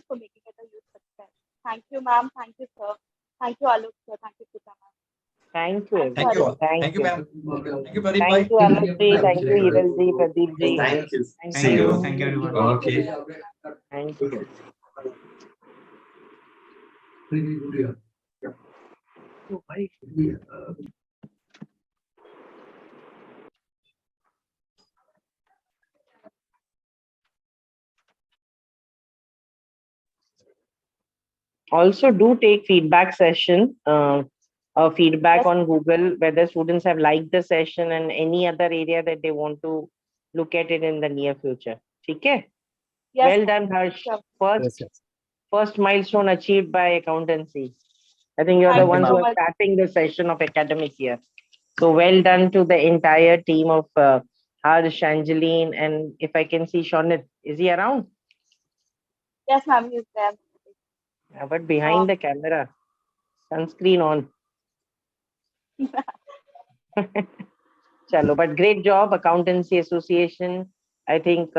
for making it a huge success. Thank you, ma'am. Thank you, sir. Thank you, Alok, sir. Thank you, Pooja, ma'am. Thank you. Thank you. Thank you, ma'am. Thank you, Pradeep. Thank you, Alok ji. Thank you, Hiral ji, Pradeep ji. Thank you. Thank See you. you. Thank you, everyone. Okay. Thank you. Also, do take feedback session, feedback on Google, whether students have liked the session and any other area that they want to look at it in the near future. Okay? Yes, Well done, Harsh. sure. First milestone achieved by accountancy. I think you're the Thank you ones so who are much. starting the session of academic year. So well done to the entire team of Harsh, Angeline, and if I can see Shonit, is he around? Yes, ma'am, he's there. Yeah, but behind the camera, sunscreen on. Chalo, but great job, Accountancy Association. I think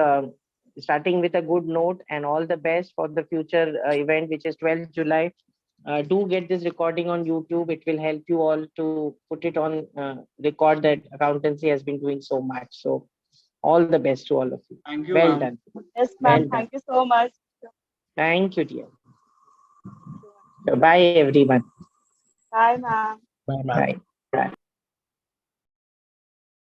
starting with a good note and all the best for the future event, which is 12th July. Do get this recording on YouTube. It will help you all to put it on record that accountancy has been doing so much. So all the best to all of you. Thank you, Well ma'am. done. Yes, Well ma'am. done. Thank you so much. Thank you, dear. So bye, everyone. Bye, ma'am. Bye, ma'am. Bye. Bye.